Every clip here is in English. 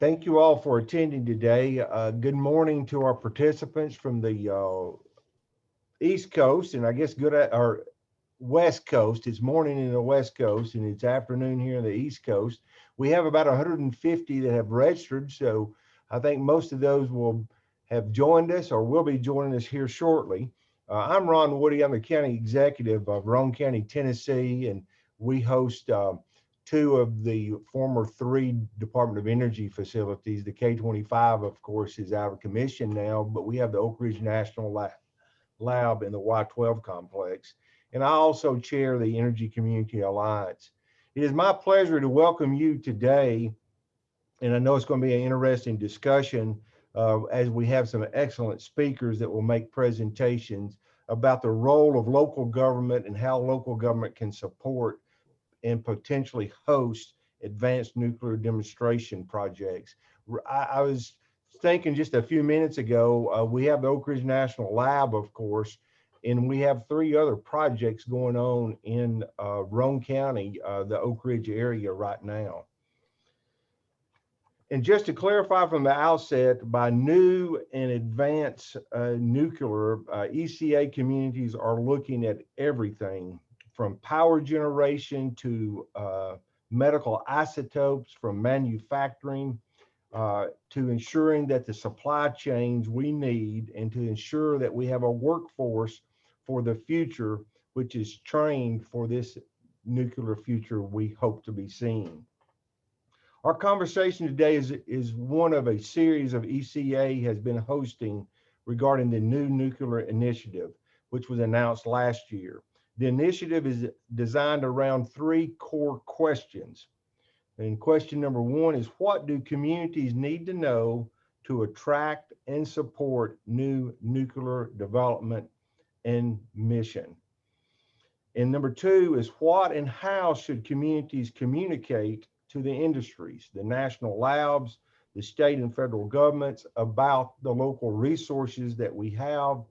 Thank you all for attending today. Good morning to our participants from the East Coast, and I guess or West Coast. It's morning in the West Coast, and it's afternoon here in the East Coast. We have about 150 that have registered, so I think most of those will have joined us or will be joining us here shortly. I'm Ron Woody. I'm the county executive of Roane County, Tennessee, and we host two of the former three Department of Energy facilities. The K-25, of course, is out of commission now, but we have the Oak Ridge National Lab in the Y-12 complex. And I also chair the Energy Community Alliance. It is my pleasure to welcome you today, and I know it's going to be an interesting discussion as we have some excellent speakers that will make presentations about the role of local government and how local government can support and potentially host advanced nuclear demonstration projects. I was thinking just a few minutes ago, we have the Oak Ridge National Lab, of course, and we have three other projects going on in Roane County, the Oak Ridge area right now. And just to clarify from the outset, by new and advanced nuclear, ECA communities are looking at everything from power generation to medical isotopes, from manufacturing to ensuring that the supply chains we need, and to ensure that we have a workforce for the future, which is trained for this nuclear future we hope to be seeing. Our conversation today is one of a series of ECA has been hosting regarding the new nuclear initiative, which was announced last year. The initiative is designed around three core questions. And question number one is, what do communities need to know to attract and support new nuclear development and mission? And number two is, what and how should communities communicate to the industries, the national labs, the state and federal governments about the local resources that we have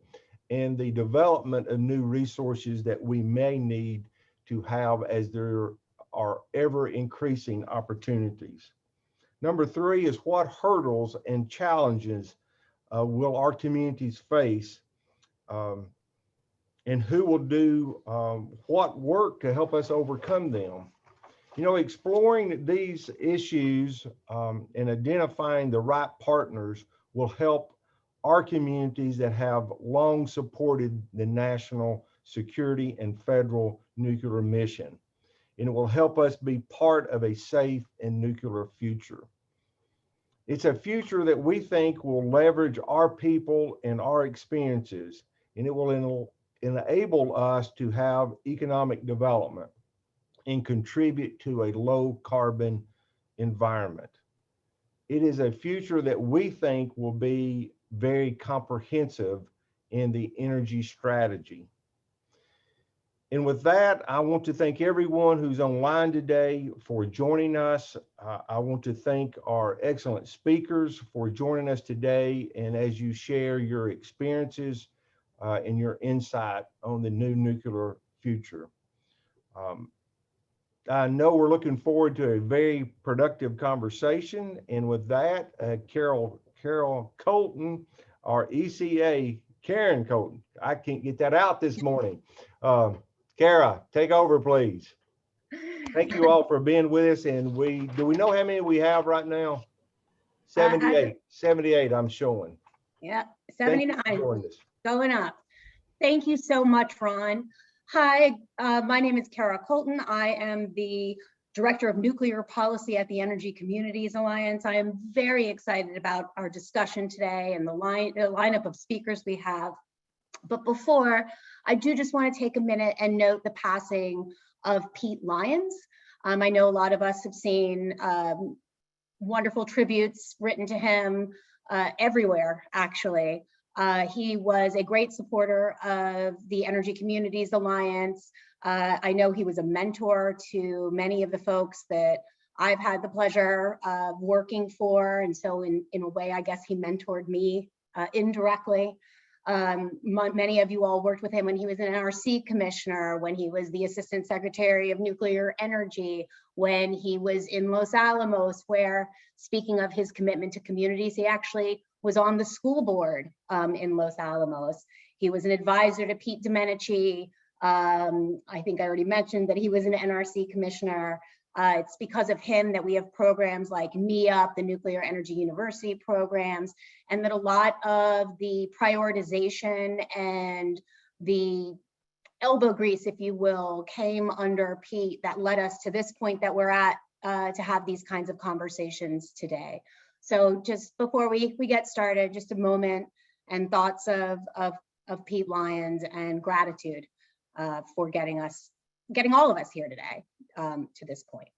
and the development of new resources that we may need to have as there are ever increasing opportunities. Number three is, what hurdles and challenges will our communities face, and who will do what work to help us overcome them? You know, exploring these issues and identifying the right partners will help our communities that have long supported the national security and federal nuclear mission. And it will help us be part of a safe and nuclear future. It's a future that we think will leverage our people and our experiences, and it will enable us to have economic development and contribute to a low carbon environment. It is a future that we think will be very comprehensive in the energy strategy. And with that, I want to thank everyone who's online today for joining us. I want to thank our excellent speakers for joining us today, and as you share your experiences and your insight on the new nuclear future. I know we're looking forward to a very productive conversation. And with that, Carol Colton, our ECA, Karen Colton, I can't get that out this morning. Kara, take over, please. Thank you all for being with us. And do we know how many we have right now? 78, I'm showing. Yeah, 79, going up. Thank you so much, Ron. Hi, my name is Kara Colton. I am the Director of Nuclear Policy at the Energy Communities Alliance. I am very excited about our discussion today and the lineup of speakers we have. But before, I do just want to take a minute and note the passing of Pete Lyons. I know a lot of us have seen wonderful tributes written to him everywhere, actually. He was a great supporter of the Energy Communities Alliance. I know he was a mentor to many of the folks that I've had the pleasure of working for. And so in a way, I guess he mentored me indirectly. Many of you all worked with him when he was an NRC commissioner, when he was the Assistant Secretary of Nuclear Energy, when he was in Los Alamos, where, speaking of his commitment to communities, he actually was on the school board in Los Alamos. He was an advisor to Pete Domenici. I think I already mentioned that he was an NRC commissioner. It's because of him that we have programs like NEUP, the Nuclear Energy University programs, and that a lot of the prioritization and the elbow grease, if you will, came under Pete that led us to this point that we're at to have these kinds of conversations today. So just before we get started, just a moment and thoughts of Pete Lyons and gratitude for getting all of us here today to this point.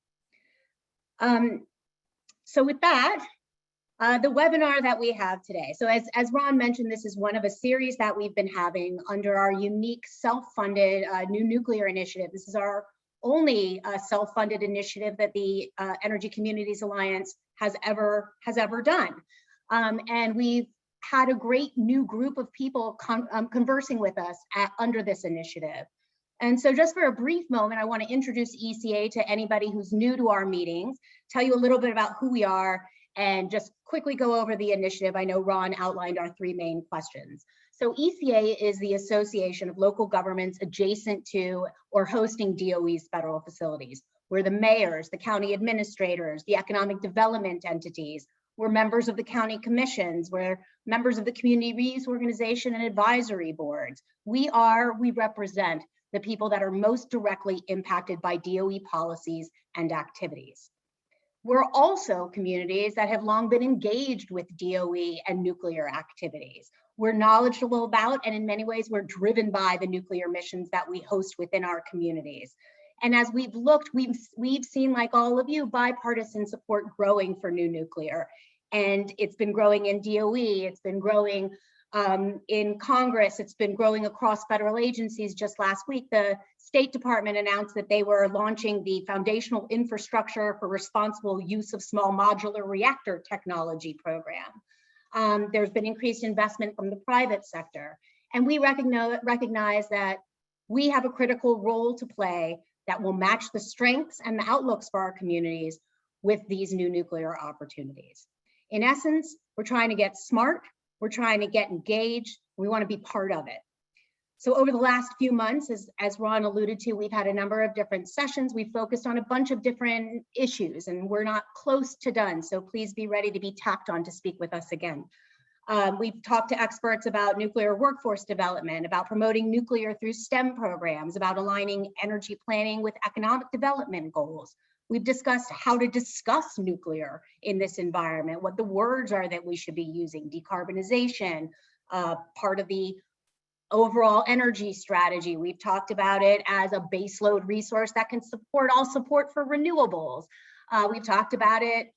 So with that, the webinar that we have today. So as Ron mentioned, this is one of a series that we've been having under our unique self-funded New Nuclear Initiative. This is our only self-funded initiative that the Energy Communities Alliance has ever done. And we've had a great new group of people conversing with us under this initiative. And so just for a brief moment, I want to introduce ECA to anybody who's new to our meetings, tell you a little bit about who we are, and just quickly go over the initiative. I know Ron outlined our three main questions. So ECA is the Association of Local Governments adjacent to or hosting DOE's federal facilities. We're the mayors, the county administrators, the economic development entities. We're members of the county commissions. We're members of the community reuse organization and advisory boards. We represent the people that are most directly impacted by DOE policies and activities. We're also communities that have long been engaged with DOE and nuclear activities. We're knowledgeable about, and in many ways, we're driven by the nuclear missions that we host within our communities. And as we've looked, we've seen, like all of you, bipartisan support growing for new nuclear. And it's been growing in DOE, it's been growing in Congress, it's been growing across federal agencies. Just last week, the State Department announced that they were launching the Foundational Infrastructure for Responsible Use of Small Modular Reactor Technology program. There's been increased investment from the private sector. And we recognize that we have a critical role to play that will match the strengths and the outlooks for our communities with these new nuclear opportunities. In essence, we're trying to get smart, we're trying to get engaged, we want to be part of it. So over the last few months, as Ron alluded to, we've had a number of different sessions. We've focused on a bunch of different issues, and we're not close to done. So please be ready to be tapped on to speak with us again. We've talked to experts about nuclear workforce development, about promoting nuclear through STEM programs, about aligning energy planning with economic development goals. We've discussed how to discuss nuclear in this environment, what the words are that we should be using, decarbonization, part of the overall energy strategy. We've talked about it as a baseload resource that can support for renewables. We've talked about it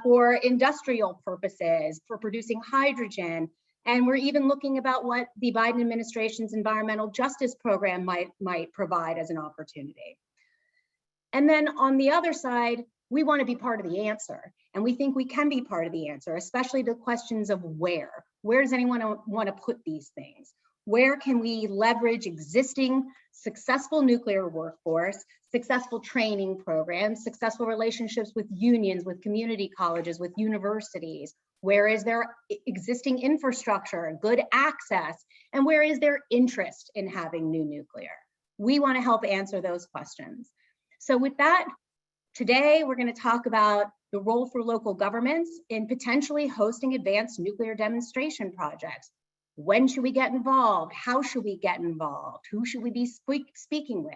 for industrial purposes, for producing hydrogen. And we're even looking about what the Biden administration's environmental justice program might provide as an opportunity. And then on the other side, we want to be part of the answer. And we think we can be part of the answer, especially the questions of where. Where does anyone want to put these things? Where can we leverage existing successful nuclear workforce, successful training programs, successful relationships with unions, with community colleges, with universities? Where is there existing infrastructure, good access? And where is there interest in having new nuclear? We want to help answer those questions. So with that, today we're going to talk about the role for local governments in potentially hosting advanced nuclear demonstration projects. When should we get involved? How should we get involved? Who should we be speaking with?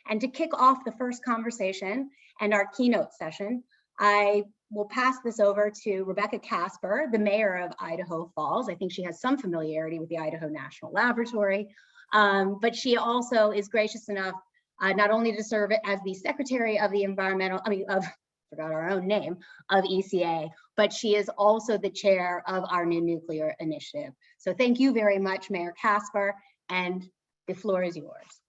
And to kick off the first conversation and our keynote session, I will pass this over to Rebecca Casper, the mayor of Idaho Falls. I think she has some familiarity with the Idaho National Laboratory, but she also is gracious enough not only to serve as the secretary of the forgot our own name, of ECA, but she is also the chair of our New Nuclear Initiative. So thank you very much, Mayor Casper, and the floor is yours.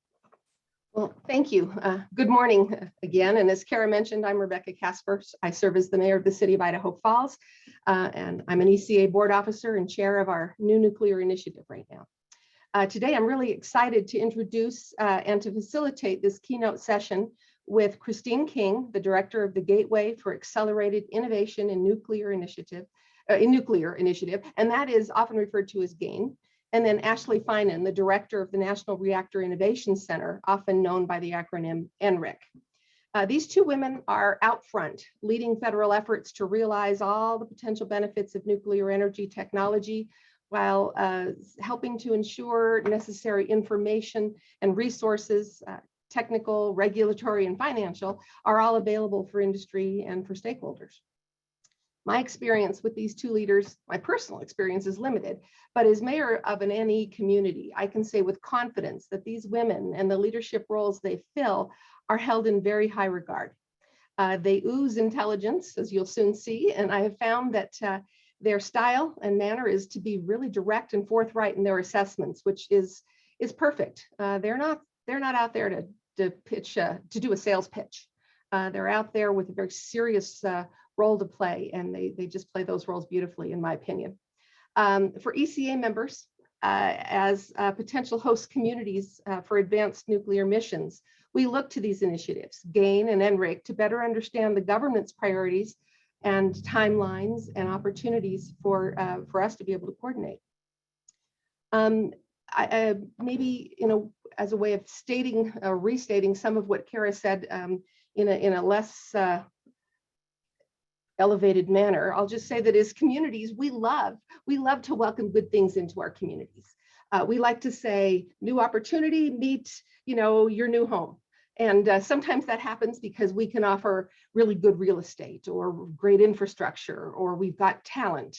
Well, thank you. Good morning again. And as Kara mentioned, I'm Rebecca Casper. I serve as the mayor of the city of Idaho Falls. and I'm an ECA board officer and chair of our new nuclear initiative right now. Today, I'm really excited to introduce and to facilitate this keynote session with Christine King, the director of the Gateway for Accelerated Innovation in Nuclear Initiative, and that is often referred to as GAIN. And then Ashley Finan, the director of the National Reactor Innovation Center, often known by the acronym NRIC. These two women are out front, leading federal efforts to realize all the potential benefits of nuclear energy technology, while helping to ensure necessary information and resources, technical, regulatory, and financial, are all available for industry and for stakeholders. My experience with these two leaders, my personal experience, is limited, but as mayor of an NE community, I can say with confidence that these women and the leadership roles they fill are held in very high regard. They ooze intelligence, as you'll soon see, and I have found that their style and manner is to be really direct and forthright in their assessments, which is perfect. They're not out there to pitch to do a sales pitch. They're out there with a very serious role to play, and they just play those roles beautifully, in my opinion. For ECA members, as potential host communities for advanced nuclear missions, we look to these initiatives, GAIN and NRIC, to better understand the government's priorities and timelines and opportunities for us to be able to coordinate. Maybe, as a way of stating, restating some of what Kara said in a less elevated manner, I'll just say that as communities, we love to welcome good things into our communities. We like to say, new opportunity, meet, your new home. And sometimes that happens because we can offer really good real estate or great infrastructure, or we've got talent,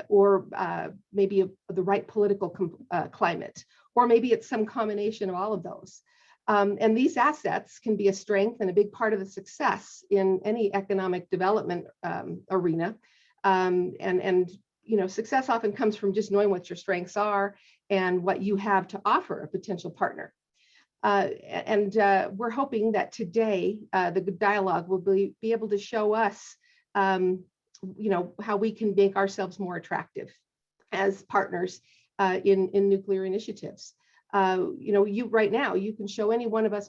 or maybe the right political climate, or maybe it's some combination of all of those. And these assets can be a strength and a big part of the success in any economic development arena. And success often comes from just knowing what your strengths are and what you have to offer a potential partner. We're hoping that today the dialogue will be able to show us, how we can make ourselves more attractive as partners in nuclear initiatives. Right now, you can show any one of us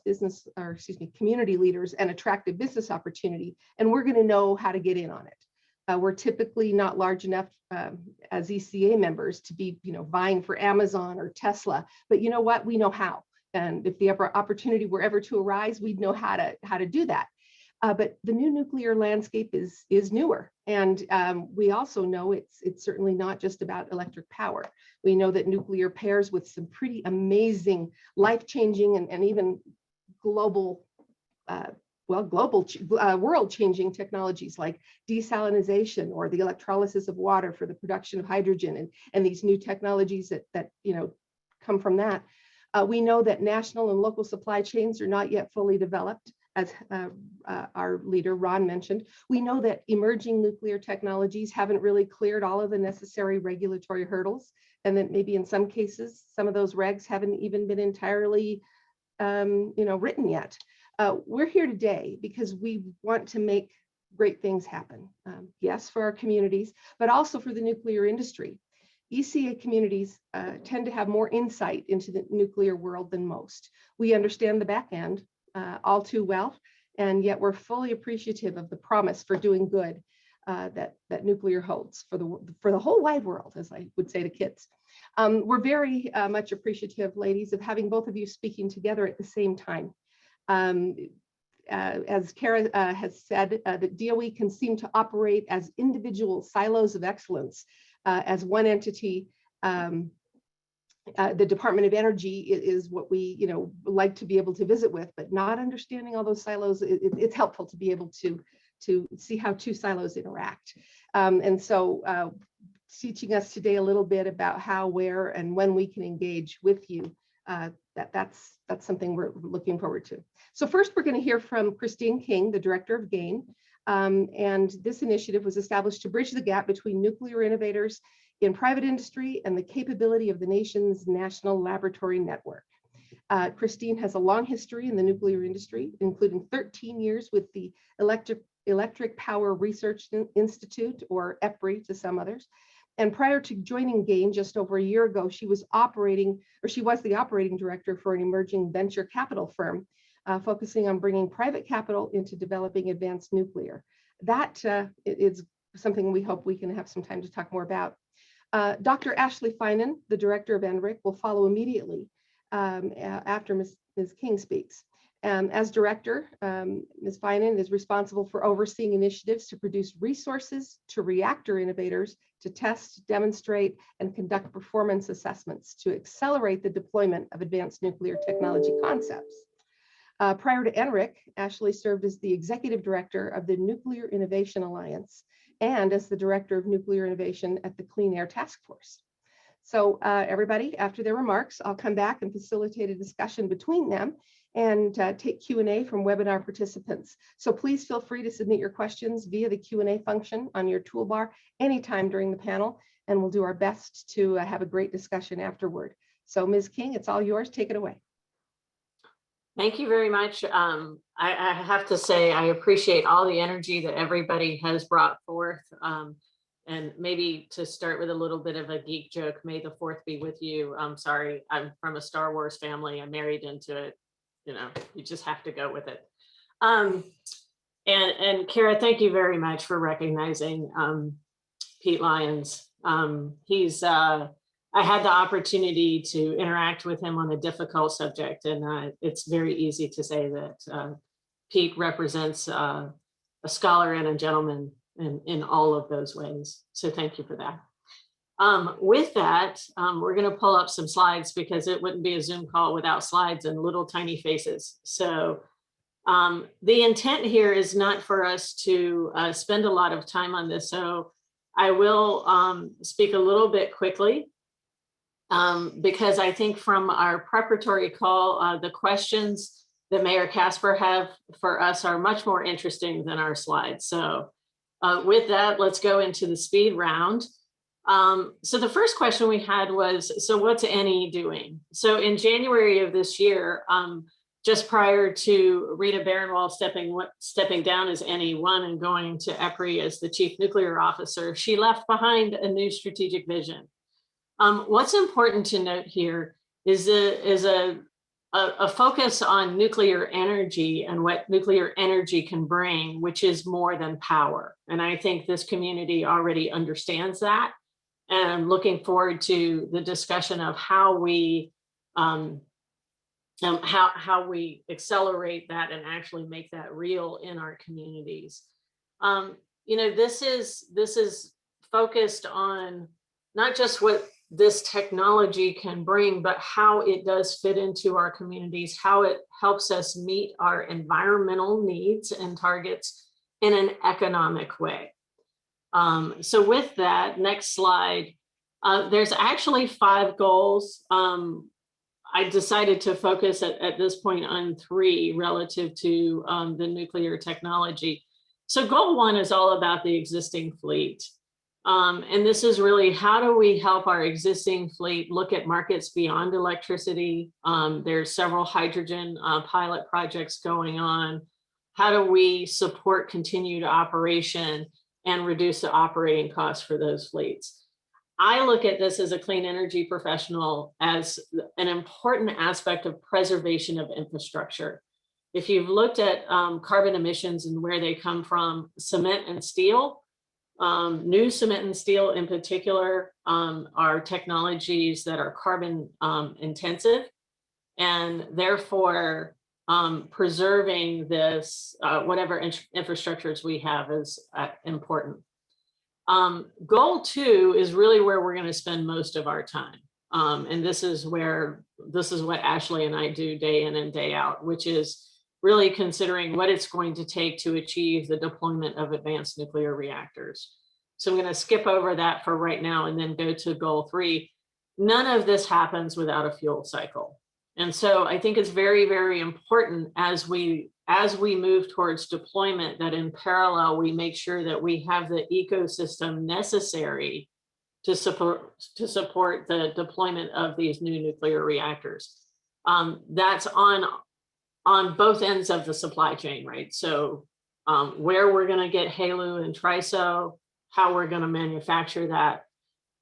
community leaders an attractive business opportunity, and we're going to know how to get in on it. We're typically not large enough as ECA members to be, vying for Amazon or Tesla, but you know what? We know how. And if the opportunity were ever to arise, we'd know how to do that. But the new nuclear landscape is newer, and we also know it's certainly not just about electric power. We know that nuclear pairs with some pretty amazing, life-changing, and even world-changing technologies like desalinization or the electrolysis of water for the production of hydrogen, and these new technologies that come from that. We know that national and local supply chains are not yet fully developed, as our leader, Ron, mentioned. We know that emerging nuclear technologies haven't really cleared all of the necessary regulatory hurdles, and that maybe in some cases, some of those regs haven't even been entirely written yet. We're here today because we want to make great things happen. Yes, for our communities, but also for the nuclear industry. ECA communities tend to have more insight into the nuclear world than most. We understand the back end all too well, and yet we're fully appreciative of the promise for doing good that nuclear holds for the whole wide world, as I would say to kids. We're very much appreciative, ladies, of having both of you speaking together at the same time. As Kara has said, the DOE can seem to operate as individual silos of excellence. As one entity, the Department of Energy is what we like to be able to visit with, but not understanding all those silos, it's helpful to be able to see how two silos interact. And so teaching us today a little bit about how, where, and when we can engage with you, that's something we're looking forward to. So first, we're going to hear from Christine King, the director of GAIN. And this initiative was established to bridge the gap between nuclear innovators in private industry and the capability of the nation's national laboratory network. Christine has a long history in the nuclear industry, including 13 years with the Electric Power Research Institute, or EPRI to some others. And prior to joining GAIN just over a year ago, she was the operating director for an emerging venture capital firm, focusing on bringing private capital into developing advanced nuclear. That is something we hope we can have some time to talk more about. Dr. Ashley Finan, the director of NRIC, will follow immediately after Ms. King speaks. As director, Ms. Finan is responsible for overseeing initiatives to produce resources to reactor innovators to test, demonstrate, and conduct performance assessments to accelerate the deployment of advanced nuclear technology concepts. Prior to NRIC, Ashley served as the executive director of the Nuclear Innovation Alliance and as the director of nuclear innovation at the Clean Air Task Force. So everybody, after their remarks, I'll come back and facilitate a discussion between them and take Q&A from webinar participants. So please feel free to submit your questions via the Q&A function on your toolbar anytime during the panel, and we'll do our best to have a great discussion afterward. So Ms. King, it's all yours. Take it away. Thank you very much. I have to say, I appreciate all the energy that everybody has brought forth. And maybe to start with a little bit of a geek joke, may the 4th be with you. I'm sorry, I'm from a Star Wars family. I'm married into it. You know, you just have to go with it. And Kara, thank you very much for recognizing Pete Lyons. I had the opportunity to interact with him on a difficult subject, and it's very easy to say that Pete represents a scholar and a gentleman in all of those ways. So thank you for that. With that, we're going to pull up some slides because it wouldn't be a Zoom call without slides and little tiny faces. So the intent here is not for us to spend a lot of time on this. So I will speak a little bit quickly because I think from our preparatory call, the questions that Mayor Casper have for us are much more interesting than our slides. So with that, let's go into the speed round. So the first question we had was, so what's NE doing? So in January of this year, just prior to Rita Barenwall stepping down as NE1 and going to EPRI as the Chief Nuclear Officer, she left behind a new strategic vision. What's important to note here is a focus on nuclear energy and what nuclear energy can bring, which is more than power. And I think this community already understands that. And I'm looking forward to the discussion of how we accelerate that and actually make that real in our communities. You know, this is focused on not just what this technology can bring, but how it does fit into our communities, how it helps us meet our environmental needs and targets in an economic way. So with that, next slide, there's actually 5 goals. I decided to focus at this point on 3 relative to the nuclear technology. So goal 1 is all about the existing fleet. And this is really, how do we help our existing fleet look at markets beyond electricity? There's several hydrogen pilot projects going on. How do we support continued operation and reduce the operating costs for those fleets? I look at this as a clean energy professional as an important aspect of preservation of infrastructure. If you've looked at carbon emissions and where they come from, cement and steel, new cement and steel in particular are technologies that are carbon intensive, and therefore preserving this, whatever infrastructures we have, is important. Goal 2 is really where we're going to spend most of our time. And this is what Ashley and I do day in and day out, which is really considering what it's going to take to achieve the deployment of advanced nuclear reactors. So I'm going to skip over that for right now and then go to goal 3. None of this happens without a fuel cycle. And so I think it's very, very important as we move towards deployment that in parallel, we make sure that we have the ecosystem necessary to support the deployment of these new nuclear reactors. That's on both ends of the supply chain, right? So where we're going to get HALEU and TRISO, how we're going to manufacture that,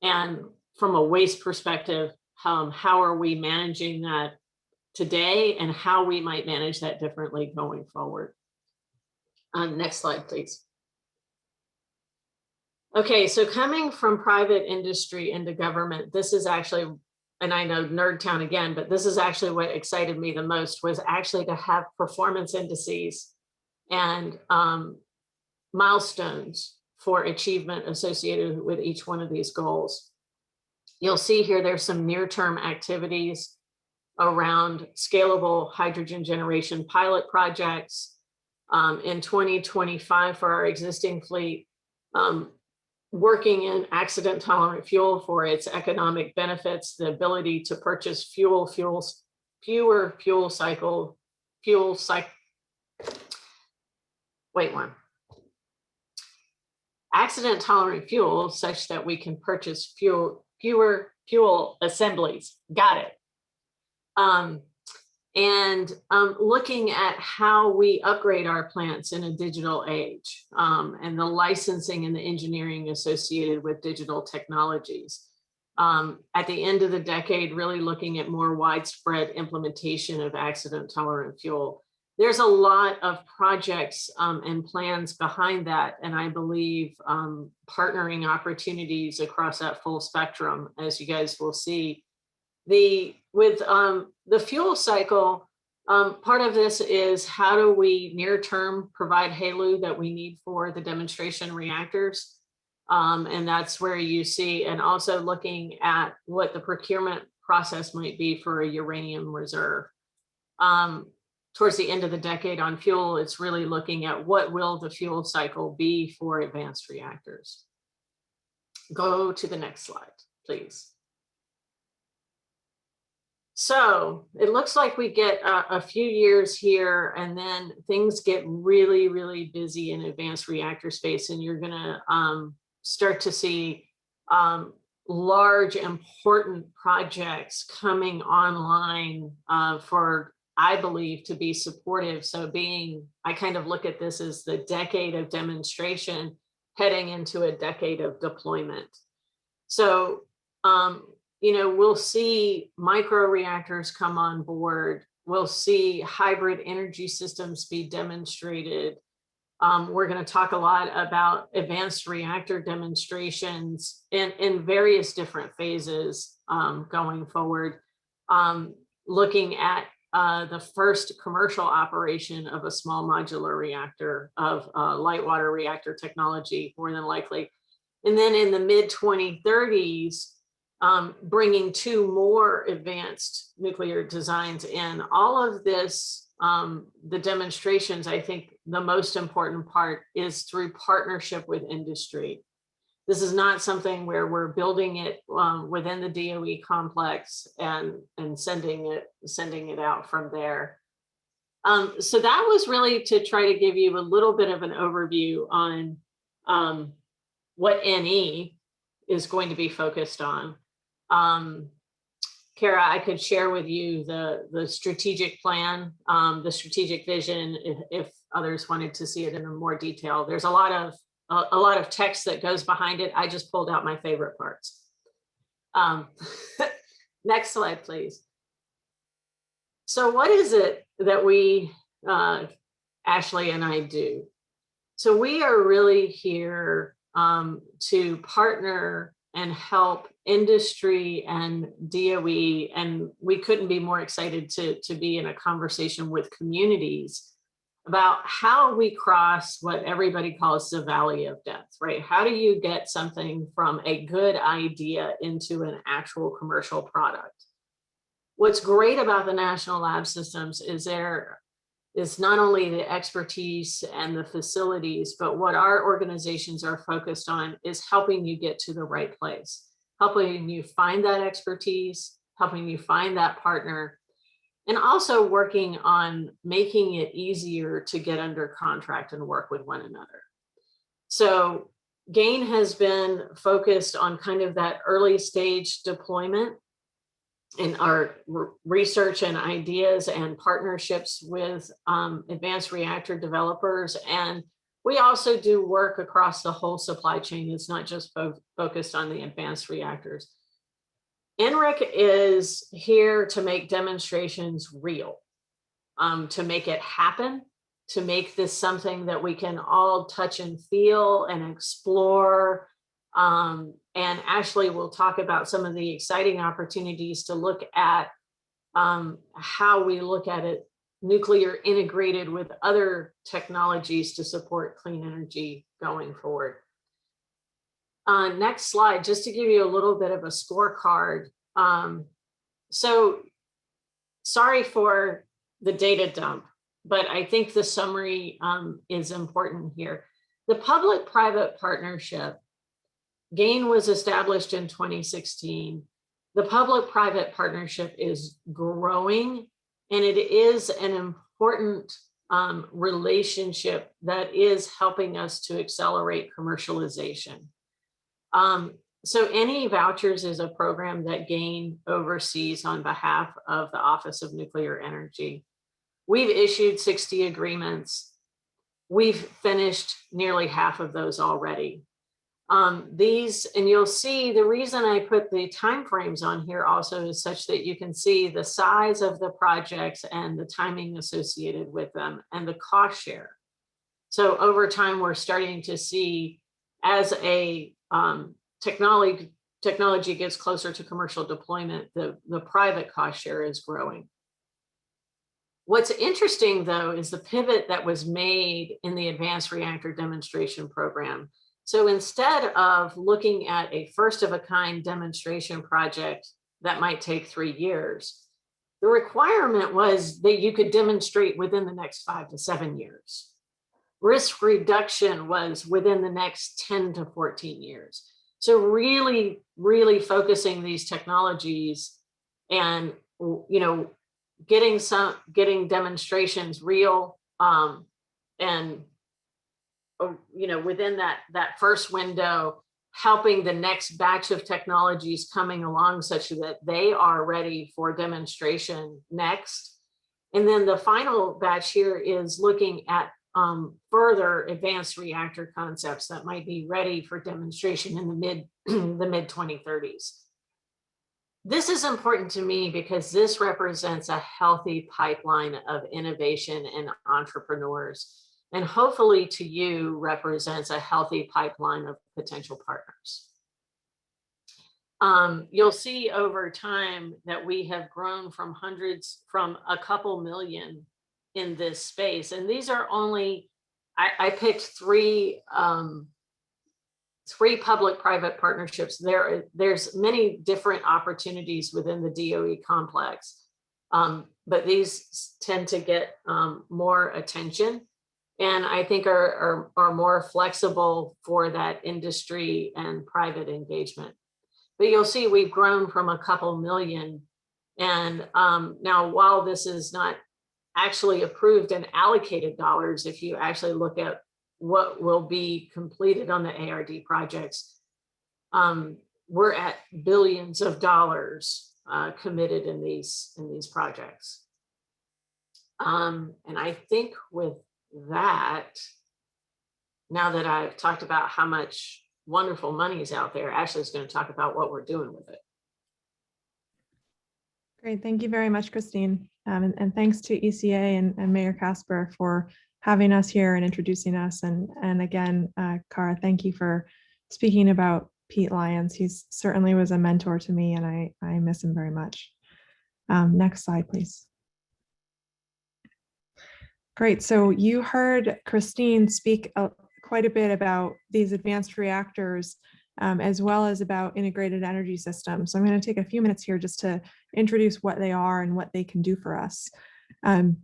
and from a waste perspective, how are we managing that today and how we might manage that differently going forward. Next slide, please. Okay, so coming from private industry into government, this is actually, and I know nerd town again, but this is actually what excited me the most, was actually to have performance indices and milestones for achievement associated with each one of these goals. You'll see here there's some near-term activities around scalable hydrogen generation pilot projects. In 2025 for our existing fleet, working in accident tolerant fuel for its economic benefits, the ability to purchase fewer fuel cycle, accident tolerant fuel such that we can purchase fewer fuel assemblies. Got it. Looking at how we upgrade our plants in a digital age, and the licensing and the engineering associated with digital technologies. At the end of the decade, really looking at more widespread implementation of accident tolerant fuel. There's a lot of projects and plans behind that, and I believe partnering opportunities across that full spectrum, as you guys will see. With the fuel cycle, part of this is how do we near term provide HALEU that we need for the demonstration reactors, and that's where you see, and also looking at what the procurement process might be for a uranium reserve. Towards the end of the decade on fuel, it's really looking at what will the fuel cycle be for advanced reactors. Go to the next slide, please. So it looks like we get a few years here, and then things get really, really busy in advanced reactor space, and you're gonna start to see large, important projects coming online for, I believe, to be supportive. So I kind of look at this as the decade of demonstration heading into a decade of deployment. So, we'll see micro reactors come on board. We'll see hybrid energy systems be demonstrated. We're going to talk a lot about advanced reactor demonstrations in various different phases going forward. Looking at the first commercial operation of a small modular reactor of light water reactor technology, more than likely. And then in the mid 2030s, bringing 2 more advanced nuclear designs in. All of this, the demonstrations, I think the most important part is through partnership with industry. This is not something where we're building it within the DOE complex and sending it out from there. So that was really to try to give you a little bit of an overview on what NE is going to be focused on. Kara, I could share with you the strategic plan, the strategic vision, if others wanted to see it in more detail. There's a lot of text that goes behind it. I just pulled out my favorite parts. Next slide, please. So what is it that we, Ashley and I do? So we are really here to partner and help industry and DOE, and we couldn't be more excited to be in a conversation with communities about how we cross what everybody calls the valley of death, right? How do you get something from a good idea into an actual commercial product? What's great about the National Lab Systems is there is not only the expertise and the facilities, but what our organizations are focused on is helping you get to the right place, helping you find that expertise, helping you find that partner, and also working on making it easier to get under contract and work with one another. So GAIN has been focused on kind of that early stage deployment. in our research and ideas and partnerships with advanced reactor developers. And we also do work across the whole supply chain. It's not just focused on the advanced reactors. NRIC is here to make demonstrations real, to make it happen, to make this something that we can all touch and feel and explore. And Ashley will talk about some of the exciting opportunities to look at how we look at it, nuclear integrated with other technologies to support clean energy going forward. Next slide, just to give you a little bit of a scorecard. So sorry for the data dump, but I think the summary is important here. The public-private partnership, GAIN was established in 2016. The public-private partnership is growing, and it is an important relationship that is helping us to accelerate commercialization. So NE Vouchers is a program that GAIN oversees on behalf of the Office of Nuclear Energy. We've issued 60 agreements. We've finished nearly half of those already. These, and you'll see the reason I put the timeframes on here also is such that you can see the size of the projects and the timing associated with them and the cost share. So over time, we're starting to see as a technology gets closer to commercial deployment, the private cost share is growing. What's interesting though is the pivot that was made in the Advanced Reactor Demonstration Program. So instead of looking at a first of a kind demonstration project that might take 3 years, the requirement was that you could demonstrate within the next 5 to 7 years. Risk reduction was within the next 10 to 14 years. So really, really focusing these technologies and, getting demonstrations real, and within that first window, helping the next batch of technologies coming along such that they are ready for demonstration next. And then the final batch here is looking at further advanced reactor concepts that might be ready for demonstration in the mid 2030s. This is important to me because this represents a healthy pipeline of innovation and entrepreneurs, and hopefully to you represents a healthy pipeline of potential partners. You'll see over time that we have grown from a couple million in this space. And these are only, I picked three public-private partnerships. There's many different opportunities within the DOE complex, but these tend to get more attention, and I think are more flexible for that industry and private engagement. But you'll see we've grown from a couple million, and now while this is not actually approved and allocated dollars, if you actually look at what will be completed on the ARD projects, we're at billions of dollars committed in these projects. And I think with that, now that I've talked about how much wonderful money is out there, Ashley's going to talk about what we're doing with it. Great, thank you very much, Christine. And thanks to ECA and Mayor Casper for having us here and introducing us. And again, Cara, thank you for speaking about Pete Lyons. He certainly was a mentor to me, and I miss him very much. Next slide, please. Great, so you heard Christine speak quite a bit about these advanced reactors, as well as about integrated energy systems. So I'm going to take a few minutes here just to introduce what they are and what they can do for us. In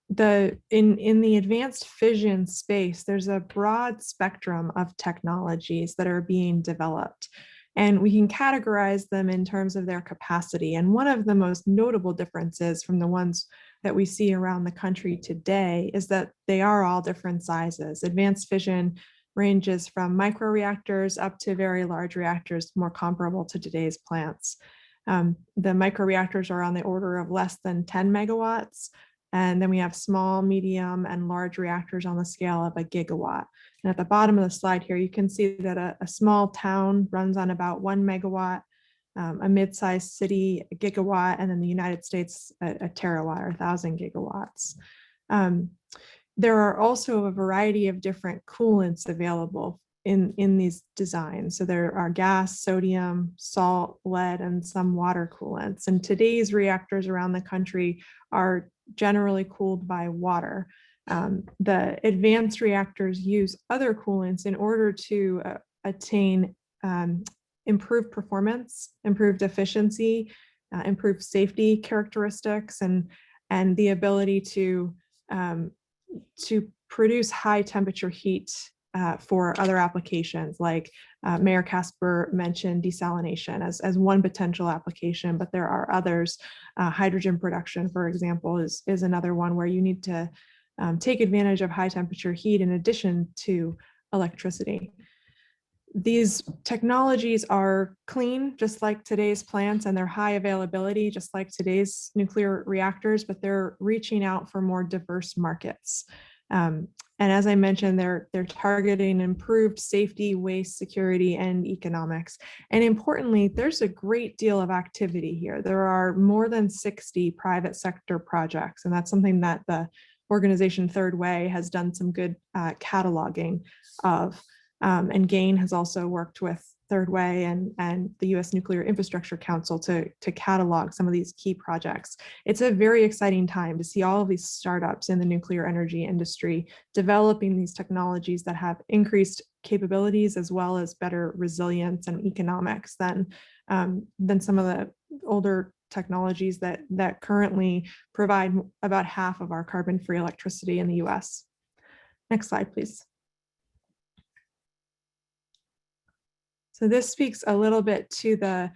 the advanced fission space, there's a broad spectrum of technologies that are being developed, and we can categorize them in terms of their capacity. And one of the most notable differences from the ones that we see around the country today is that they are all different sizes. Advanced fission ranges from microreactors up to very large reactors, more comparable to today's plants. The microreactors are on the order of less than 10 megawatts. And then we have small, medium, and large reactors on the scale of a gigawatt. And at the bottom of the slide here, you can see that a small town runs on about 1 megawatt, a mid-sized city, a gigawatt, and then the United States, a terawatt or 1,000 gigawatts. There are also a variety of different coolants available in these designs. So there are gas, sodium, salt, lead, and some water coolants. And today's reactors around the country are generally cooled by water. The advanced reactors use other coolants in order to attain improved performance, improved efficiency, improved safety characteristics, and the ability to produce high temperature heat for other applications, like Mayor Casper mentioned desalination as one potential application, but there are others. Hydrogen production, for example, is another one where you need to take advantage of high temperature heat in addition to electricity. These technologies are clean, just like today's plants, and they're high availability, just like today's nuclear reactors, but they're reaching out for more diverse markets. And as I mentioned, they're targeting improved safety, waste security, and economics. And importantly, there's a great deal of activity here. There are more than 60 private sector projects, and that's something that the organization Third Way has done some good cataloging of. And GAIN has also worked with Third Way and the U.S. Nuclear Infrastructure Council to catalog some of these key projects. It's a very exciting time to see all of these startups in the nuclear energy industry developing these technologies that have increased capabilities as well as better resilience and economics than some of the older technologies that currently provide about half of our carbon-free electricity in the U.S. Next slide, please. So this speaks a little bit to the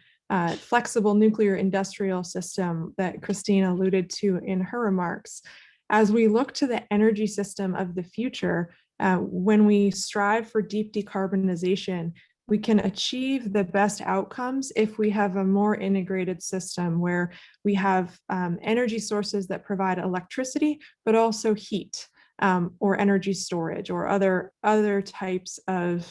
flexible nuclear industrial system that Christine alluded to in her remarks. As we look to the energy system of the future, when we strive for deep decarbonization, we can achieve the best outcomes if we have a more integrated system where we have energy sources that provide electricity, but also heat or energy storage or other types of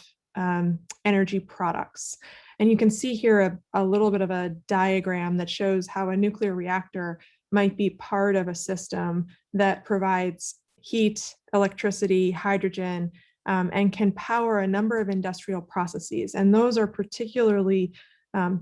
energy products. And you can see here a little bit of a diagram that shows how a nuclear reactor might be part of a system that provides heat, electricity, hydrogen, and can power a number of industrial processes. And those are particularly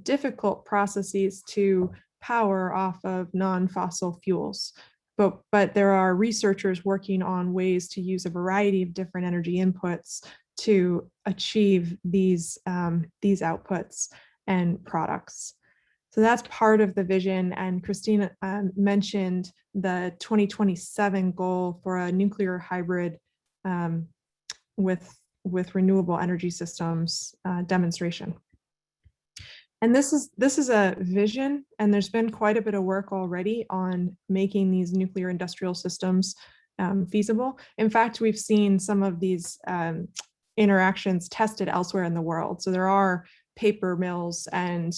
difficult processes to power off of non-fossil fuels. But there are researchers working on ways to use a variety of different energy inputs to achieve these outputs and products. So that's part of the vision. And Christine mentioned the 2027 goal for a nuclear hybrid with renewable energy systems demonstration. And this is a vision, and there's been quite a bit of work already on making these nuclear industrial systems feasible. In fact, we've seen some of these interactions tested elsewhere in the world. So there are paper mills and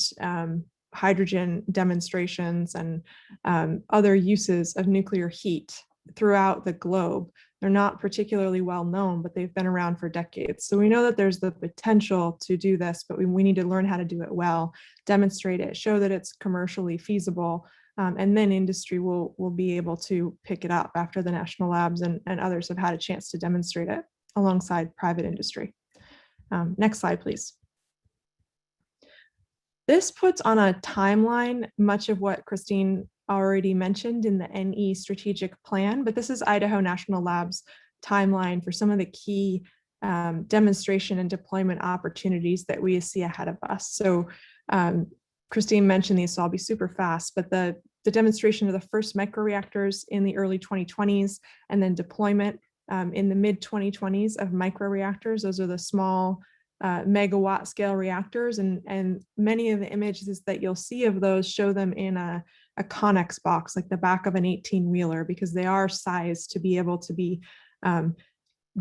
hydrogen demonstrations and other uses of nuclear heat throughout the globe. They're not particularly well known, but they've been around for decades. So we know that there's the potential to do this, but we need to learn how to do it well, demonstrate it, show that it's commercially feasible, and then industry will be able to pick it up after the national labs and others have had a chance to demonstrate it alongside private industry. Next slide, please. This puts on a timeline much of what Christine already mentioned in the NE strategic plan, but this is Idaho National Labs timeline for some of the key demonstration and deployment opportunities that we see ahead of us. So Christine mentioned these, so I'll be super fast, but the demonstration of the first microreactors in the early 2020s, and then deployment in the mid 2020s of microreactors. Those are the small megawatt scale reactors, and many of the images that you'll see of those show them in a Connex box, like the back of an 18-wheeler, because they are sized to be able to be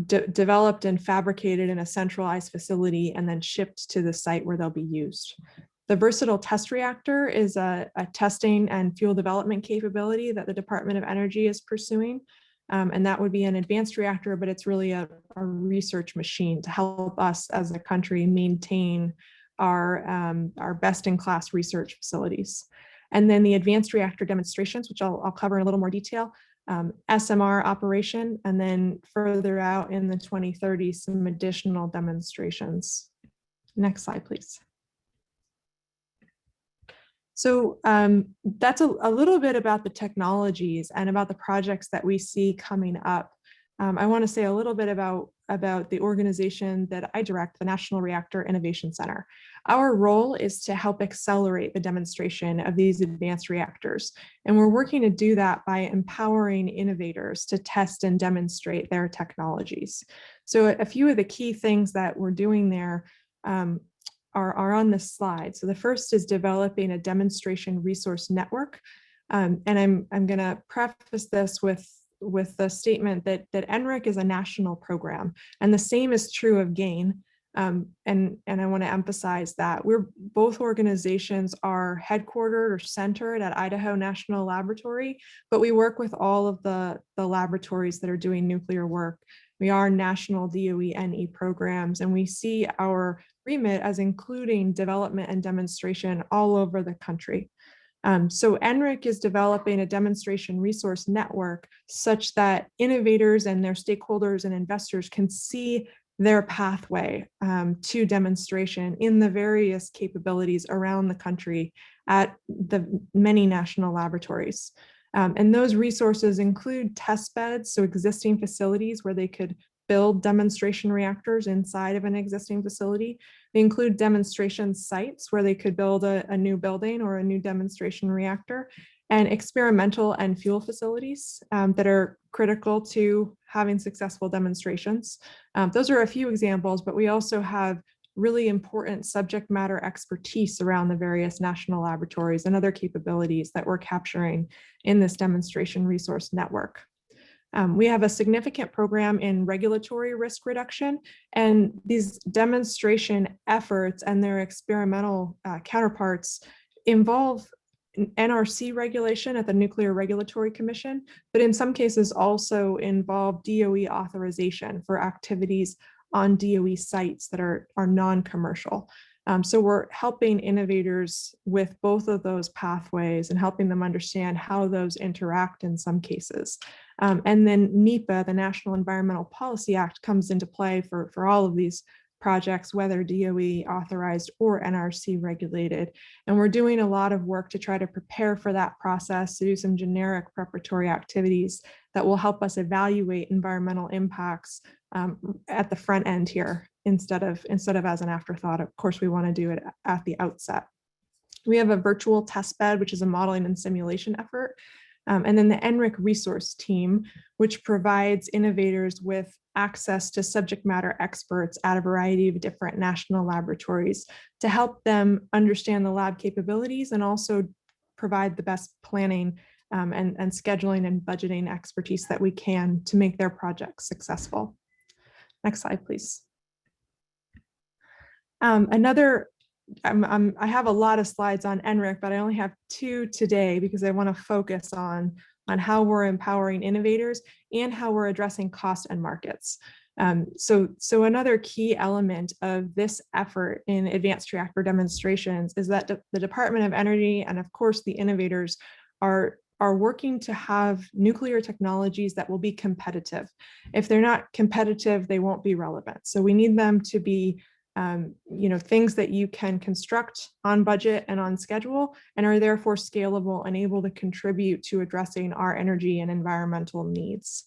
developed and fabricated in a centralized facility and then shipped to the site where they'll be used. The versatile test reactor is a testing and fuel development capability that the Department of Energy is pursuing. And that would be an advanced reactor, but it's really a research machine to help us as a country maintain our best-in-class research facilities. And then the advanced reactor demonstrations, which I'll cover in a little more detail, SMR operation, and then further out in the 2030s, some additional demonstrations. Next slide, please. So that's a little bit about the technologies and about the projects that we see coming up. I want to say a little bit about the organization that I direct, the National Reactor Innovation Center. Our role is to help accelerate the demonstration of these advanced reactors. And we're working to do that by empowering innovators to test and demonstrate their technologies. So a few of the key things that we're doing there are on this slide. So the first is developing a demonstration resource network. And I'm going to preface this with the statement that NRIC is a national program, and the same is true of GAIN. And I want to emphasize that both organizations are headquartered or centered at Idaho National Laboratory, but we work with all of the laboratories that are doing nuclear work. We are national DOE NE programs, and we see our remit as including development and demonstration all over the country. So NRIC is developing a demonstration resource network such that innovators and their stakeholders and investors can see their pathway to demonstration in the various capabilities around the country at the many national laboratories. And those resources include test beds, so existing facilities where they could build demonstration reactors inside of an existing facility. They include demonstration sites where they could build a new building or a new demonstration reactor, and experimental and fuel facilities that are critical to having successful demonstrations. Those are a few examples, but we also have really important subject matter expertise around the various national laboratories and other capabilities that we're capturing in this demonstration resource network. We have a significant program in regulatory risk reduction, and these demonstration efforts and their experimental counterparts involve NRC regulation at the Nuclear Regulatory Commission, but in some cases also involve DOE authorization for activities on DOE sites that are non-commercial. So we're helping innovators with both of those pathways and helping them understand how those interact in some cases. And then NEPA, the National Environmental Policy Act, comes into play for all of these projects, whether DOE authorized or NRC regulated. And we're doing a lot of work to try to prepare for that process, to do some generic preparatory activities that will help us evaluate environmental impacts at the front end here instead of as an afterthought. Of course, we want to do it at the outset. We have a virtual test bed, which is a modeling and simulation effort. And then the NRIC resource team, which provides innovators with access to subject matter experts at a variety of different national laboratories to help them understand the lab capabilities and also provide the best planning and scheduling and budgeting expertise that we can to make their projects successful. Next slide, please. I have a lot of slides on NRIC, but I only have 2 today because I want to focus on how we're empowering innovators and how we're addressing cost and markets. So another key element of this effort in advanced reactor demonstrations is that the Department of Energy and of course the innovators are working to have nuclear technologies that will be competitive. If they're not competitive, they won't be relevant. So we need them to be things that you can construct on budget and on schedule and are therefore scalable and able to contribute to addressing our energy and environmental needs.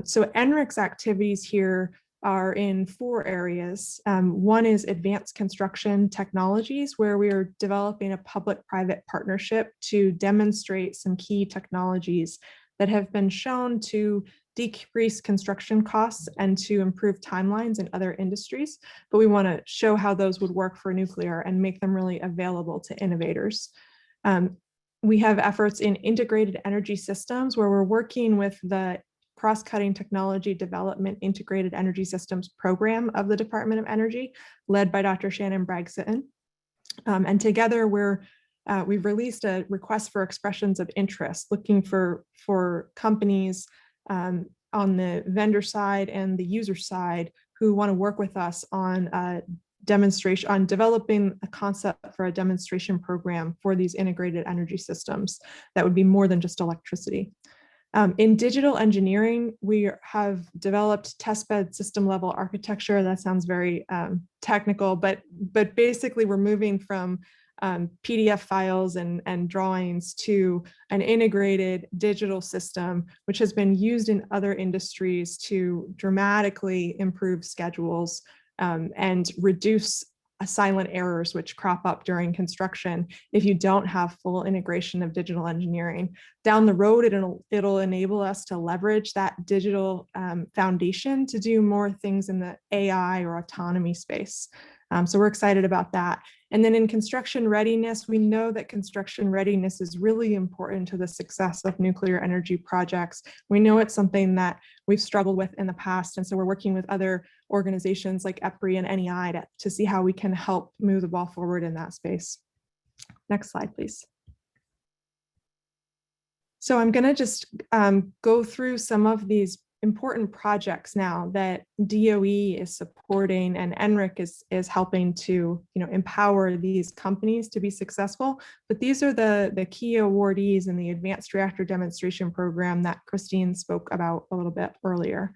So NRIC's activities here are in 4 areas. One is advanced construction technologies, where we are developing a public-private partnership to demonstrate some key technologies that have been shown to decrease construction costs and to improve timelines in other industries. But we want to show how those would work for nuclear and make them really available to innovators. We have efforts in integrated energy systems, where we're working with the Cross-Cutting Technology Development Integrated Energy Systems program of the Department of Energy, led by Dr. Shannon Bragg-Sitton. And together we've released a request for expressions of interest, looking for companies on the vendor side and the user side who want to work with us on developing a concept for a demonstration program for these integrated energy systems that would be more than just electricity. In digital engineering, we have developed testbed system level architecture. That sounds very technical, but basically we're moving from PDF files and drawings to an integrated digital system, which has been used in other industries to dramatically improve schedules and reduce silent errors which crop up during construction if you don't have full integration of digital engineering. Down the road, it'll enable us to leverage that digital foundation to do more things in the AI or autonomy space. So we're excited about that. And then in construction readiness, we know that construction readiness is really important to the success of nuclear energy projects. We know it's something that we've struggled with in the past. And so we're working with other organizations like EPRI and NEI to see how we can help move the ball forward in that space. Next slide, please. So I'm going to just go through some of these important projects now that DOE is supporting and NRIC is helping to empower these companies to be successful. But these are the key awardees in the Advanced Reactor Demonstration Program that Christine spoke about a little bit earlier.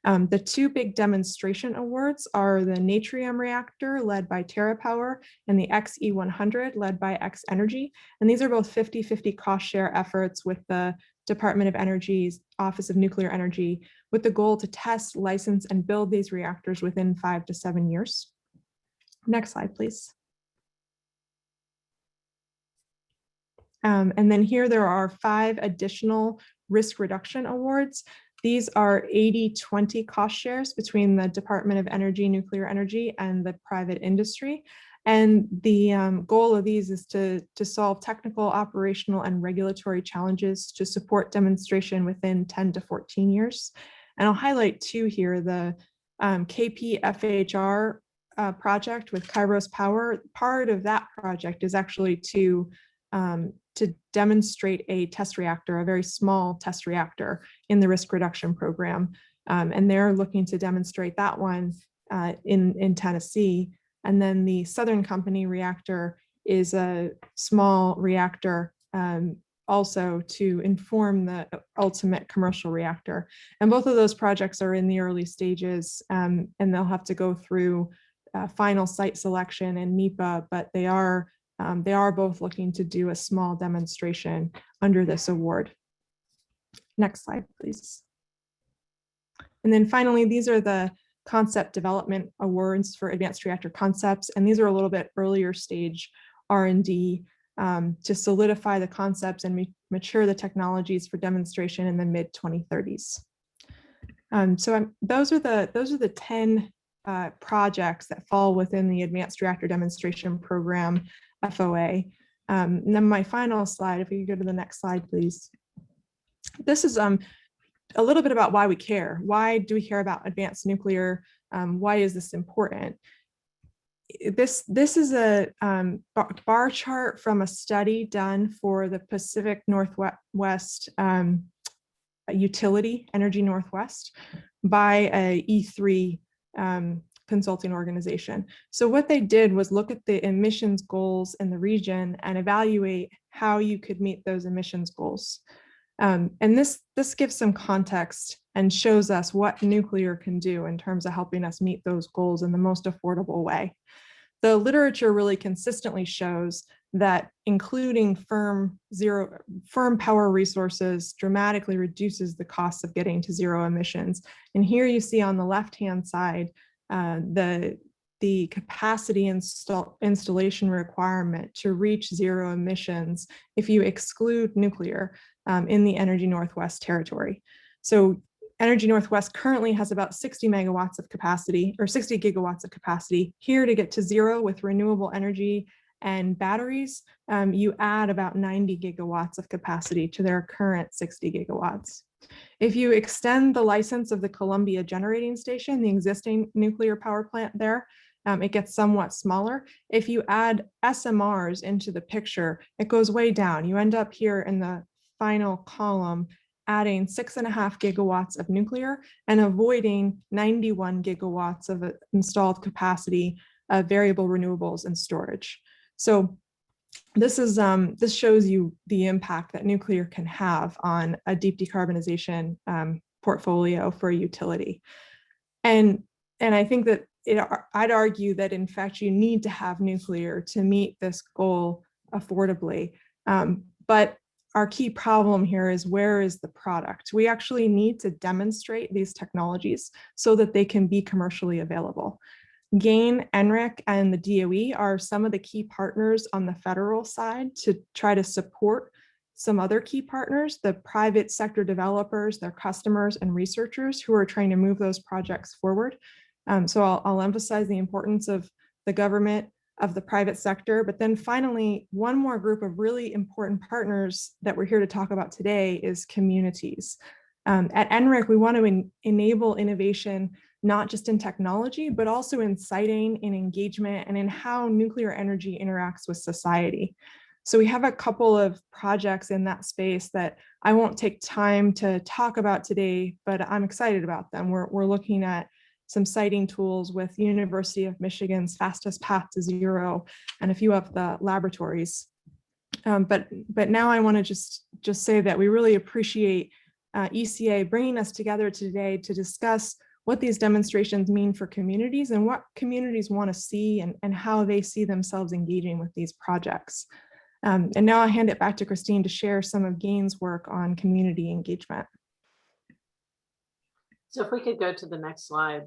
The two big demonstration awards are the Natrium Reactor led by TerraPower and the XE100 led by X Energy. And these are both 50-50 cost share efforts with the Department of Energy's Office of Nuclear Energy, with the goal to test, license, and build these reactors within 5 to 7 years. Next slide, please. And then here there are 5 additional risk reduction awards. These are 80-20 cost shares between the Department of Energy, Nuclear Energy, and the private industry. And the goal of these is to solve technical, operational, and regulatory challenges to support demonstration within 10 to 14 years. And I'll highlight 2 here, the KPFHR project with Kairos Power. Part of that project is actually to demonstrate a test reactor, a very small test reactor in the risk reduction program. And they're looking to demonstrate that one in Tennessee. And then the Southern Company reactor is a small reactor also to inform the ultimate commercial reactor. And both of those projects are in the early stages, and they'll have to go through final site selection and NEPA, but they are both looking to do a small demonstration under this award. Next slide, please. And then finally, these are the concept development awards for advanced reactor concepts. And these are a little bit earlier stage R&D to solidify the concepts and mature the technologies for demonstration in the mid 2030s. Those are the 10 projects that fall within the Advanced Reactor Demonstration Program, FOA. And then my final slide, if we could go to the next slide, please. This is a little bit about why we care. Why do we care about advanced nuclear? Why is this important? This is a bar chart from a study done for the Pacific Northwest utility, Energy Northwest, by a E3 consulting organization. So what they did was look at the emissions goals in the region and evaluate how you could meet those emissions goals. And this gives some context and shows us what nuclear can do in terms of helping us meet those goals in the most affordable way. The literature really consistently shows that including firm power resources dramatically reduces the cost of getting to zero emissions. And here you see on the left-hand side, the capacity installation requirement to reach zero emissions if you exclude nuclear in the Energy Northwest territory. So Energy Northwest currently has about 60 megawatts of capacity, or 60 gigawatts of capacity. Here, to get to zero with renewable energy and batteries, you add about 90 gigawatts of capacity to their current 60 gigawatts. If you extend the license of the Columbia Generating Station, the existing nuclear power plant there, it gets somewhat smaller. If you add SMRs into the picture, it goes way down. You end up here in the final column adding 6.5 gigawatts of nuclear and avoiding 91 gigawatts of installed capacity of variable renewables and storage. So this shows you the impact that nuclear can have on a deep decarbonization portfolio for a utility. And I think that I'd argue that in fact you need to have nuclear to meet this goal affordably. But our key problem here is, where is the product? We actually need to demonstrate these technologies so that they can be commercially available. GAIN, NRIC, and the DOE are some of the key partners on the federal side to try to support some other key partners, the private sector developers, their customers, and researchers who are trying to move those projects forward. So I'll emphasize the importance of the government, of the private sector, but then finally, one more group of really important partners that we're here to talk about today is communities. At NRIC, we want to enable innovation, not just in technology, but also in siting, in engagement, and in how nuclear energy interacts with society. So we have a couple of projects in that space that I won't take time to talk about today, but I'm excited about them. We're looking at some siting tools with University of Michigan's Fastest Path to Zero and a few of the laboratories. But now I want to just say that we really appreciate ECA bringing us together today to discuss what these demonstrations mean for communities and what communities want to see and how they see themselves engaging with these projects. And now I'll hand it back to Christine to share some of GAIN's work on community engagement. So if we could go to the next slide.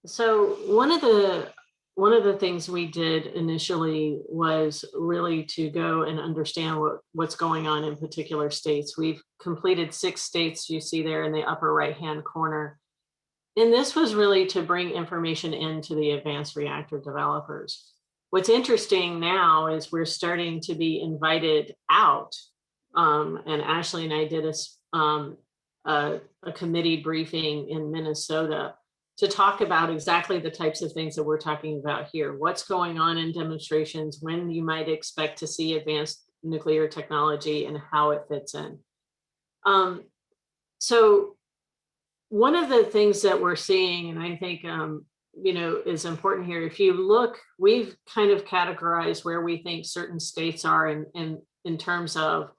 So one of the things we did initially was really to go and understand what's going on in particular states. We've completed 6 states you see there in the upper right-hand corner. And this was really to bring information into the advanced reactor developers. What's interesting now is we're starting to be invited out. And Ashley and I did a committee briefing in Minnesota to talk about exactly the types of things that we're talking about here. What's going on in demonstrations, when you might expect to see advanced nuclear technology, and how it fits in. So one of the things that we're seeing, and I think is important here, if you look, we've kind of categorized where we think certain states are in terms of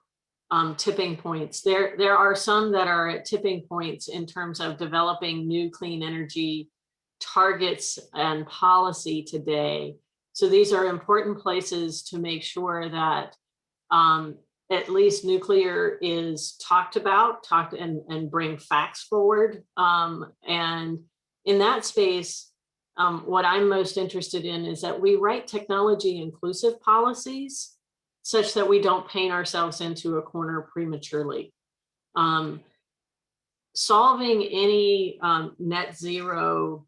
tipping points. There are some that are at tipping points in terms of developing new clean energy targets and policy today. So these are important places to make sure that at least nuclear is talked about, and bring facts forward. And in that space, what I'm most interested in is that we write technology inclusive policies such that we don't paint ourselves into a corner prematurely. Solving any net zero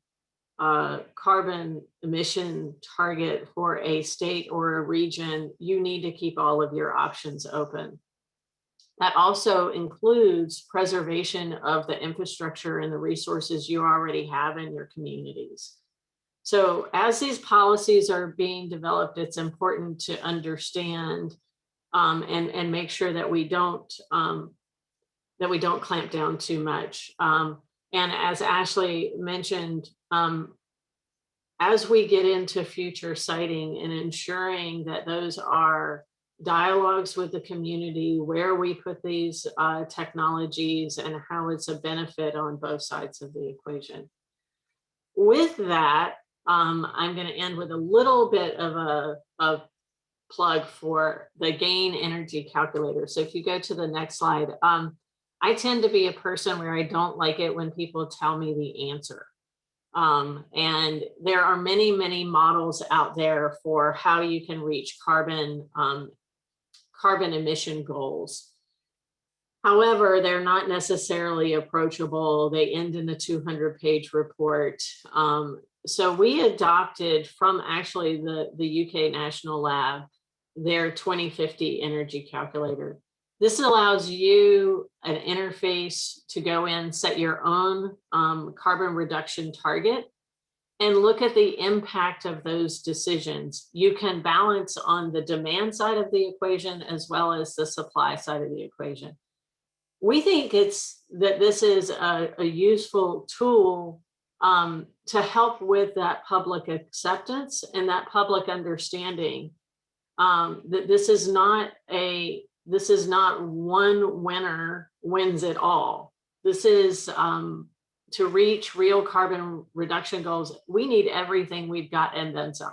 carbon emission target for a state or a region, you need to keep all of your options open. That also includes preservation of the infrastructure and the resources you already have in your communities. So as these policies are being developed, it's important to understand and make sure that we don't clamp down too much. And as Ashley mentioned, as we get into future siting and ensuring that those are dialogues with the community, where we put these technologies and how it's a benefit on both sides of the equation. With that, I'm going to end with a little bit of a plug for the GAIN energy calculator. So if you go to the next slide, I tend to be a person where I don't like it when people tell me the answer. And there are many, many models out there for how you can reach carbon emission goals. However, they're not necessarily approachable. They end in a 200-page report. So we adopted from actually the UK National Lab their 2050 energy calculator. This allows you an interface to go in, set your own carbon reduction target, and look at the impact of those decisions. You can balance on the demand side of the equation as well as the supply side of the equation. We think this is a useful tool to help with that public acceptance and that public understanding that this is not one winner wins it all. This is to reach real carbon reduction goals, we need everything we've got and then some.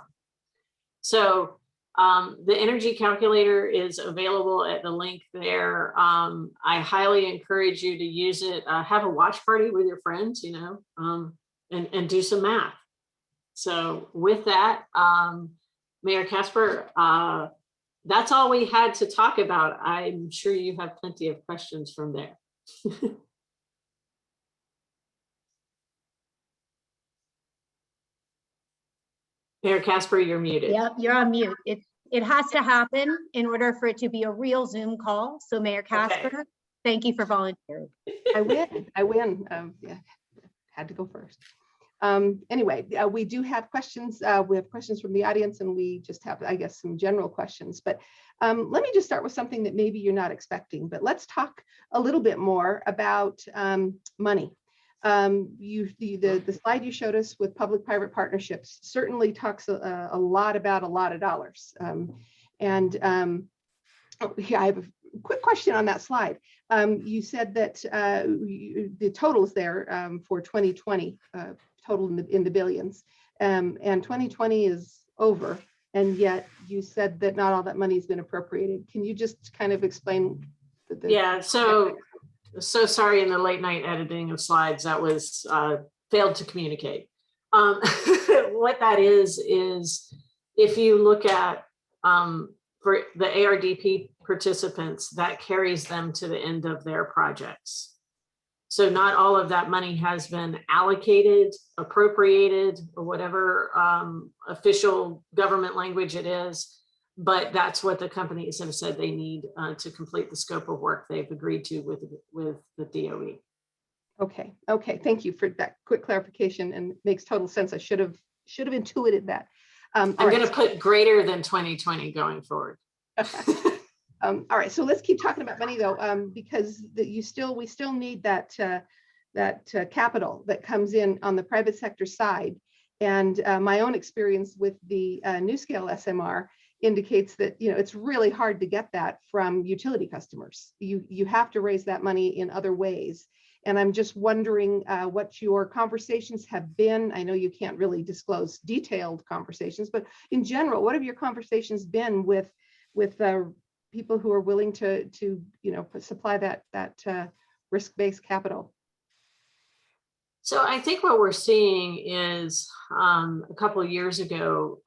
So the energy calculator is available at the link there. I highly encourage you to use it. Have a watch party with your friends, and do some math. So with that, Mayor Casper, that's all we had to talk about. I'm sure you have plenty of questions from there. Mayor Casper, you're muted. Yep, you're on mute. It has to happen in order for it to be a real Zoom call. So Mayor Casper, okay. Thank you for volunteering. I win. Yeah, had to go first. Anyway, we do have questions. We have questions from the audience, and we just have, I guess, some general questions. But let me just start with something that maybe you're not expecting. But let's talk a little bit more about money. The slide you showed us with public-private partnerships certainly talks a lot about a lot of dollars. Yeah, I have a quick question on that slide. You said that the totals there for 2020, total in the billions, and 2020 is over, and yet you said that not all that money has been appropriated. Can you just kind of explain? Yeah, so sorry in the late night editing of slides, that was failed to communicate. What that is if you look at for the ARDP participants, that carries them to the end of their projects. So not all of that money has been allocated, appropriated, or whatever official government language it is, but that's what the companies have said they need to complete the scope of work they've agreed to with the DOE. Okay, thank you for that quick clarification, and it makes total sense. I should have intuited that. I'm going to put greater than 2020 going forward. All right, so let's keep talking about money though, because we still need that capital that comes in on the private sector side. And my own experience with the NuScale SMR indicates that it's really hard to get that from utility customers. You have to raise that money in other ways. And I'm just wondering what your conversations have been. I know you can't really disclose detailed conversations, but in general, what have your conversations been with people who are willing to supply that risk-based capital? So I think what we're seeing is a couple of years ago,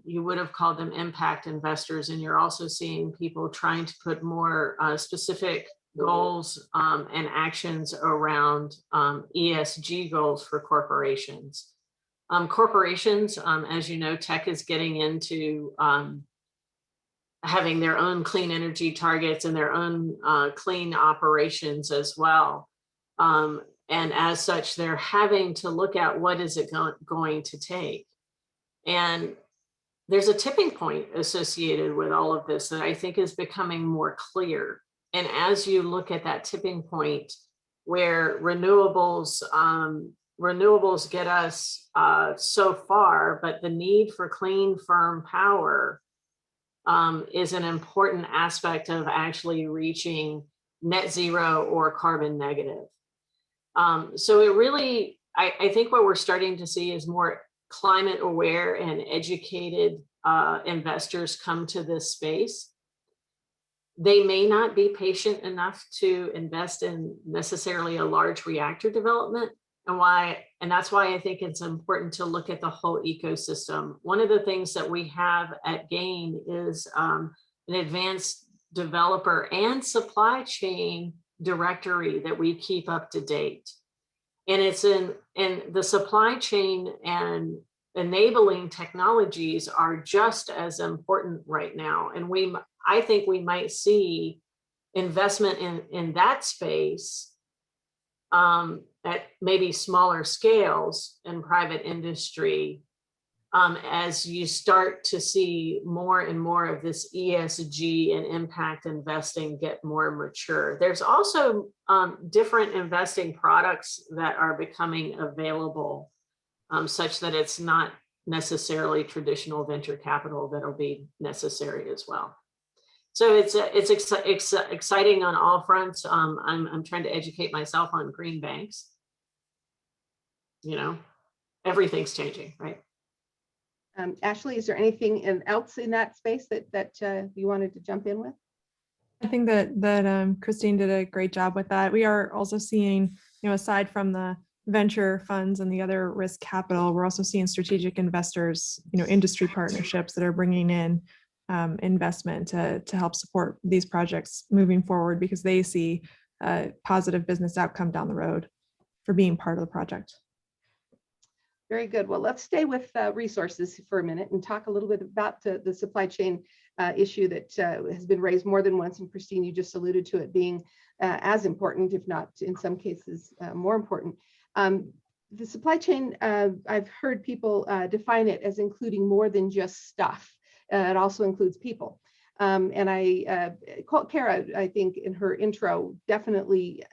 you would have called them impact investors, and you're also seeing people trying to put more specific goals and actions around ESG goals for corporations. Corporations, as you know, tech is getting into having their own clean energy targets and their own clean operations as well. And as such, they're having to look at what is it going to take. And there's a tipping point associated with all of this that I think is becoming more clear. And as you look at that tipping point where renewables get us so far, but the need for clean, firm power is an important aspect of actually reaching net zero or carbon negative. So it really, I think what we're starting to see is more climate aware and educated investors come to this space. They may not be patient enough to invest in necessarily a large reactor development, and that's why I think it's important to look at the whole ecosystem. One of the things that we have at GAIN is an advanced developer and supply chain directory that we keep up to date. And it's in the supply chain and enabling technologies are just as important right now. And I think we might see investment in that space. And at maybe smaller scales in private industry, as you start to see more and more of this ESG and impact investing get more mature. There's also different investing products that are becoming available, such that it's not necessarily traditional venture capital that'll be necessary as well. So it's exciting on all fronts. I'm trying to educate myself on green banks. You know, everything's changing, right? Ashley, is there anything else in that space that you wanted to jump in with? I think that Christine did a great job with that. We are also seeing, aside from the venture funds and the other risk capital, we're also seeing strategic investors, industry partnerships that are bringing in investment to help support these projects moving forward, because they see a positive business outcome down the road for being part of the project. Very good. Well, let's stay with resources for a minute and talk a little bit about the supply chain issue that has been raised more than once. And Christine, you just alluded to it being as important, if not in some cases more important. The supply chain, I've heard people define it as including more than just stuff. It also includes people. And Kara, I think in her intro, definitely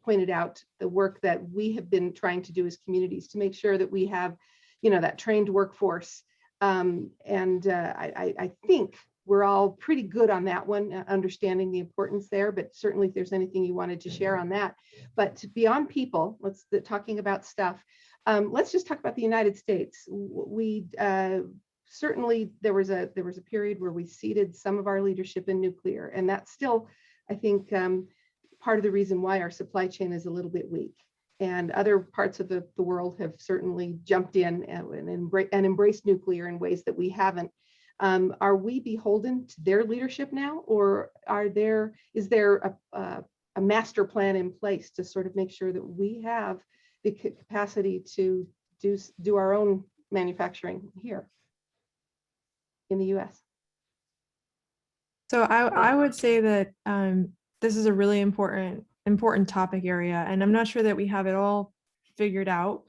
pointed out the work that we have been trying to do as communities to make sure that we have, that trained workforce. I think we're all pretty good on that one, understanding the importance there, but certainly if there's anything you wanted to share on that. But beyond people, talking about stuff, let's just talk about the United States. We certainly there was a period where we ceded some of our leadership in nuclear, and that's still, I think, part of the reason why our supply chain is a little bit weak. And other parts of the world have certainly jumped in and embraced nuclear in ways that we haven't. Are we beholden to their leadership now, or is there a master plan in place to sort of make sure that we have the capacity to do our own manufacturing here in the US? So I would say that this is a really important topic area, and I'm not sure that we have it all figured out,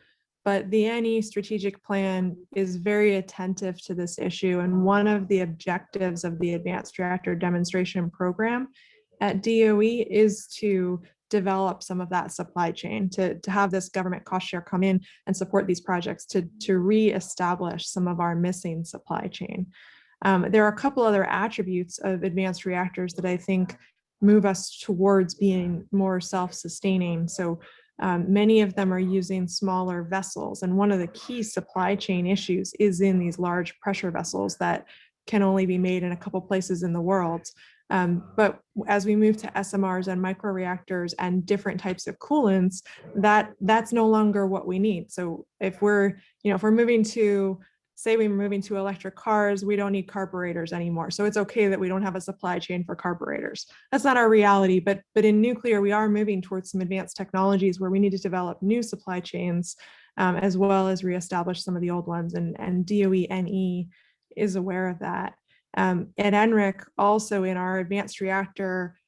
but the NE strategic plan is very attentive to this issue. And one of the objectives of the Advanced Reactor Demonstration Program at DOE is to develop some of that supply chain, to have this government cost share come in and support these projects to reestablish some of our missing supply chain. There are a couple other attributes of advanced reactors that I think move us towards being more self-sustaining. So many of them are using smaller vessels. And one of the key supply chain issues is in these large pressure vessels that can only be made in a couple places in the world. But as we move to SMRs and microreactors and different types of coolants, that's no longer what we need. So if we're moving to, say we're moving to electric cars, we don't need carburetors anymore. So it's okay that we don't have a supply chain for carburetors. That's not our reality, but in nuclear, we are moving towards some advanced technologies where we need to develop new supply chains, as well as reestablish some of the old ones. And DOE NE is aware of that. At NRIC, also in our advanced reactor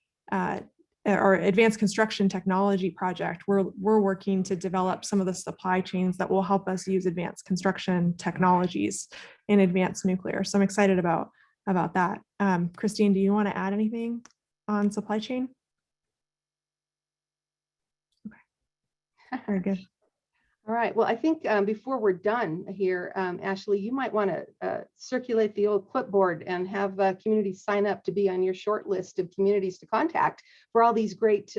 or advanced construction technology project, we're working to develop some of the supply chains that will help us use advanced construction technologies in advanced nuclear. So I'm excited about that. Christine, do you want to add anything on supply chain? Okay, very good. All right. Well, I think before we're done here, Ashley, you might want to circulate the old clipboard and have communities sign up to be on your short list of communities to contact for all these great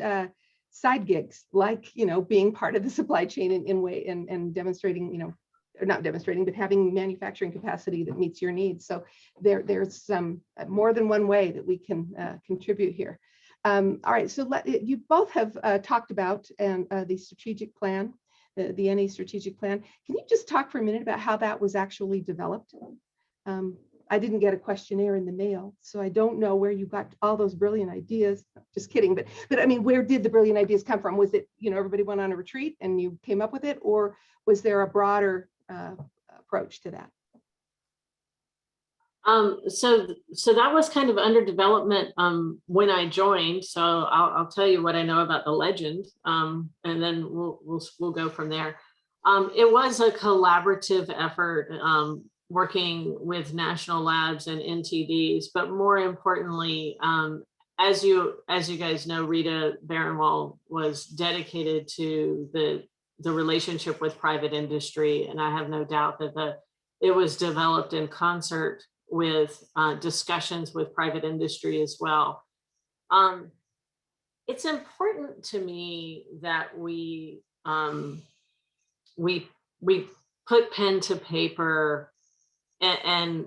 side gigs, like, being part of the supply chain in way and demonstrating, or not demonstrating, but having manufacturing capacity that meets your needs. So there's more than one way that we can contribute here. All right. So you both have talked about the strategic plan. The NE strategic plan. Can you just talk for a minute about how that was actually developed? I didn't get a questionnaire in the mail, so I don't know where you got all those brilliant ideas. Just kidding, but I mean, where did the brilliant ideas come from? Was it, everybody went on a retreat and you came up with it, or was there a broader approach to that? So that was kind of under development when I joined. So I'll tell you what I know about the legend, and then we'll go from there. It was a collaborative effort, working with national labs and NTDs, but more importantly, as you guys know, Rita Barenwall was dedicated to the relationship with private industry, and I have no doubt that it was developed in concert with discussions with private industry as well. It's important to me that we put pen to paper and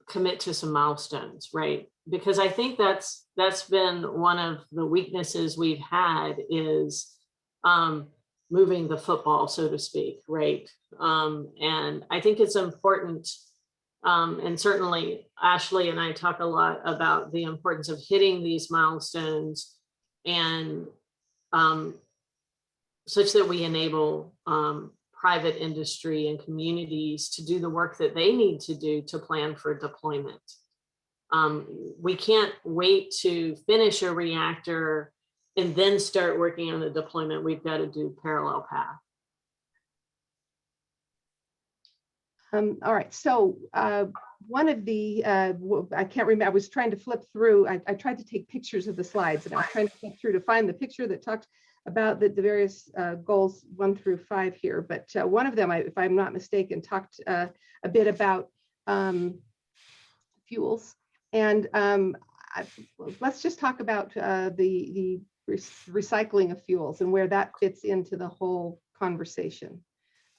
commit to some milestones, right? Because I think that's been one of the weaknesses we've had is moving the football, so to speak, right? And I think it's important, and certainly Ashley and I talk a lot about the importance of hitting these milestones and such that we enable private industry and communities to do the work that they need to do to plan for deployment. We can't wait to finish a reactor and then start working on the deployment. We've got to do parallel path. All right, so one of the, I can't remember, I was trying to flip through, I tried to take pictures of the slides, and I was trying to flip through to find the picture that talked about the various goals 1 through 5 here. But one of them, if I'm not mistaken, talked a bit about fuels. And let's just talk about the recycling of fuels and where that fits into the whole conversation.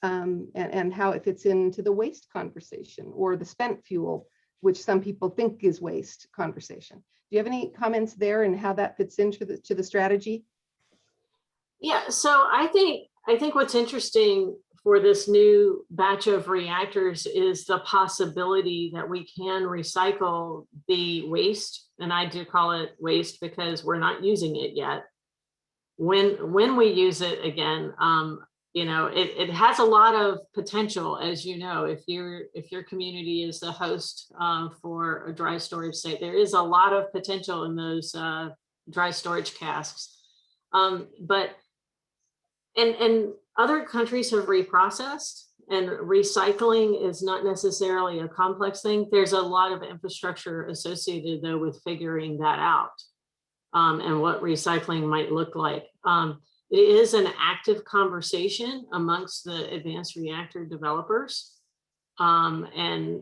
And how it fits into the waste conversation, or the spent fuel, which some people think is waste conversation. Do you have any comments there and how that fits into the strategy? Yeah, so I think what's interesting for this new batch of reactors is the possibility that we can recycle the waste, and I do call it waste because we're not using it yet. When we use it again, you know, it has a lot of potential, as you know, if your community is the host for a dry storage site, there is a lot of potential in those dry storage casks. But other countries have reprocessed, and recycling is not necessarily a complex thing. There's a lot of infrastructure associated though with figuring that out, and what recycling might look like. It is an active conversation amongst the advanced reactor developers. And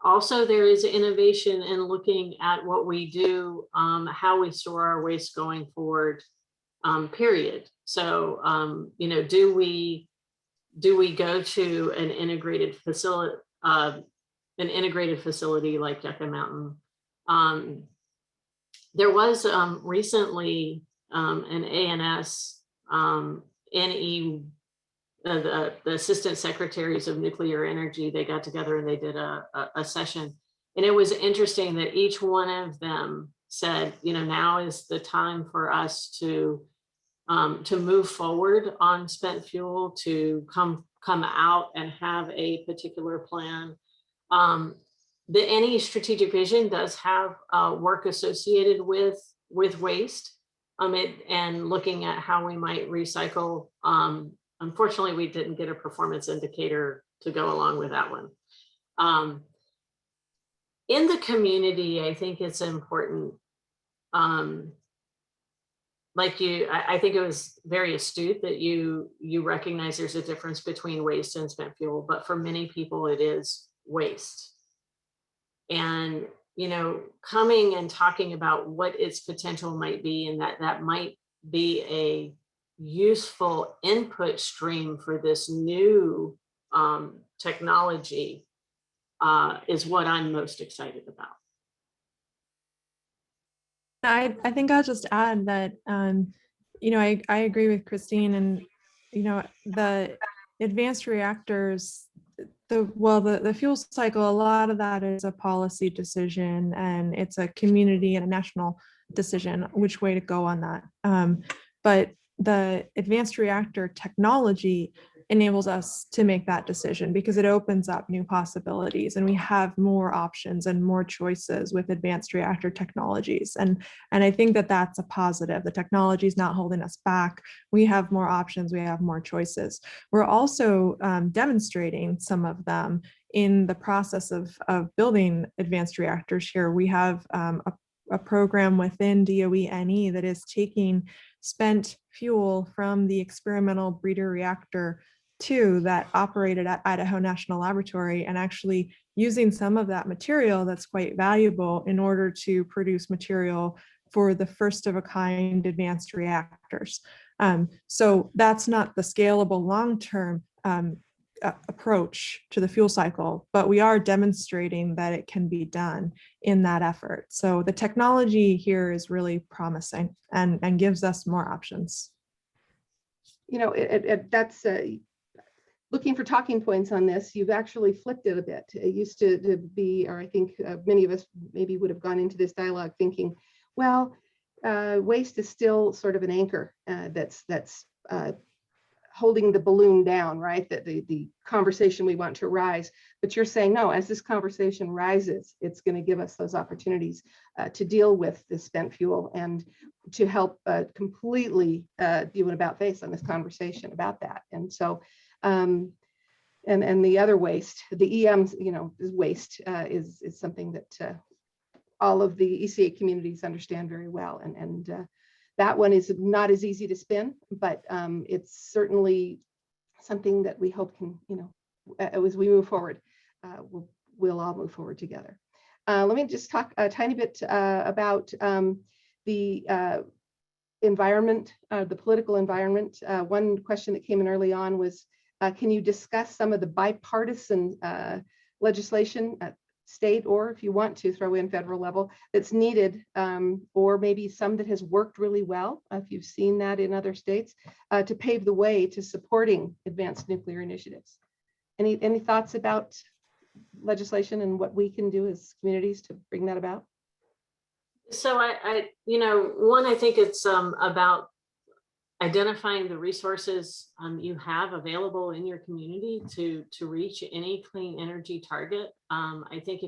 also there is innovation in looking at what we do, how we store our waste going forward, period. So, you know, do we go to an integrated facility like Yucca Mountain? There was recently an ANS, NE, the Assistant Secretaries of Nuclear Energy, they got together and they did a session. And it was interesting that each one of them said, you know, now is the time for us to move forward on spent fuel, to come out and have a particular plan. The NE strategic vision does have work associated with waste. And looking at how we might recycle. Unfortunately, we didn't get a performance indicator to go along with that one. In the community, I think it's important. Like I think it was very astute that you recognize there's a difference between waste and spent fuel, but for many people it is waste. And you know, coming and talking about what its potential might be, and that might be a useful input stream for this new technology is what I'm most excited about. I think I'll just add that, you know, I agree with Christine, and, you know, the advanced reactors, the fuel cycle, a lot of that is a policy decision, and it's a community and a national decision which way to go on that. But the advanced reactor technology enables us to make that decision because it opens up new possibilities and we have more options and more choices with advanced reactor technologies. And I think that that's a positive. The technology is not holding us back. We have more options, we have more choices. We're also demonstrating some of them in the process of building advanced reactors here. We have a program within DOE NE that is taking spent fuel from the experimental breeder reactor 2 that operated at Idaho National Laboratory and actually using some of that material that's quite valuable in order to produce material for the first of a kind advanced reactors. So that's not the scalable long-term approach to the fuel cycle, but we are demonstrating that it can be done in that effort. So the technology here is really promising and gives us more options. You know, that's looking for talking points on this. You've actually flipped it a bit. It used to be, or I think many of us maybe would have gone into this dialogue thinking, well, waste is still sort of an anchor that's holding the balloon down, right? That the conversation we want to rise. But you're saying, no, as this conversation rises, it's going to give us those opportunities to deal with the spent fuel and to help completely do an about face on this conversation about that. And so, and the other waste, the EMs, you know, waste is something that all of the ECA communities understand very well. And that one is not as easy to spin, but it's certainly something that we hope can, you know, as we move forward, we'll all move forward together. Let me just talk a tiny bit about the environment, the political environment. One question that came in early on was, can you discuss some of the bipartisan legislation at state, or if you want to throw in federal level, that's needed, or maybe some that has worked really well, if you've seen that in other states, to pave the way to supporting advanced nuclear initiatives. Any thoughts about legislation and what we can do as communities to bring that about? So you know, one, I think it's about identifying the resources you have available in your community to reach any clean energy target. I think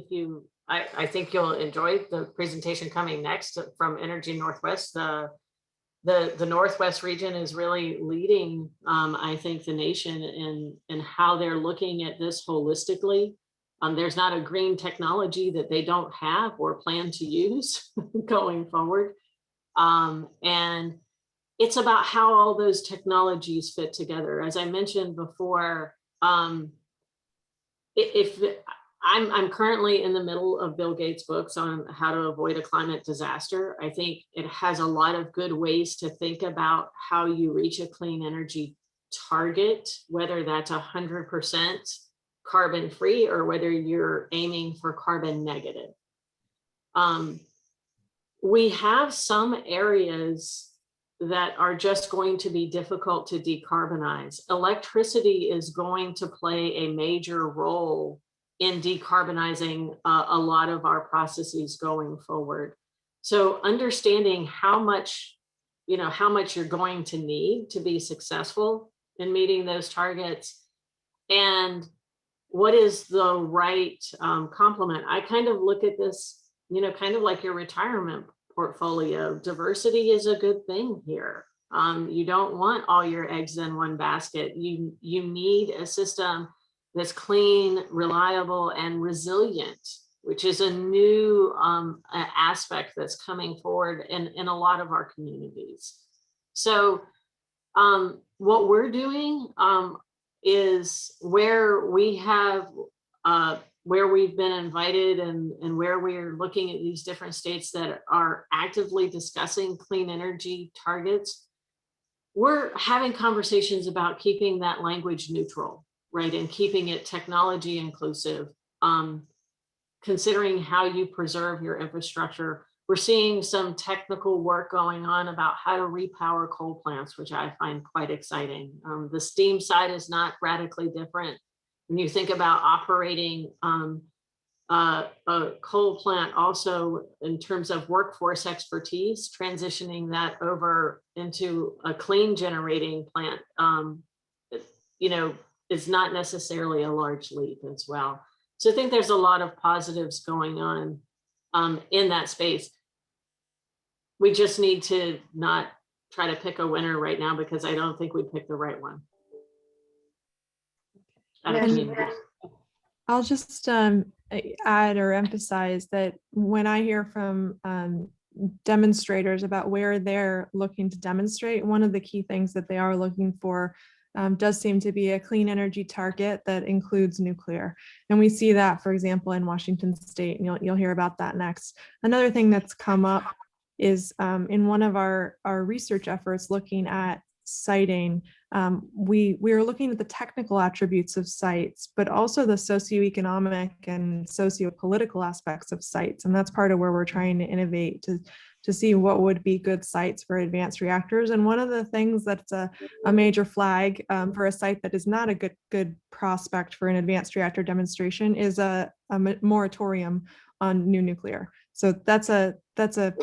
I think you'll enjoy the presentation coming next from Energy Northwest. The Northwest region is really leading, I think, the nation in how they're looking at this holistically. There's not a green technology that they don't have or plan to use going forward. And it's about how all those technologies fit together. As I mentioned before, if I'm currently in the middle of Bill Gates' books on how to avoid a climate disaster. I think it has a lot of good ways to think about how you reach a clean energy target, whether that's 100% carbon free or whether you're aiming for carbon negative. We have some areas that are just going to be difficult to decarbonize. Electricity is going to play a major role in decarbonizing a lot of our processes going forward. So understanding how much you're going to need to be successful in meeting those targets and what is the right complement. I kind of look at this, you know, kind of like your retirement portfolio. Diversity is a good thing here. You don't want all your eggs in one basket. You need a system that's clean, reliable, and resilient, which is a new aspect that's coming forward in a lot of our communities. So what we're doing is where we have where we've been invited and where we're looking at these different states that are actively discussing clean energy targets, we're having conversations about keeping that language neutral, right? And keeping it technology inclusive, considering how you preserve your infrastructure. We're seeing some technical work going on about how to repower coal plants, which I find quite exciting. The steam side is not radically different. When you think about operating a coal plant, also in terms of workforce expertise, transitioning that over into a clean generating plant, is not necessarily a large leap as well. So I think there's a lot of positives going on in that space. We just need to not try to pick a winner right now, because I don't think we picked the right one. I'll just add or emphasize that when I hear from demonstrators about where they're looking to demonstrate, one of the key things that they are looking for does seem to be a clean energy target that includes nuclear. And we see that, for example, in Washington State, and you'll hear about that next. Another thing that's come up is in one of our research efforts looking at siting, we are looking at the technical attributes of sites, but also the socioeconomic and socio-political aspects of sites. And that's part of where we're trying to innovate to see what would be good sites for advanced reactors. And one of the things that's a major flag for a site that is not a good prospect for an advanced reactor demonstration is a moratorium on new nuclear. So that's a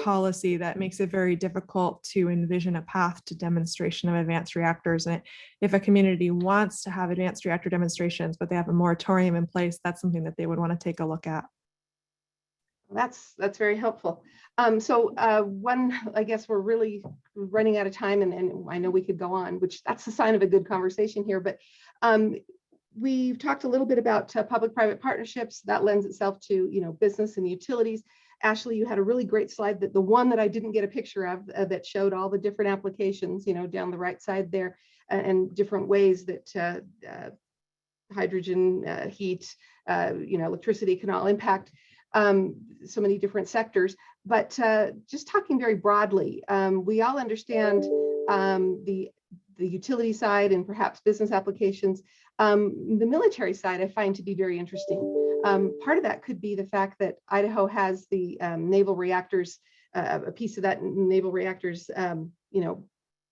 policy that makes it very difficult to envision a path to demonstration of advanced reactors. And if a community wants to have advanced reactor demonstrations, but they have a moratorium in place, that's something that they would want to take a look at. That's very helpful. I guess we're really running out of time, and I know we could go on, which that's the sign of a good conversation here, but we've talked a little bit about public-private partnerships. That lends itself to, business and utilities. Ashley, you had a really great slide, that the one that I didn't get a picture of that showed all the different applications, down the right side there, and different ways that hydrogen, heat, electricity can all impact so many different sectors. But just talking very broadly, we all understand the utility side and perhaps business applications. The military side I find to be very interesting. Part of that could be the fact that Idaho has the naval reactors, a piece of that naval reactors,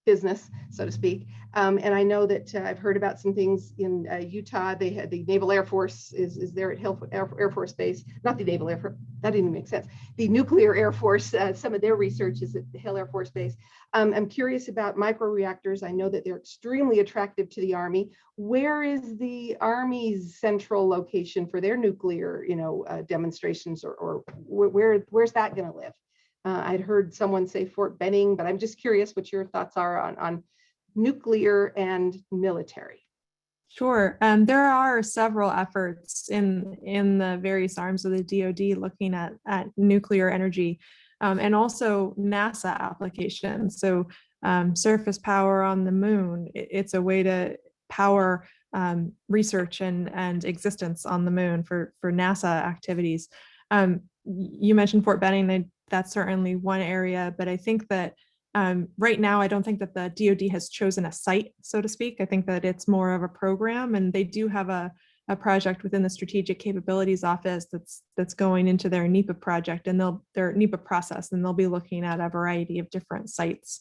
business, so to speak. And I know that I've heard about some things in Utah. They had the Naval Air Force is there at Hill Air Force Base, not the Naval Air Force, that didn't even make sense. The Nuclear Air Force, some of their research is at the Hill Air Force Base. I'm curious about microreactors. I know that they're extremely attractive to the Army. Where is the Army's central location for their nuclear, demonstrations, or where's that going to live? I'd heard someone say Fort Benning, but I'm just curious what your thoughts are on nuclear and military. Sure. There are several efforts in the various arms of the DoD looking at nuclear energy and also NASA applications. So surface power on the moon, it's a way to power research and existence on the moon for NASA activities. You mentioned Fort Benning. That's certainly one area, but I think that right now, I don't think that the DoD has chosen a site, so to speak. I think that it's more of a program, and they do have a project within the Strategic Capabilities Office that's going into their NEPA project and their NEPA process, and they'll be looking at a variety of different sites.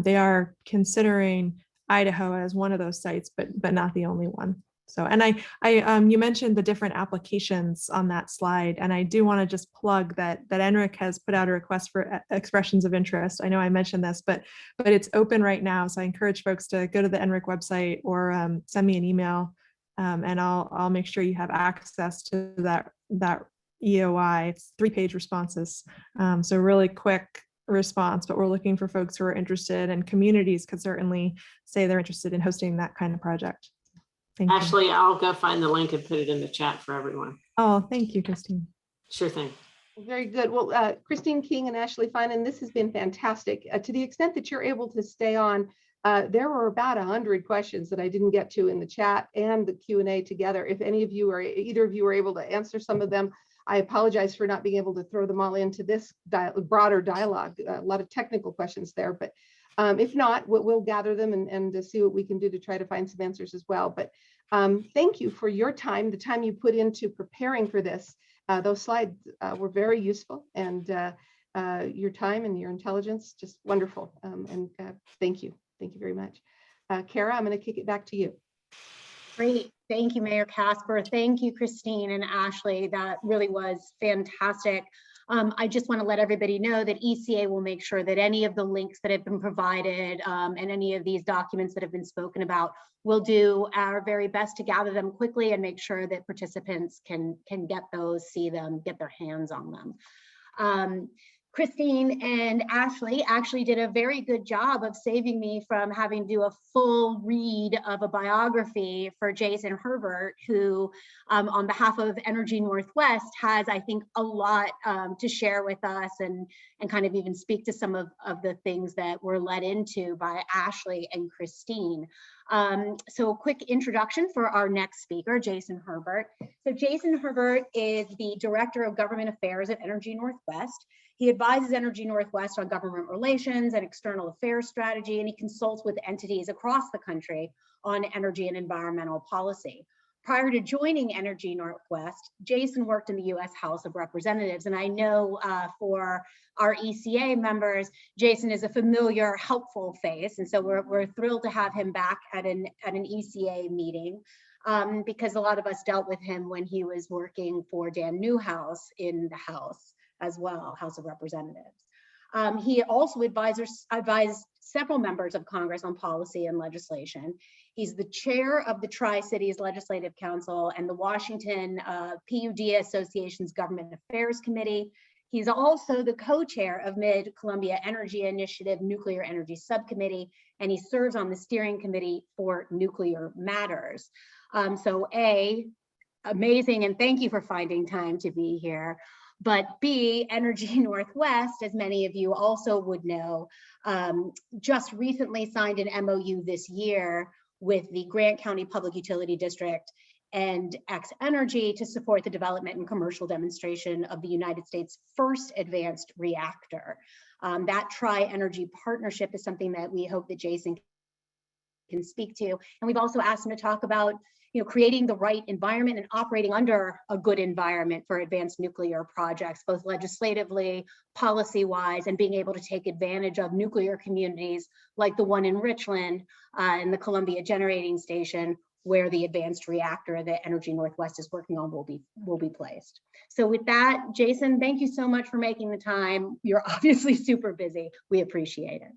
They are considering Idaho as one of those sites, but not the only one. So, and you mentioned the different applications on that slide, and I do want to just plug that NRIC has put out a request for expressions of interest. I know I mentioned this, but it's open right now. So I encourage folks to go to the NRIC website or send me an email, and I'll make sure you have access to that EOI. It's 3-page responses, so really quick response. But we're looking for folks who are interested, and communities could certainly say they're interested in hosting that kind of project. Thank Ashley, you. I'll go find the link and put it in the chat for everyone. Oh, thank you, Christine. Sure thing. Very good. Well, Christine King and Ashley Finan, this has been fantastic. To the extent that you're able to stay on, there were about 100 questions that I didn't get to in the chat and the Q&A together. If any of you or either of you are able to answer some of them, I apologize for not being able to throw them all into this broader dialogue. A lot of technical questions there, but if not, we'll gather them and see what we can do to try to find some answers as well. But thank you for your time, the time you put into preparing for this. Those slides were very useful, and your time and your intelligence, just wonderful. And thank you. Thank you very much. Kara, I'm going to kick it back to you. Great. Thank you, Mayor Casper. Thank you, Christine and Ashley. That really was fantastic. I just want to let everybody know that ECA will make sure that any of the links that have been provided and any of these documents that have been spoken about, we'll do our very best to gather them quickly and make sure that participants can get those, see them, get their hands on them. Christine and Ashley actually did a very good job of saving me from having to do a full read of a biography for Jason Hebert, who on behalf of Energy Northwest has, I think, a lot to share with us and kind of even speak to some of the things that were led into by Ashley and Christine. So a quick introduction for our next speaker, Jason Hebert. So Jason Hebert is the Director of Government Affairs at Energy Northwest. He advises Energy Northwest on government relations and external affairs strategy, and he consults with entities across the country on energy and environmental policy. Prior to joining Energy Northwest, Jason worked in the U.S. House of Representatives, and I know for our ECA members, Jason is a familiar, helpful face, and so we're thrilled to have him back at an ECA meeting because a lot of us dealt with him when he was working for Dan Newhouse in the House as well, House of Representatives. He also advised several members of Congress on policy and legislation. He's the chair of the Tri-Cities Legislative Council and the Washington PUD Association's Government Affairs Committee. He's also the co-chair of Mid-Columbia Energy Initiative Nuclear Energy Subcommittee, and he serves on the steering committee for nuclear matters. So A, amazing, and thank you for finding time to be here. But B, Energy Northwest, as many of you also would know, just recently signed an MOU this year with the Grant County Public Utility District and X Energy to support the development and commercial demonstration of the United States' first advanced reactor. That tri-energy partnership is something that we hope that Jason can speak to. And we've also asked him to talk about creating the right environment and operating under a good environment for advanced nuclear projects, both legislatively, policy-wise, and being able to take advantage of nuclear communities like the one in Richland and the Columbia Generating Station, where the advanced reactor that Energy Northwest is working on will be placed. So with that, Jason, thank you so much for making the time. You're obviously super busy. We appreciate it.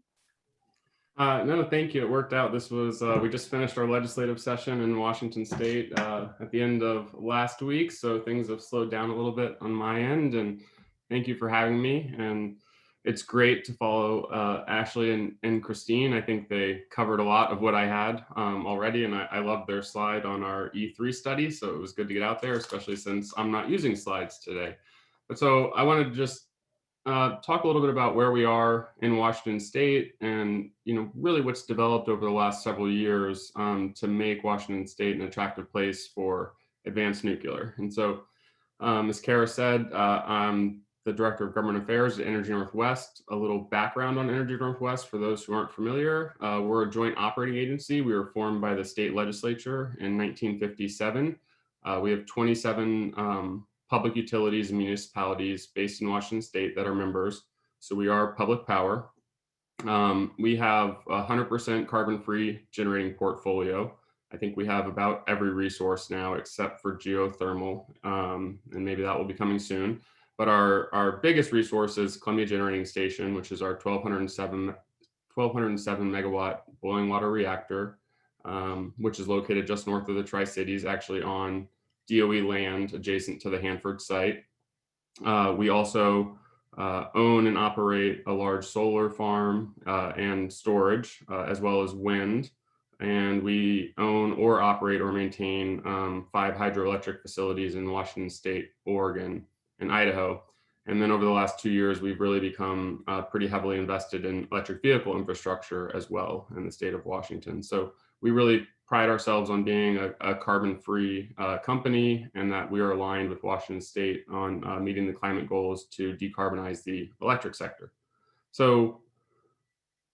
No, thank you. It worked out. This was, we just finished our legislative session in Washington State at the end of last week. So things have slowed down a little bit on my end, and thank you for having me. And it's great to follow Ashley and Christine. I think they covered a lot of what I had already, and I loved their slide on our E3 study. So it was good to get out there, especially since I'm not using slides today. But so I wanted to just talk a little bit about where we are in Washington State and really what's developed over the last several years to make Washington State an attractive place for advanced nuclear. And so as Kara said, I'm the Director of Government Affairs at Energy Northwest. A little background on Energy Northwest for those who aren't familiar. We're a joint operating agency. We were formed by the state legislature in 1957. We have 27 public utilities and municipalities based in Washington State that are members. So we are public power. We have 100% carbon-free generating portfolio. I think we have about every resource now except for geothermal, and maybe that will be coming soon. But our biggest resource is Columbia Generating Station, which is our 1207 megawatt boiling water reactor, which is located just north of the Tri-Cities, actually on DOE land adjacent to the Hanford site. We also own and operate a large solar farm and storage, as well as wind. And we own or operate or maintain 5 hydroelectric facilities in Washington State, Oregon, and Idaho. And then over the last 2 years, we've really become pretty heavily invested in electric vehicle infrastructure as well in the state of Washington. So we really pride ourselves on being a carbon-free company, and that we are aligned with Washington State on meeting the climate goals to decarbonize the electric sector. So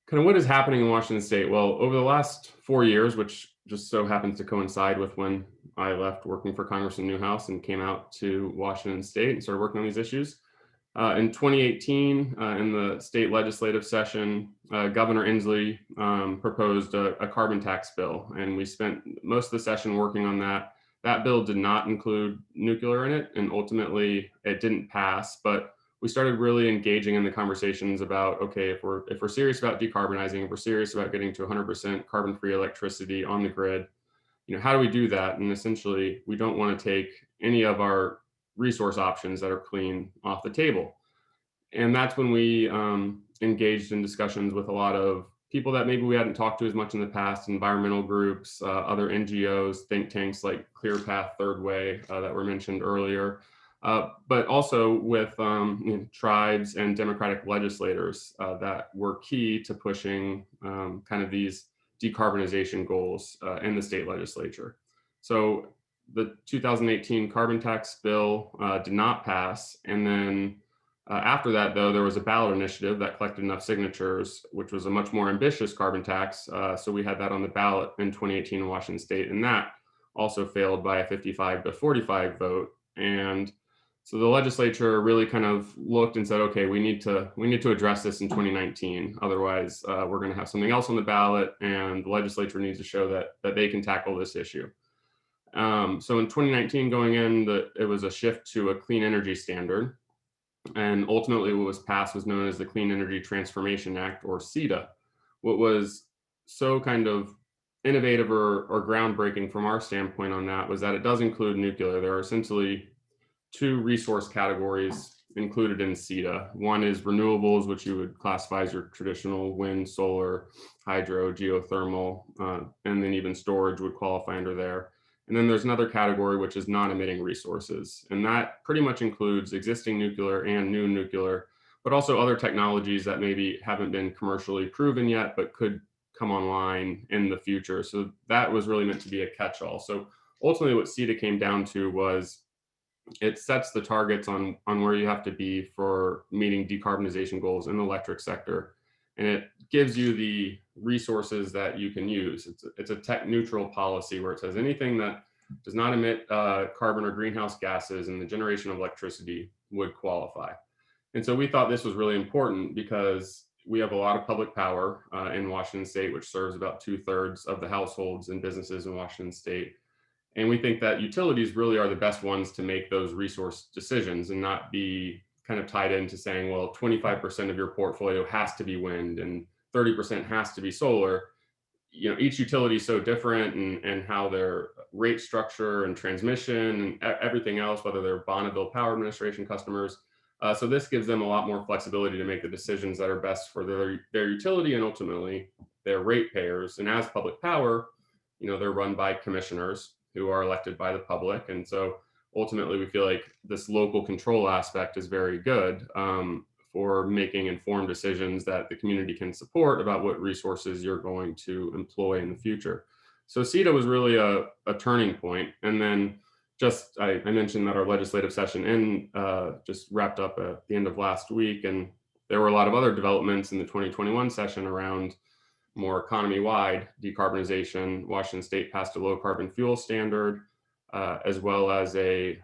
kind of what is happening in Washington State? Well, over the last 4 years, which just so happens to coincide with when I left working for Congressman Newhouse and came out to Washington State and started working on these issues. In 2018, in the state legislative session, Governor Inslee proposed a carbon tax bill, and we spent most of the session working on that. That bill did not include nuclear in it, and ultimately it didn't pass, but we started really engaging in the conversations about, okay, if we're serious about decarbonizing, if we're serious about getting to 100% carbon-free electricity on the grid, how do we do that? And essentially, we don't want to take any of our resource options that are clean off the table. And that's when we engaged in discussions with a lot of people that maybe we hadn't talked to as much in the past, environmental groups, other NGOs, think tanks like Clear Path Third Way that were mentioned earlier, but also with tribes and democratic legislators that were key to pushing kind of these decarbonization goals in the state legislature. So the 2018 carbon tax bill did not pass, and then after that, though, there was a ballot initiative that collected enough signatures, which was a much more ambitious carbon tax. So we had that on the ballot in 2018 in Washington State, and that also failed by a 55 to 45 vote. And so the legislature really kind of looked and said, okay, we need to address this in 2019. Otherwise, we're going to have something else on the ballot, and the legislature needs to show that they can tackle this issue. So in 2019, going in, it was a shift to a clean energy standard. And ultimately what was passed was known as the Clean Energy Transformation Act, or CETA. What was so kind of innovative or groundbreaking from our standpoint on that was that it does include nuclear. There are essentially two resource categories included in CETA. One is renewables, which you would classify as your traditional wind, solar, hydro, geothermal, and then even storage would qualify under there. And then there's another category, which is non-emitting resources. And that pretty much includes existing nuclear and new nuclear, but also other technologies that maybe haven't been commercially proven yet, but could come online in the future. So that was really meant to be a catch-all. So ultimately what CETA came down to was it sets the targets on where you have to be for meeting decarbonization goals in the electric sector. And it gives you the resources that you can use. It's a tech neutral policy where it says anything that does not emit carbon or greenhouse gases in the generation of electricity would qualify. And so we thought this was really important because we have a lot of public power in Washington State, which serves about 2/3 of the households and businesses in Washington State. And we think that utilities really are the best ones to make those resource decisions and not be kind of tied into saying, well, 25% of your portfolio has to be wind and 30% has to be solar. Each utility is so different, and how their rate structure and transmission and everything else, whether they're Bonneville Power Administration customers. So this gives them a lot more flexibility to make the decisions that are best for their utility and ultimately their ratepayers. And as public power, they're run by commissioners who are elected by the public. And so ultimately, we feel like this local control aspect is very good for making informed decisions that the community can support about what resources you're going to employ in the future. So CETA was really a turning point. And then I mentioned that our legislative session just wrapped up at the end of last week. And there were a lot of other developments in the 2021 session around more economy-wide decarbonization. Washington State passed a low carbon fuel standard, as well as a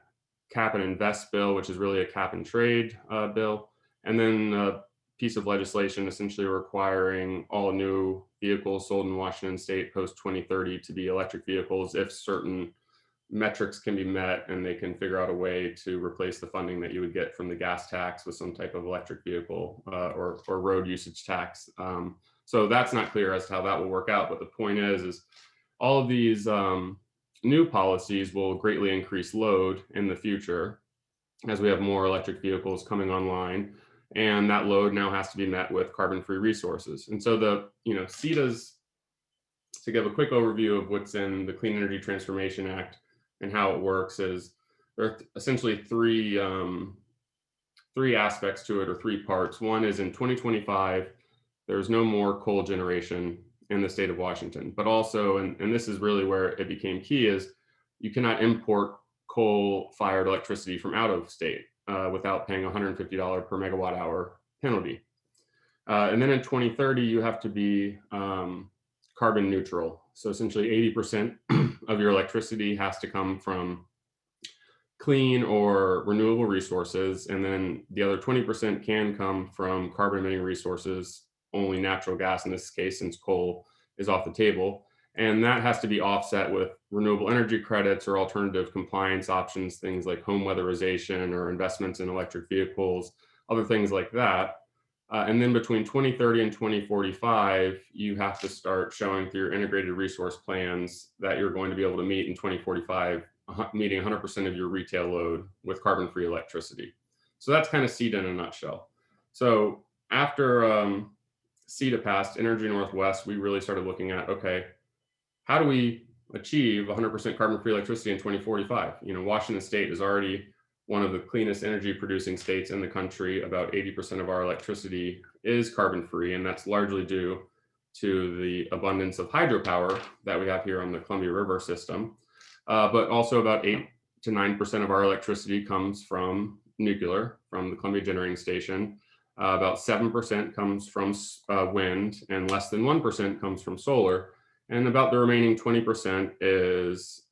cap and invest bill, which is really a cap and trade bill. And then a piece of legislation essentially requiring all new vehicles sold in Washington State post 2030 to be electric vehicles if certain metrics can be met and they can figure out a way to replace the funding that you would get from the gas tax with some type of electric vehicle or road usage tax. So that's not clear as to how that will work out. But the point is all of these new policies will greatly increase load in the future as we have more electric vehicles coming online. And that load now has to be met with carbon-free resources. And so CETA's, to give a quick overview of what's in the Clean Energy Transformation Act and how it works, is there are essentially three aspects to it, or three parts. One is in 2025, there's no more coal generation in the state of Washington, but also, and this is really where it became key, is you cannot import coal-fired electricity from out of state without paying $150 per megawatt hour penalty. And then in 2030, you have to be carbon neutral. So essentially 80% of your electricity has to come from clean or renewable resources. And then the other 20% can come from carbon emitting resources, only natural gas in this case, since coal is off the table. And that has to be offset with renewable energy credits or alternative compliance options, things like home weatherization or investments in electric vehicles. other things like that. And then between 2030 and 2045, you have to start showing through your integrated resource plans that you're going to be able to meet in 2045, meeting 100% of your retail load with carbon-free electricity. So that's kind of SETA in a nutshell. So after SETA passed, Energy Northwest, we really started looking at, okay, how do we achieve 100% carbon-free electricity in 2045? You know, Washington State is already one of the cleanest energy producing states in the country. About 80% of our electricity is carbon-free, and that's largely due to the abundance of hydropower that we have here on the Columbia River system. But also about 8 to 9% of our electricity comes from nuclear, from the Columbia Generating Station. About 7% comes from wind, and less than 1% comes from solar. And about the remaining 20% is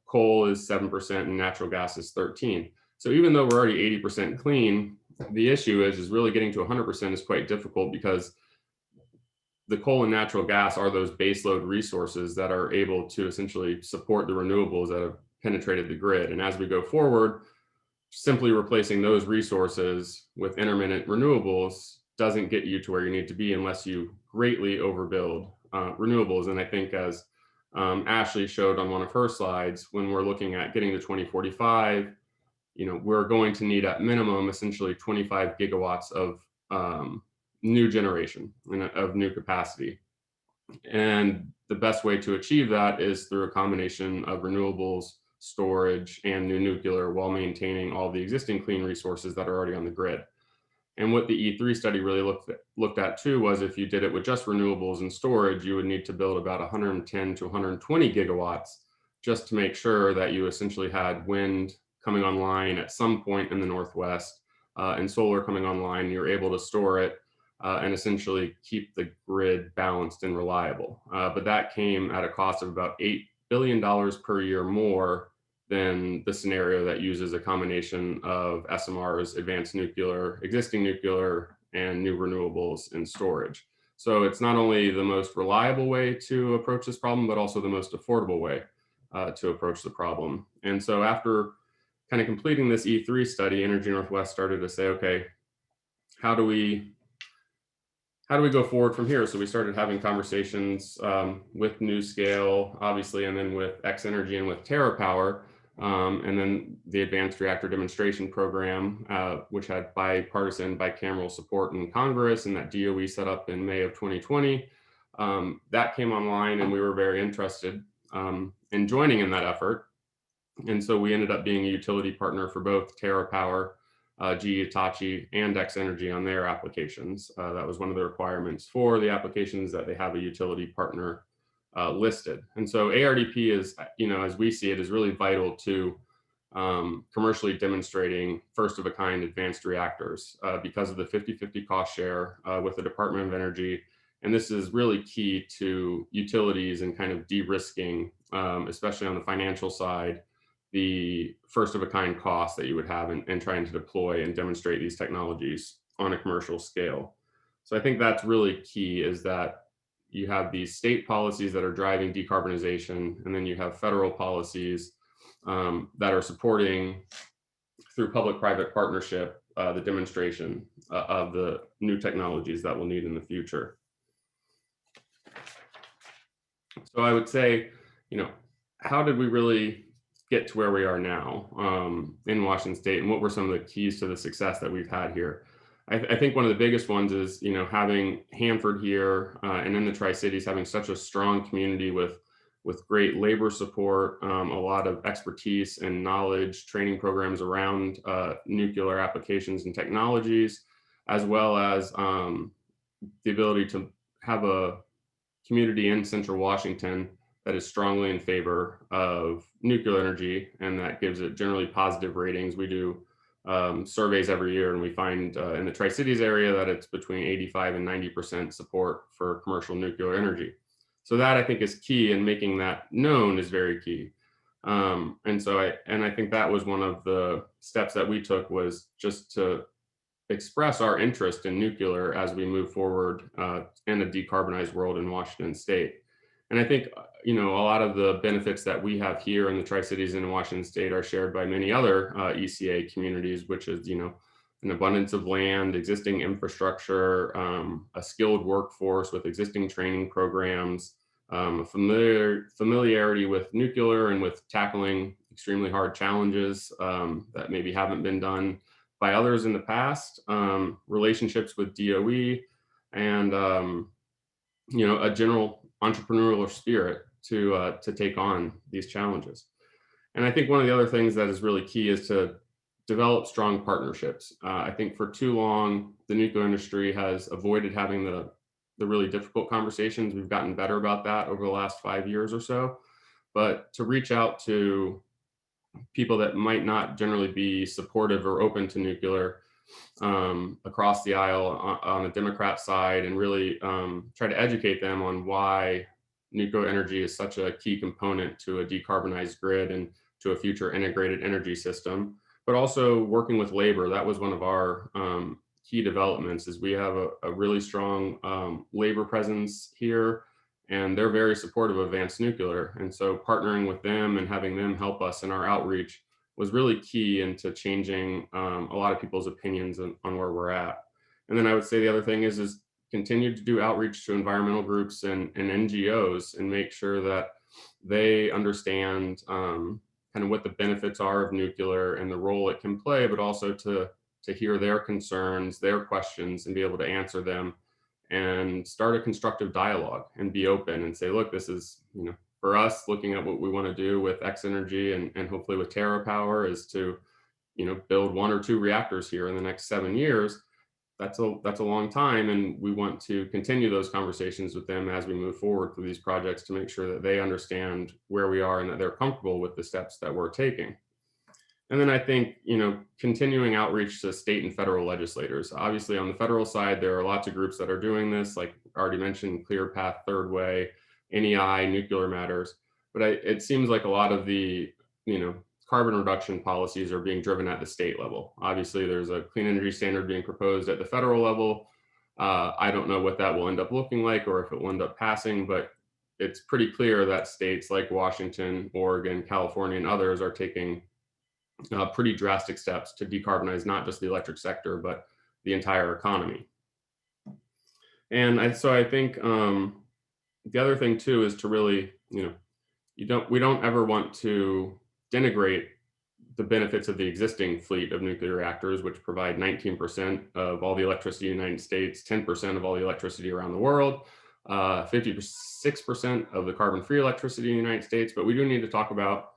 coal is 7% and natural gas is 13%. So even though we're already 80% clean, the issue is really getting to 100% is quite difficult, because the coal and natural gas are those baseload resources that are able to essentially support the renewables that have penetrated the grid. And as we go forward, simply replacing those resources with intermittent renewables doesn't get you to where you need to be unless you greatly overbuild renewables. And I think, as Ashley showed on one of her slides, when we're looking at getting to 2045, you know, we're going to need at minimum essentially 25 gigawatts of new generation and of new capacity. And the best way to achieve that is through a combination of renewables, storage, and new nuclear, while maintaining all the existing clean resources that are already on the grid. And what the E3 study really looked at too was, if you did it with just renewables and storage, you would need to build about 110 to 120 gigawatts just to make sure that you essentially had wind coming online at some point in the Northwest and solar coming online. You're able to store it and essentially keep the grid balanced and reliable. But that came at a cost of about $8 billion per year more than the scenario that uses a combination of SMRs, advanced nuclear, existing nuclear, and new renewables and storage. So it's not only the most reliable way to approach this problem, but also the most affordable way to approach the problem. And so after kind of completing this E3 study, Energy Northwest started to say, okay, how do we go forward from here? So we started having conversations with NuScale, obviously, and then with X Energy and with TerraPower, and then the Advanced Reactor Demonstration Program, which had bipartisan, bicameral support in Congress, and that DOE set up in May of 2020. That came online, and we were very interested in joining in that effort. And so we ended up being a utility partner for both TerraPower, GE Hitachi, and X Energy on their applications. That was one of the requirements for the applications, that they have a utility partner listed. And so ARDP is, you know, as we see it, is really vital to commercially demonstrating first of a kind advanced reactors because of the 50-50 cost share with the Department of Energy. And this is really key to utilities and kind of de-risking, especially on the financial side, the first of a kind cost that you would have in trying to deploy and demonstrate these technologies on a commercial scale. So I think that's really key, is that you have these state policies that are driving decarbonization, and then you have federal policies that are supporting, through public-private partnership, the demonstration of the new technologies that we'll need in the future. So I would say, you know, how did we really get to where we are now in Washington State, and what were some of the keys to the success that we've had here? I think one of the biggest ones is, you know, having Hanford here and in the Tri-Cities, having such a strong community with great labor support, a lot of expertise and knowledge, training programs around nuclear applications and technologies, as well as the ability to have a community in Central Washington that is strongly in favor of nuclear energy, and that gives it generally positive ratings. We do surveys every year, and we find in the Tri-Cities area that it's between 85 and 90% support for commercial nuclear energy. So that, I think, is key, and making that known is very key. And I think that was one of the steps that we took, was just to express our interest in nuclear as we move forward in a decarbonized world in Washington State. And I think, you know, a lot of the benefits that we have here in the Tri-Cities and in Washington State are shared by many other ECA communities, which is, you know, an abundance of land, existing infrastructure, a skilled workforce with existing training programs, familiarity with nuclear and with tackling extremely hard challenges that maybe haven't been done by others in the past, relationships with DOE, and a general entrepreneurial spirit to take on these challenges. And I think one of the other things that is really key is to develop strong partnerships. I think for too long, the nuclear industry has avoided having the really difficult conversations. We've gotten better about that over the last 5 years or so. But to reach out to people that might not generally be supportive or open to nuclear across the aisle on the Democrat side, and really try to educate them on why nuclear energy is such a key component to a decarbonized grid and to a future integrated energy system. But also working with labor. That was one of our key developments, is we have a really strong labor presence here, and they're very supportive of advanced nuclear. And so partnering with them and having them help us in our outreach was really key into changing a lot of people's opinions on where we're at. And then I would say the other thing is continue to do outreach to environmental groups and NGOs, and make sure that they understand kind of what the benefits are of nuclear and the role it can play, but also to hear their concerns, their questions, and be able to answer them, and start a constructive dialogue and be open and say, look, this is, for us, looking at what we want to do with X Energy and hopefully with TerraPower is to, build 1 or 2 reactors here in the next 7 years. That's a long time, and we want to continue those conversations with them as we move forward through these projects to make sure that they understand where we are and that they're comfortable with the steps that we're taking. And then I think, continuing outreach to state and federal legislators. Obviously, on the federal side, there are lots of groups that are doing this, like I already mentioned, Clear Path, Third Way, NEI, Nuclear Matters. But it seems like a lot of the, carbon reduction policies are being driven at the state level. Obviously, there's a clean energy standard being proposed at the federal level. I don't know what that will end up looking like or if it will end up passing, but it's pretty clear that states like Washington, Oregon, California, and others are taking pretty drastic steps to decarbonize not just the electric sector, but the entire economy. And so I think the other thing too is to really, we don't ever want to denigrate the benefits of the existing fleet of nuclear reactors, which provide 19% of all the electricity in the United States, 10% of all the electricity around the world, 56% of the carbon-free electricity in the United States. But we do need to talk about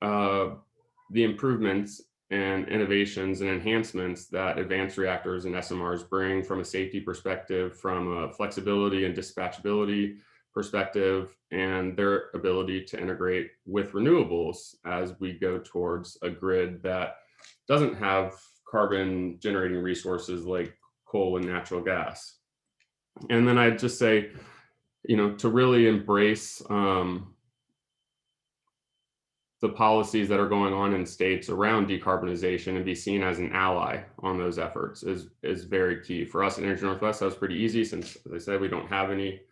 the improvements and innovations and enhancements that advanced reactors and SMRs bring from a safety perspective, from a flexibility and dispatchability perspective, and their ability to integrate with renewables as we go towards a grid that doesn't have carbon generating resources like coal and natural gas. And then I'd just say, to really embrace the policies that are going on in states around decarbonization and be seen as an ally on those efforts is very key. For us at Energy Northwest, that was pretty easy since, as I said, we don't have any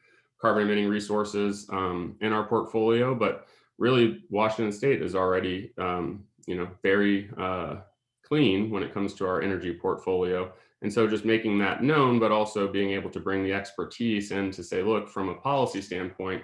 carbon emitting resources in our portfolio, but really Washington State is already, very clean when it comes to our energy portfolio. And so just making that known, but also being able to bring the expertise in to say, look, from a policy standpoint,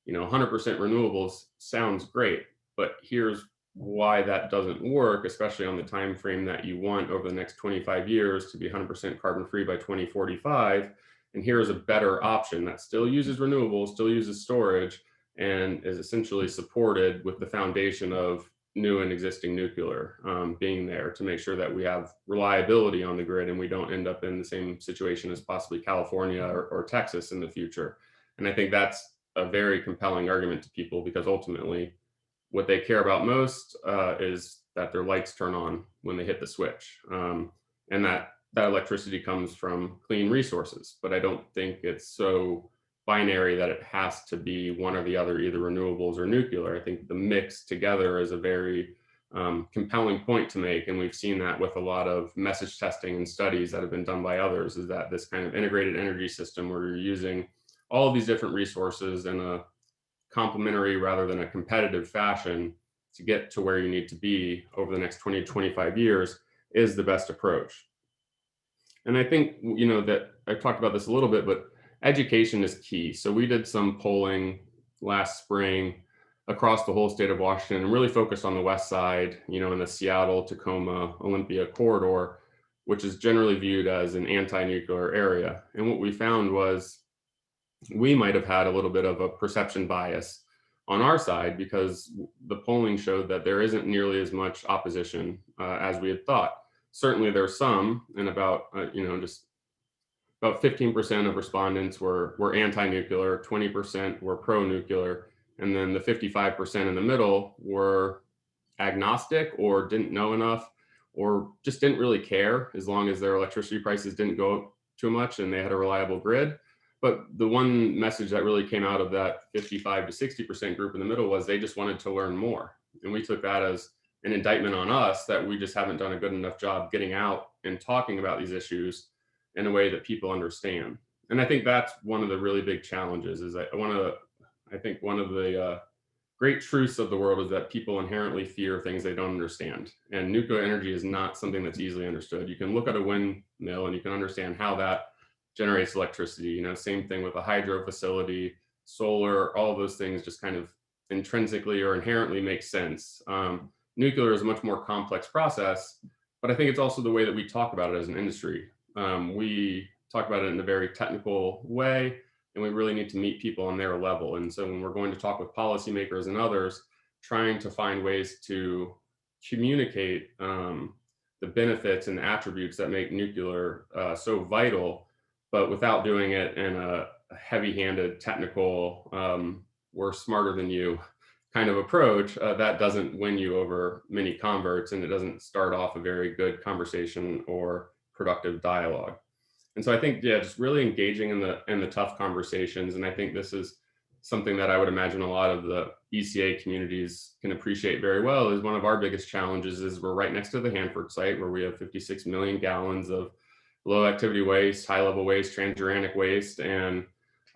100% renewables sounds great, but here's why that doesn't work, especially on the time frame that you want over the next 25 years to be 100% carbon free by 2045. And here is a better option that still uses renewables, still uses storage, and is essentially supported with the foundation of new and existing nuclear being there to make sure that we have reliability on the grid and we don't end up in the same situation as possibly California or Texas in the future. And I think that's a very compelling argument to people, because ultimately what they care about most is that their lights turn on when they hit the switch, and that electricity comes from clean resources. But I don't think it's so binary that it has to be one or the other, either renewables or nuclear. I think the mix together is a very compelling point to make. And we've seen that with a lot of message testing and studies that have been done by others, is that this kind of integrated energy system where you're using all of these different resources in a complementary rather than a competitive fashion to get to where you need to be over the next 20 to 25 years is the best approach. And I think, that I've talked about this a little bit, but education is key. So we did some polling last spring across the whole state of Washington and really focused on the west side, in the Seattle, Tacoma, Olympia corridor, which is generally viewed as an anti-nuclear area. And what we found was we might have had a little bit of a perception bias on our side because the polling showed that there isn't nearly as much opposition as we had thought. Certainly there's some, and about, just about 15% of respondents were anti-nuclear, 20% were pro-nuclear, and then the 55% in the middle were agnostic or didn't know enough or just didn't really care as long as their electricity prices didn't go up too much and they had a reliable grid. But the one message that really came out of that 55 to 60% group in the middle was they just wanted to learn more. And we took that as an indictment on us that we just haven't done a good enough job getting out and talking about these issues in a way that people understand. And I think that's one of the really big challenges is that one of the great truths of the world is that people inherently fear things they don't understand. And nuclear energy is not something that's easily understood. You can look at a windmill and you can understand how that generates electricity. Same thing with a hydro facility, solar, all of those things just kind of intrinsically or inherently make sense. Nuclear is a much more complex process, but I think it's also the way that we talk about it as an industry. We talk about it in a very technical way, and we really need to meet people on their level. And so when we're going to talk with policymakers and others, trying to find ways to communicate the benefits and attributes that make nuclear so vital, but without doing it in a heavy-handed, technical, we're smarter than you kind of approach, that doesn't win you over many converts, and it doesn't start off a very good conversation or productive dialogue. And so I think, just really engaging in the tough conversations. And I think this is something that I would imagine a lot of the ECA communities can appreciate very well. Is one of our biggest challenges is we're right next to the Hanford site where we have 56 million gallons of low activity waste, high level waste, transuranic waste. And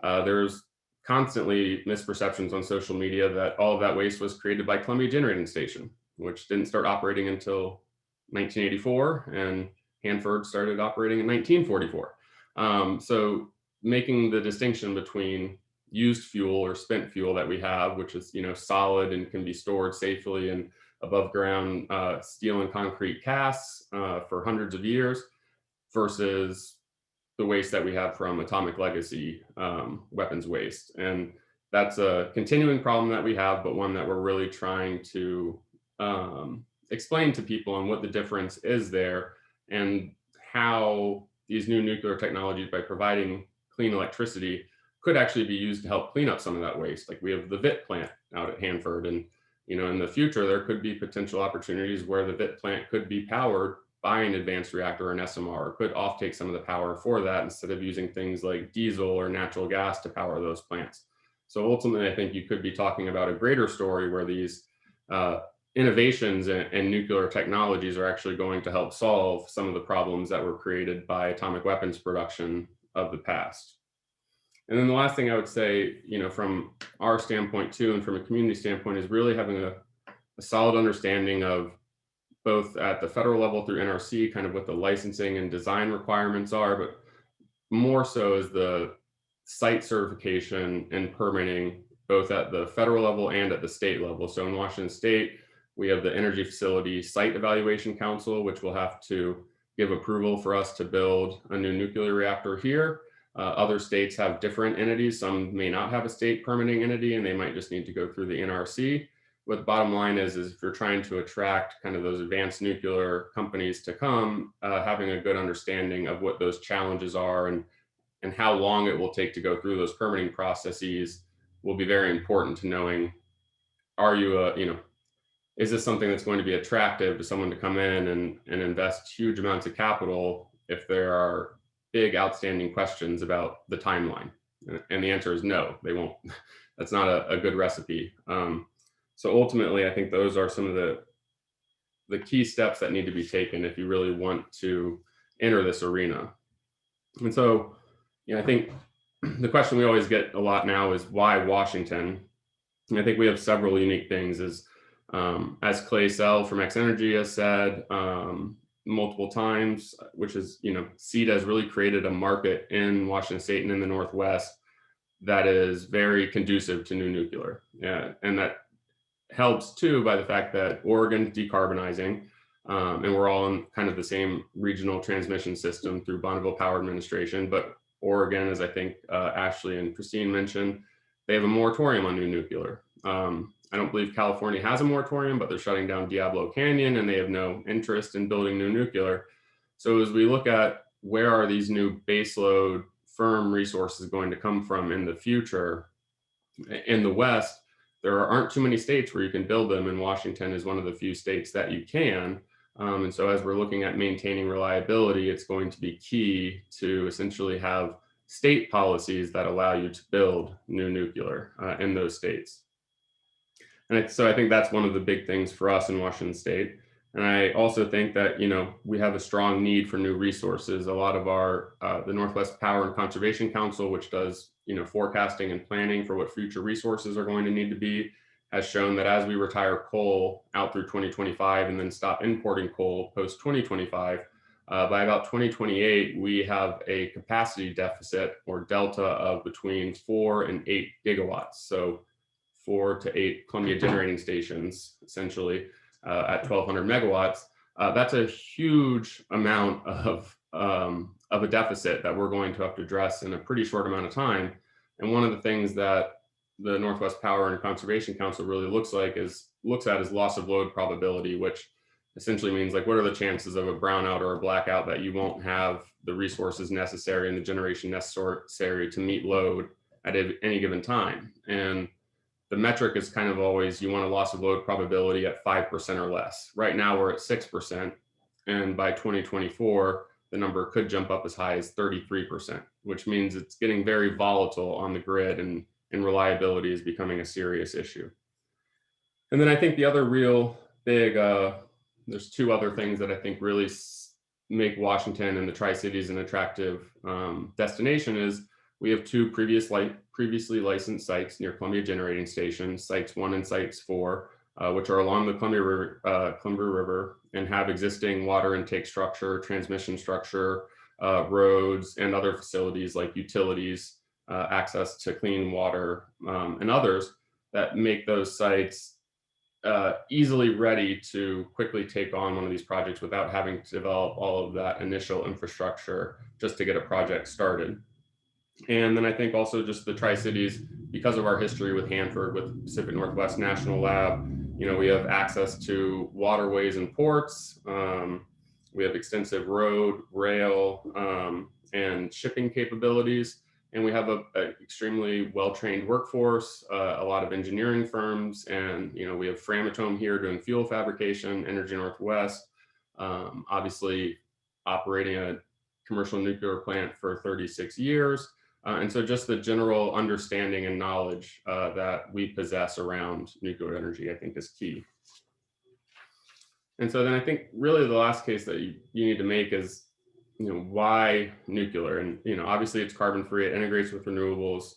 there's constantly misperceptions on social media that all of that waste was created by Columbia Generating Station, which didn't start operating until 1984, and Hanford started operating in 1944. So making the distinction between used fuel or spent fuel that we have, which is solid and can be stored safely in above ground steel and concrete casks for hundreds of years, versus the waste that we have from atomic legacy weapons waste. And that's a continuing problem that we have, but one that we're really trying to explain to people on what the difference is there and how these new nuclear technologies, by providing clean electricity, could actually be used to help clean up some of that waste. Like we have the VIT plant out at Hanford, and in the future, there could be potential opportunities where the VIT plant could be powered by an advanced reactor or an SMR, or could offtake some of the power for that instead of using things like diesel or natural gas to power those plants. So ultimately, I think you could be talking about a greater story where these innovations and nuclear technologies are actually going to help solve some of the problems that were created by atomic weapons production of the past. And then the last thing I would say, from our standpoint too, and from a community standpoint, is really having a solid understanding of both at the federal level through NRC, kind of what the licensing and design requirements are, but more so is the site certification and permitting, both at the federal level and at the state level. So in Washington State, we have the Energy Facility Site Evaluation Council, which will have to give approval for us to build a new nuclear reactor here. Other states have different entities. Some may not have a state permitting entity, and they might just need to go through the NRC. What the bottom line is if you're trying to attract kind of those advanced nuclear companies to come, having a good understanding of what those challenges are and how long it will take to go through those permitting processes will be very important to knowing, are you is this something that's going to be attractive to someone to come in and invest huge amounts of capital if there are big outstanding questions about the timeline? And the answer is no, they won't. That's not a good recipe. So ultimately, I think those are some of the key steps that need to be taken if you really want to enter this arena. And so, I think the question we always get a lot now is why Washington? And I think we have several unique things. As Clay Sell from X Energy has said, multiple times, which is, SEED has really created a market in Washington State and in the Northwest that is very conducive to new nuclear. Yeah, and that helps too by the fact that Oregon's decarbonizing, and we're all in kind of the same regional transmission system through Bonneville Power Administration. But Oregon, as I think Ashley and Christine mentioned, they have a moratorium on new nuclear. I don't believe California has a moratorium, but they're shutting down Diablo Canyon and they have no interest in building new nuclear. So as we look at where are these new baseload firm resources going to come from in the future, in the West, there aren't too many states where you can build them, and Washington is one of the few states that you can. And so as we're looking at maintaining reliability, it's going to be key to essentially have state policies that allow you to build new nuclear in those states. And so I think that's one of the big things for us in Washington State. And I also think that, we have a strong need for new resources. A lot of our, the Northwest Power and Conservation Council, which does, forecasting and planning for what future resources are going to need to be, has shown that as we retire coal out through 2025 and then stop importing coal post 2025, by about 2028, we have a capacity deficit or delta of between 4 and 8 gigawatts. So 4 to 8 Columbia generating stations, essentially, at 1,200 megawatts. That's a huge amount of a deficit that we're going to have to address in a pretty short amount of time. And one of the things that the Northwest Power and Conservation Council really looks at is loss of load probability, which essentially means like, what are the chances of a brownout or a blackout that you won't have the resources necessary and the generation necessary to meet load at any given time. And the metric is kind of always, you want a loss of load probability at 5% or less. Right now we're at 6%. And by 2024, the number could jump up as high as 33%, which means it's getting very volatile on the grid, and reliability is becoming a serious issue. And then I think the other real big, there's two other things that I think really make Washington and the Tri-Cities an attractive destination is we have two previously licensed sites near Columbia generating stations, sites 1 and sites 4, which are along the Columbia River and have existing water intake structure, transmission structure, roads, and other facilities like utilities, access to clean water, and others that make those sites easily ready to quickly take on one of these projects without having to develop all of that initial infrastructure just to get a project started. And then I think also just the Tri-Cities, because of our history with Hanford, with Pacific Northwest National Lab, we have access to waterways and ports. We have extensive road, rail, and shipping capabilities. And we have an extremely well-trained workforce, a lot of engineering firms, and we have Framatome here doing fuel fabrication, Energy Northwest, obviously operating a commercial nuclear plant for 36 years. And so just the general understanding and knowledge that we possess around nuclear energy, I think, is key. And so then I think really the last case that you need to make is, why nuclear? And, obviously it's carbon free, it integrates with renewables,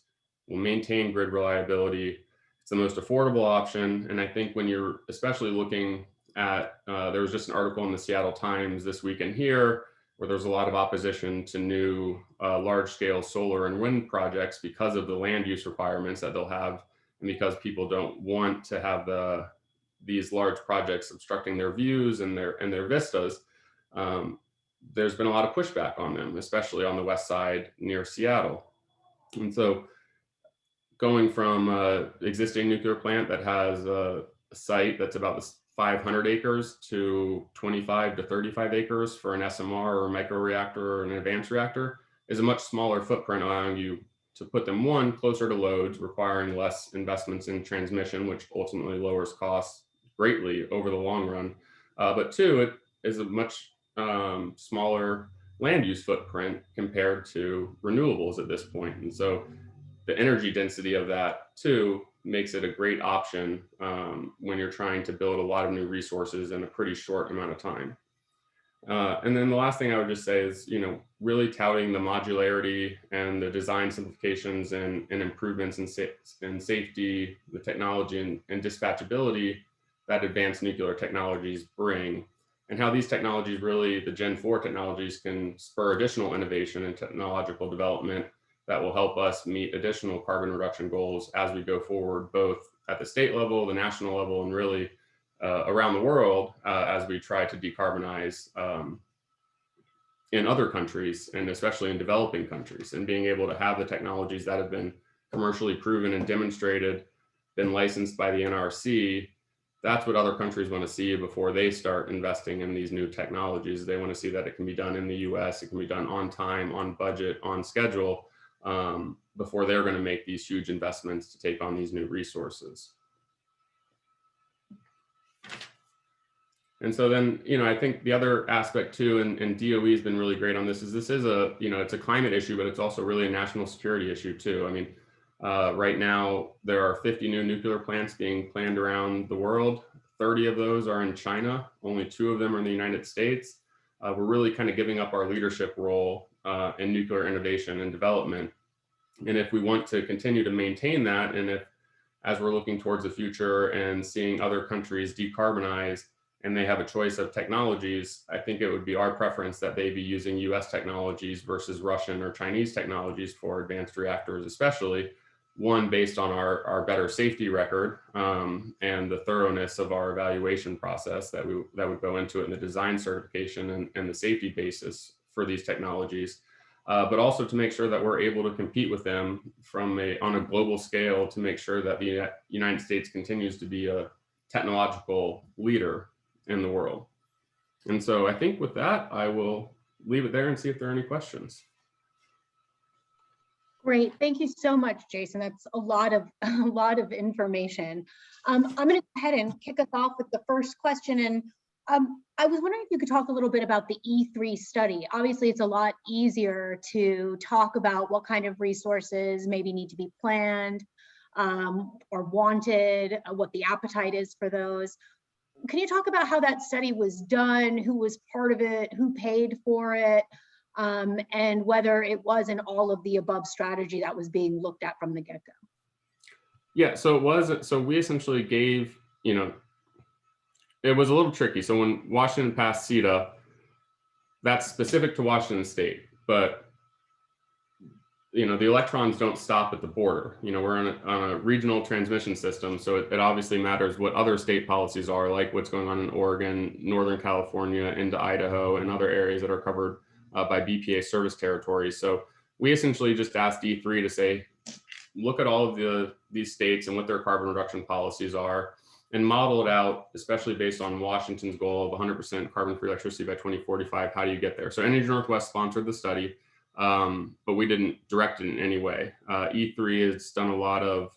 will maintain grid reliability. It's the most affordable option. And I think when you're especially looking at, there was just an article in the Seattle Times this weekend here, where there's a lot of opposition to new large-scale solar and wind projects because of the land use requirements that they'll have, and because people don't want to have these large projects obstructing their views and their vistas. There's been a lot of pushback on them, especially on the west side near Seattle. And so going from an existing nuclear plant that has a site that's about 500 acres to 25 to 35 acres for an SMR or a microreactor or an advanced reactor is a much smaller footprint, allowing you to put them, one, closer to loads, requiring less investments in transmission, which ultimately lowers costs greatly over the long run. But two, it is a much smaller land use footprint compared to renewables at this point. And so the energy density of that too makes it a great option when you're trying to build a lot of new resources in a pretty short amount of time. And then the last thing I would just say is, really touting the modularity and the design simplifications and improvements in safety, the technology and dispatchability that advanced nuclear technologies bring. and how these technologies, really the Gen 4 technologies, can spur additional innovation and technological development that will help us meet additional carbon reduction goals as we go forward, both at the state level, the national level, and really around the world as we try to decarbonize in other countries, and especially in developing countries, and being able to have the technologies that have been commercially proven and demonstrated, been licensed by the NRIC. That's what other countries want to see before they start investing in these new technologies. They want to see that it can be done in the US, it can be done on time, on budget, on schedule, before they're going to make these huge investments to take on these new resources. And so then, I think the other aspect too, and DOE has been really great on this, is a, it's a climate issue, but it's also really a national security issue too. I mean, right now, there are 50 new nuclear plants being planned around the world. 30 of those are in China. Only 2 of them are in the United States. We're really kind of giving up our leadership role in nuclear innovation and development. And if we want to continue to maintain that, and if, as we're looking towards the future and seeing other countries decarbonize, and they have a choice of technologies, I think it would be our preference that they be using US technologies versus Russian or Chinese technologies for advanced reactors, especially. One, based on our better safety record and the thoroughness of our evaluation process that would go into it, in the design certification and the safety basis for these technologies, but also to make sure that we're able to compete with them on a global scale, to make sure that the United States continues to be a technological leader in the world. And so I think with that, I will leave it there and see if there are any questions. Great, thank you so much, Jason. That's a lot of information. I'm going to go ahead and kick us off with the first question. And I was wondering if you could talk a little bit about the E3 study. Obviously, it's a lot easier to talk about what kind of resources maybe need to be planned or wanted, what the appetite is for those. Can you talk about how that study was done, who was part of it, who paid for it, and whether it was an all of the above strategy that was being looked at from the get-go? Yeah, so it was, so we essentially gave, it was a little tricky. So when Washington passed CETA, that's specific to Washington State, but the electrons don't stop at the border. We're on a regional transmission system, so it obviously matters what other state policies are, like what's going on in Oregon, Northern California, into Idaho, and other areas that are covered by BPA service territories. So we essentially just asked E3 to say, look at all of these states and what their carbon reduction policies are, and model it out, especially based on Washington's goal of 100% carbon-free electricity by 2045. How do you get there? So Energy Northwest sponsored the study. But we didn't direct it in any way. E3 has done a lot of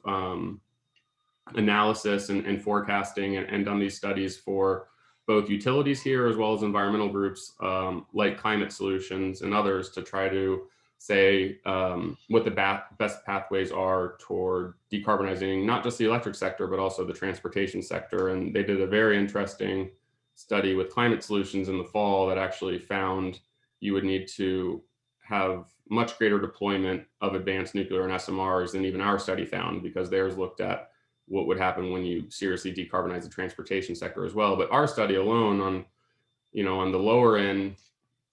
analysis and forecasting and done these studies for both utilities here as well as environmental groups like Climate Solutions and others, to try to say what the best pathways are toward decarbonizing not just the electric sector, but also the transportation sector. And they did a very interesting study with Climate Solutions in the fall that actually found you would need to have much greater deployment of advanced nuclear and SMRs than even our study found, because theirs looked at what would happen when you seriously decarbonize the transportation sector as well. But our study alone on the lower end,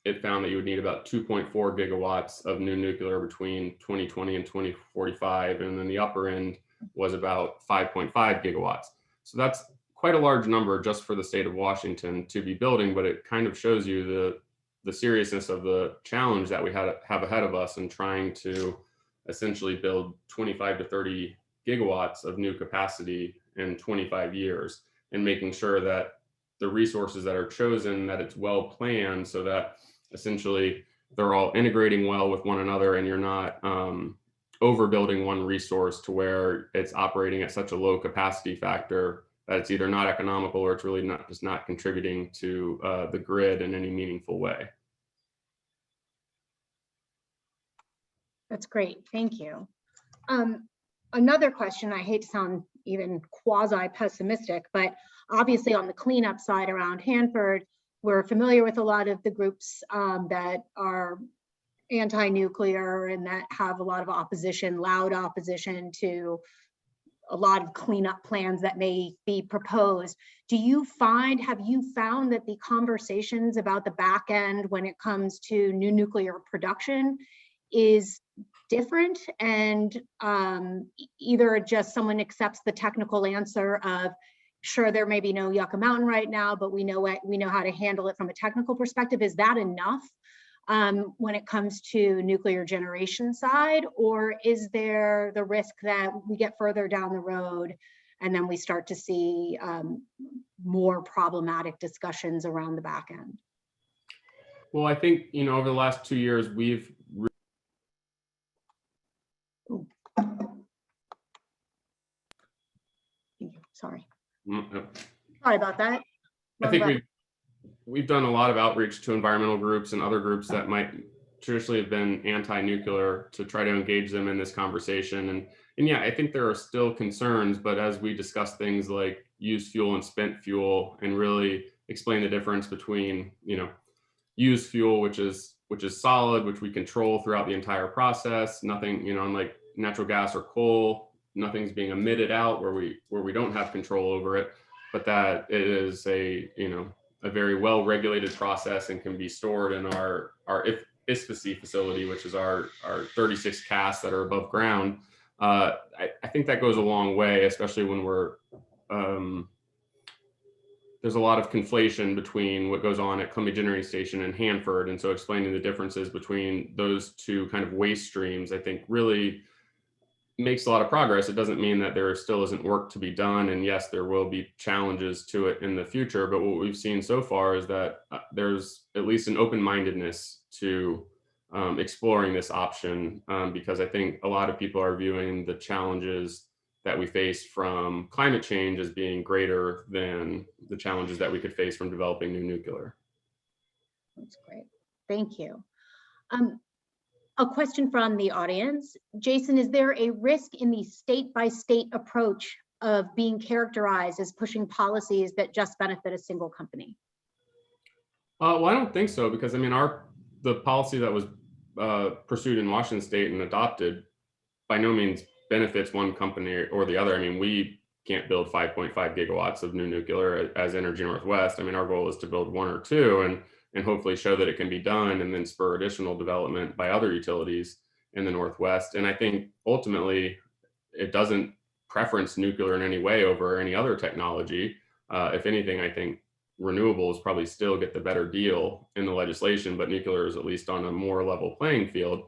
it found that you would need about 2.4 gigawatts of new nuclear between 2020 and 2045. And then the upper end was about 5.5 gigawatts. So that's quite a large number just for the state of Washington to be building, but it kind of shows you the seriousness of the challenge that we have ahead of us in trying to essentially build 25 to 30 gigawatts of new capacity in 25 years, and making sure that the resources that are chosen, that it's well planned, so that essentially they're all integrating well with one another, and you're not overbuilding one resource to where it's operating at such a low capacity factor that it's either not economical or it's really not contributing to the grid in any meaningful way. That's great, thank you. Another question, I hate to sound even quasi-pessimistic, but obviously on the cleanup side around Hanford, we're familiar with a lot of the groups that are anti-nuclear and that have a lot of opposition, loud opposition to a lot of cleanup plans that may be proposed. Have you found that the conversations about the back end when it comes to new nuclear production is different, and either just someone accepts the technical answer of, sure, there may be no Yucca Mountain right now, but we know how to handle it from a technical perspective? Is that enough when it comes to nuclear generation side, or is there the risk that we get further down the road and then we start to see more problematic discussions around the back end? Well, I think, over the last 2 years, we've Sorry. Sorry About that. I think we've done a lot of outreach to environmental groups and other groups that might traditionally have been anti-nuclear to try to engage them in this conversation. And yeah, I think there are still concerns, but as we discuss things like used fuel and spent fuel and really explain the difference between, used fuel, which is solid, which we control throughout the entire process, nothing, unlike natural gas or coal, nothing's being emitted out where we don't have control over it, but that it is a very well-regulated process and can be stored in our ISFAC facility, which is our 36 casts that are above ground. I think that goes a long way, especially when there's a lot of conflation between what goes on at Columbia Generating Station and Hanford. And so explaining the differences between those two kind of waste streams, I think really makes a lot of progress. It doesn't mean that there still isn't work to be done. And yes, there will be challenges to it in the future. But what we've seen so far is that there's at least an open-mindedness to exploring this option, because I think a lot of people are viewing the challenges that we face from climate change as being greater than the challenges that we could face from developing new nuclear. That's great. Thank you. A question from the audience. Jason, is there a risk in the state-by-state approach of being characterized as pushing policies that just benefit a single company? Well, I don't think so, because I mean, the policy that was pursued in Washington State and adopted by no means benefits one company or the other. I mean, we can't build 5.5 gigawatts of new nuclear as Energy Northwest. I mean, our goal is to build 1 or 2 and hopefully show that it can be done, and then spur additional development by other utilities in the Northwest. And I think ultimately it doesn't preference nuclear in any way over any other technology. If anything, I think renewables probably still get the better deal in the legislation, but nuclear is at least on a more level playing field.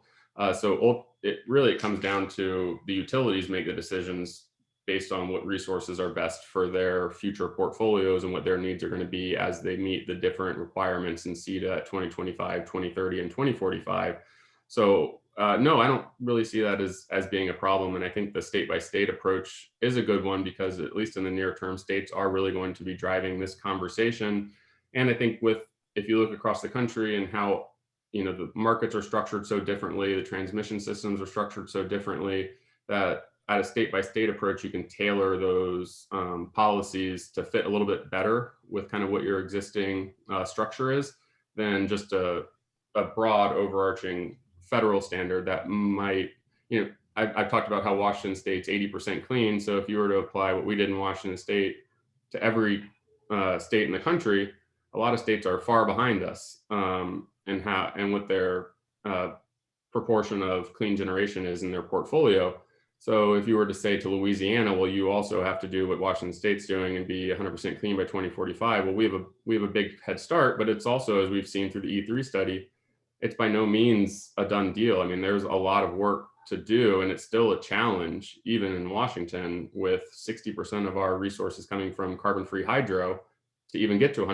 So it comes down to the utilities make the decisions based on what resources are best for their future portfolios and what their needs are going to be as they meet the different requirements in CETA at 2025, 2030, and 2045. So no, I don't really see that as being a problem. And I think the state-by-state approach is a good one, because at least in the near term, states are really going to be driving this conversation. And I think if you look across the country and how the markets are structured so differently, the transmission systems are structured so differently, that at a state-by-state approach, you can tailor those policies to fit a little bit better with kind of what your existing structure is than just a broad overarching federal standard that might, I've talked about how Washington State's 80% clean. So if you were to apply what we did in Washington State to every state in the country, a lot of states are far behind us and what their proportion of clean generation is in their portfolio. So if you were to say to Louisiana, well, you also have to do what Washington State's doing and be 100% clean by 2045. Well, we have a big head start, but it's also, as we've seen through the E3 study, it's by no means a done deal. I mean, there's a lot of work to do, and it's still a challenge, even in Washington, with 60% of our resources coming from carbon-free hydro, to even get to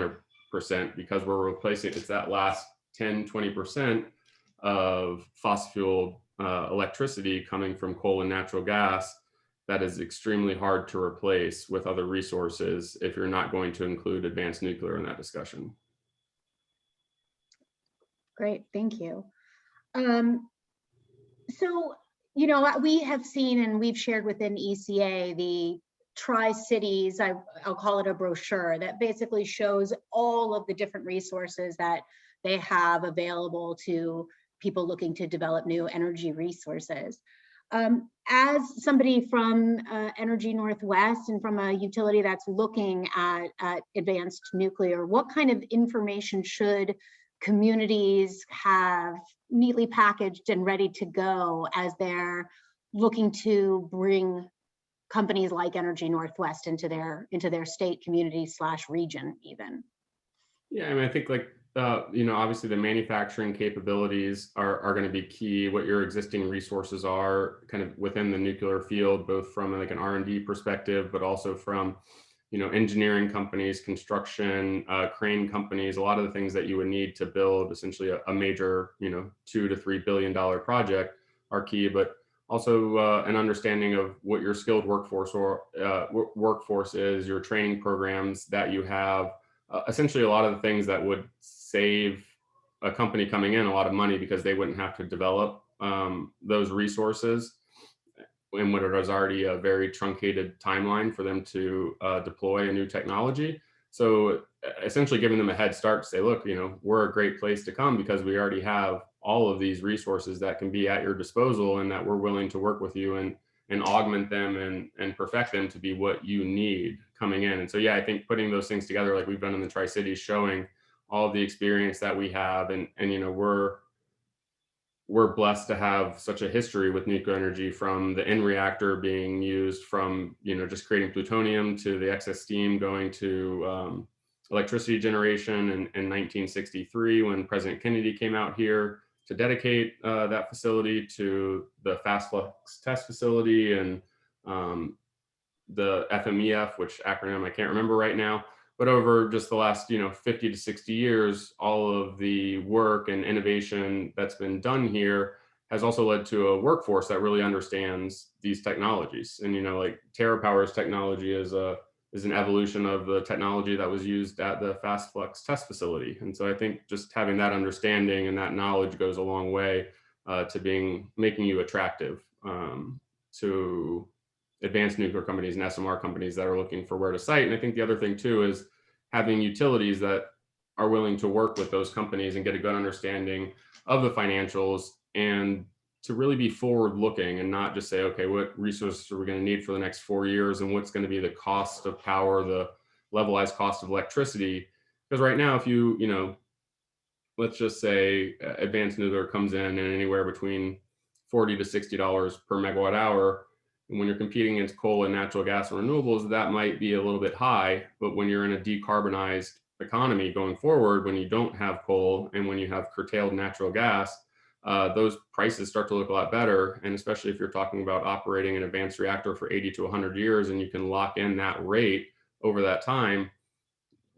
100%, because we're replacing, it's that last 10, 20% of fossil fuel electricity coming from coal and natural gas that is extremely hard to replace with other resources if you're not going to include advanced nuclear in that discussion. Great, thank you. So, we have seen and we've shared within ECA the Tri-Cities, I'll call it a brochure that basically shows all of the different resources that they have available to people looking to develop new energy resources. As somebody from Energy Northwest and from a utility that's looking at advanced nuclear, what kind of information should communities have neatly packaged and ready to go as they're looking to bring companies like Energy Northwest into their state, community / region even? Yeah, I mean, I think like, obviously the manufacturing capabilities are going to be key. What your existing resources are kind of within the nuclear field, both from like an R&D perspective, but also from, engineering companies, construction, crane companies, a lot of the things that you would need to build essentially a major, $2 to $3 billion project are key, but also an understanding of what your skilled workforce is, your training programs that you have, essentially a lot of the things that would save a company coming in a lot of money because they wouldn't have to develop those resources in what is already a very truncated timeline for them to deploy a new technology. So essentially giving them a head start to say, look, we're a great place to come because we already have all of these resources that can be at your disposal and that we're willing to work with you and augment them and perfect them to be what you need coming in. And so, yeah, I think putting those things together like we've done in the Tri-Cities, showing all of the experience that we have and we're blessed to have such a history with nuclear energy, from the Reactor being used from, just creating plutonium to the excess steam going to electricity generation in 1963 when President Kennedy came out here to dedicate that facility, to the fast flux test facility and the FMEF, which acronym I can't remember right now. But over just the last, 50 to 60 years, all of the work and innovation that's been done here has also led to a workforce that really understands these technologies. And, like TerraPower's technology is an evolution of the technology that was used at the fast flux test facility. And so I think just having that understanding and that knowledge goes a long way to making you attractive to advanced nuclear companies and SMR companies that are looking for where to site. And I think the other thing too is having utilities that are willing to work with those companies and get a good understanding of the financials and to really be forward looking and not just say, okay, what resources are we going to need for the next 4 years and what's going to be the cost of power, the levelized cost of electricity. Because right now, if let's just say advanced nuclear comes in anywhere between $40 to $60 per megawatt hour. And when you're competing against coal and natural gas and renewables, that might be a little bit high. But when you're in a decarbonized economy going forward, when you don't have coal and when you have curtailed natural gas, those prices start to look a lot better. And especially if you're talking about operating an advanced reactor for 80 to 100 years and you can lock in that rate over that time,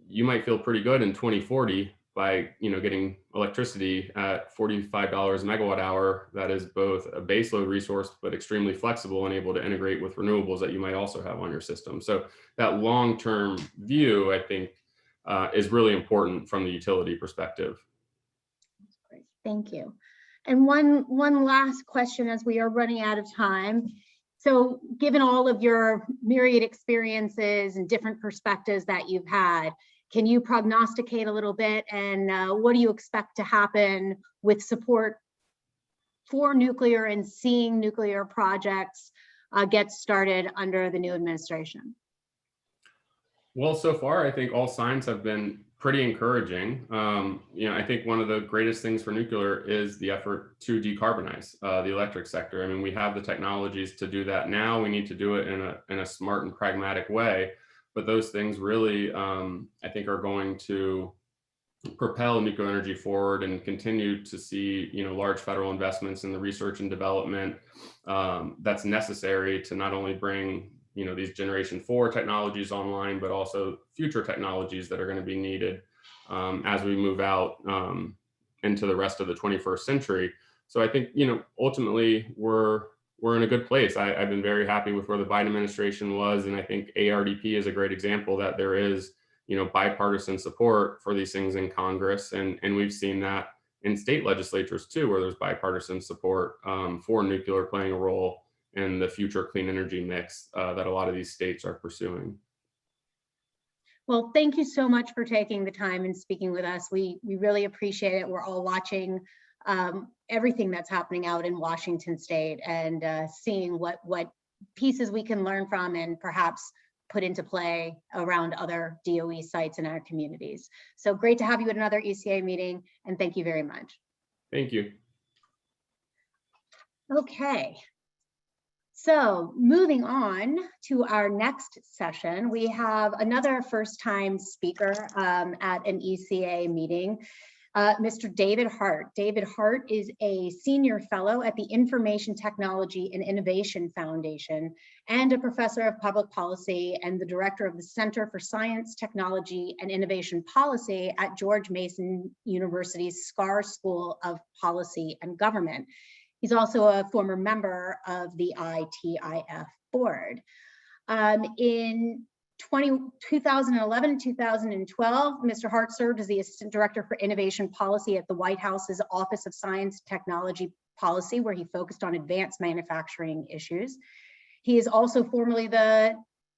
you might feel pretty good in 2040 by getting electricity at $45 a megawatt hour. That is both a baseload resource but extremely flexible and able to integrate with renewables that you might also have on your system. So that long-term view, I think, is really important from the utility perspective. Great. Thank you. And one last question as we are running out of time. So given all of your myriad experiences and different perspectives that you've had, can you prognosticate a little bit, and what do you expect to happen with support for nuclear and seeing nuclear projects get started under the new administration? Well, so far, I think all signs have been pretty encouraging. I think one of the greatest things for nuclear is the effort to decarbonize the electric sector. I mean, we have the technologies to do that now. We need to do it in a smart and pragmatic way. But those things really, I think, are going to propel nuclear energy forward and continue to see, large federal investments in the research and development that's necessary to not only bring, these Generation 4 technologies online, but also future technologies that are going to be needed as we move out into the rest of the 21st century. So I think, ultimately we're in a good place. I've been very happy with where the Biden administration was. And I think ARDP is a great example that there is, bipartisan support for these things in Congress. And we've seen that in state legislatures too, where there's bipartisan support for nuclear playing a role in the future clean energy mix that a lot of these states are pursuing. Well, thank you so much for taking the time and speaking with us. We really appreciate it. We're all watching everything that's happening out in Washington State, and seeing what pieces we can learn from and perhaps put into play around other DOE sites in our communities. So great to have you at another ECA meeting, and thank you very much. Thank you. Okay. So moving on to our next session, we have another first-time speaker at an ECA meeting, Mr. David Hart. David Hart is a senior fellow at the Information Technology and Innovation Foundation and a professor of public policy and the director of the Center for Science, Technology, and Innovation Policy at George Mason University's Scar School of Policy and Government. He's also a former member of the ITIF board. In 2011, 2012, Mr. Hart served as the Assistant Director for Innovation Policy at the White House's Office of Science Technology Policy, where he focused on advanced manufacturing issues. He is also formerly the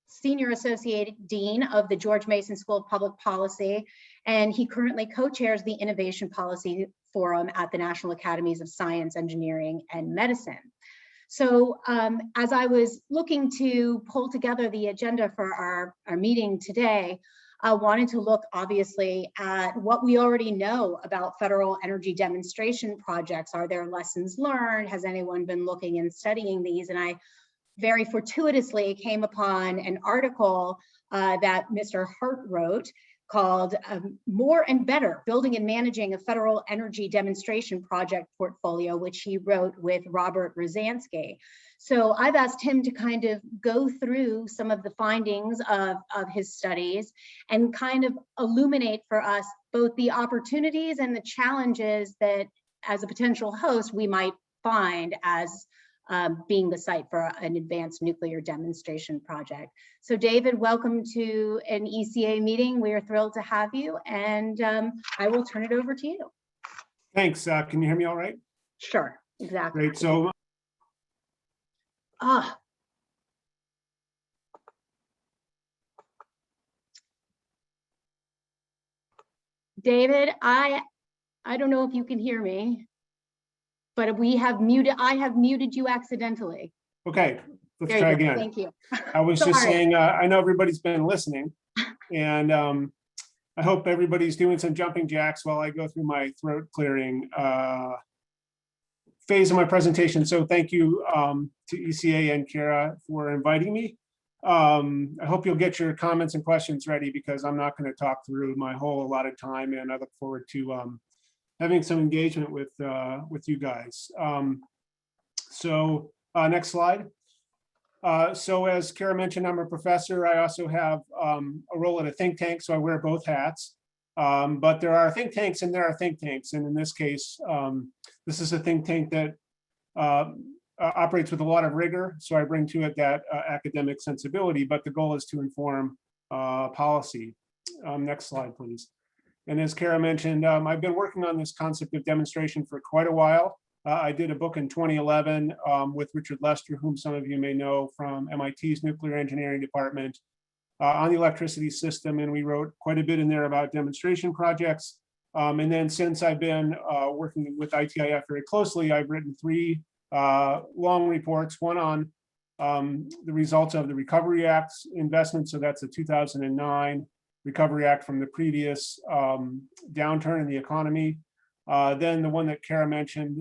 Senior Associate Dean of the George Mason School of Public Policy, and he currently co-chairs the Innovation Policy Forum at the National Academies of Science, Engineering, and Medicine. So as I was looking to pull together the agenda for our meeting today, I wanted to look obviously at what we already know about federal energy demonstration projects. Are there lessons learned? Has anyone been looking and studying these? And I very fortuitously came upon an article that Mr. Hart wrote called More and Better, Building and Managing a Federal Energy Demonstration Project Portfolio, which he wrote with Robert Rosansky. So I've asked him to kind of go through some of the findings of his studies and kind of illuminate for us both the opportunities and the challenges that as a potential host we might find as being the site for an advanced nuclear demonstration project. So David, welcome to an ECA meeting. We are thrilled to have you, and I will turn it over to you. Thanks. Can you hear me all right? Sure, exactly. Great. So David, I don't know if you can hear me, but we have muted. I have muted you accidentally. okay, let's There try you go. again. Thank you. I was just Sorry. saying, I know everybody's been listening, and I hope everybody's doing some jumping jacks while I go through my throat clearing phase of my presentation. So thank you to ECA and Kara for inviting me. I hope you'll get your comments and questions ready because I'm not going to talk through my whole allotted time, and I look forward to having some engagement with you guys. Next slide. So as Kara mentioned, I'm a professor. I also have a role at a think tank, so I wear both hats. But there are think tanks and there are think tanks. And in this case, this is a think tank that operates with a lot of rigor. So I bring to it that academic sensibility, but the goal is to inform policy. Next slide, please. And as Kara mentioned, I've been working on this concept of demonstration for quite a while. I did a book in 2011 with Richard Lester, whom some of you may know from MIT's nuclear engineering department, on the electricity system. And we wrote quite a bit in there about demonstration projects. And then since I've been working with ITIF very closely, I've written 3 long reports, one on the results of the Recovery Act investment. So that's the 2009 Recovery Act from the previous downturn in the economy. Then the one that Kara mentioned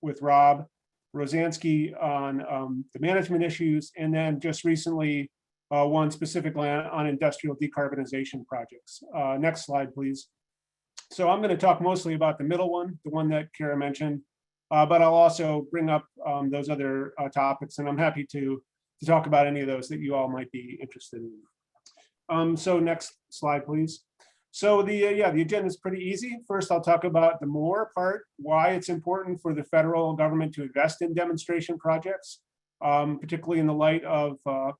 with Rob Rosansky on the management issues, and then just recently one specifically on industrial decarbonization projects. Next slide, please. So I'm going to talk mostly about the middle one, the one that Kara mentioned, but I'll also bring up those other topics, and I'm happy to talk about any of those that you all might be interested in. So next slide, please. So the agenda is pretty easy. First, I'll talk about the more part, why it's important for the federal government to invest in demonstration projects, particularly in the light of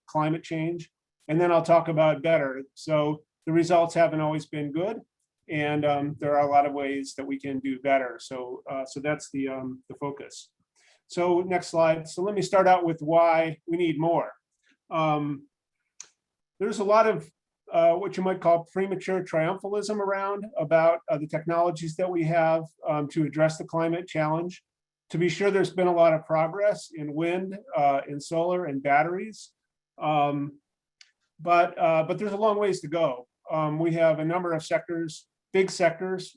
climate change. And then I'll talk about better. So the results haven't always been good, and there are a lot of ways that we can do better. So that's the focus. So next slide. So let me start out with why we need more. There's a lot of what you might call premature triumphalism around about the technologies that we have to address the climate challenge. To be sure, there's been a lot of progress in wind, in solar, and batteries, but there's a long ways to go. We have a number of sectors, big sectors,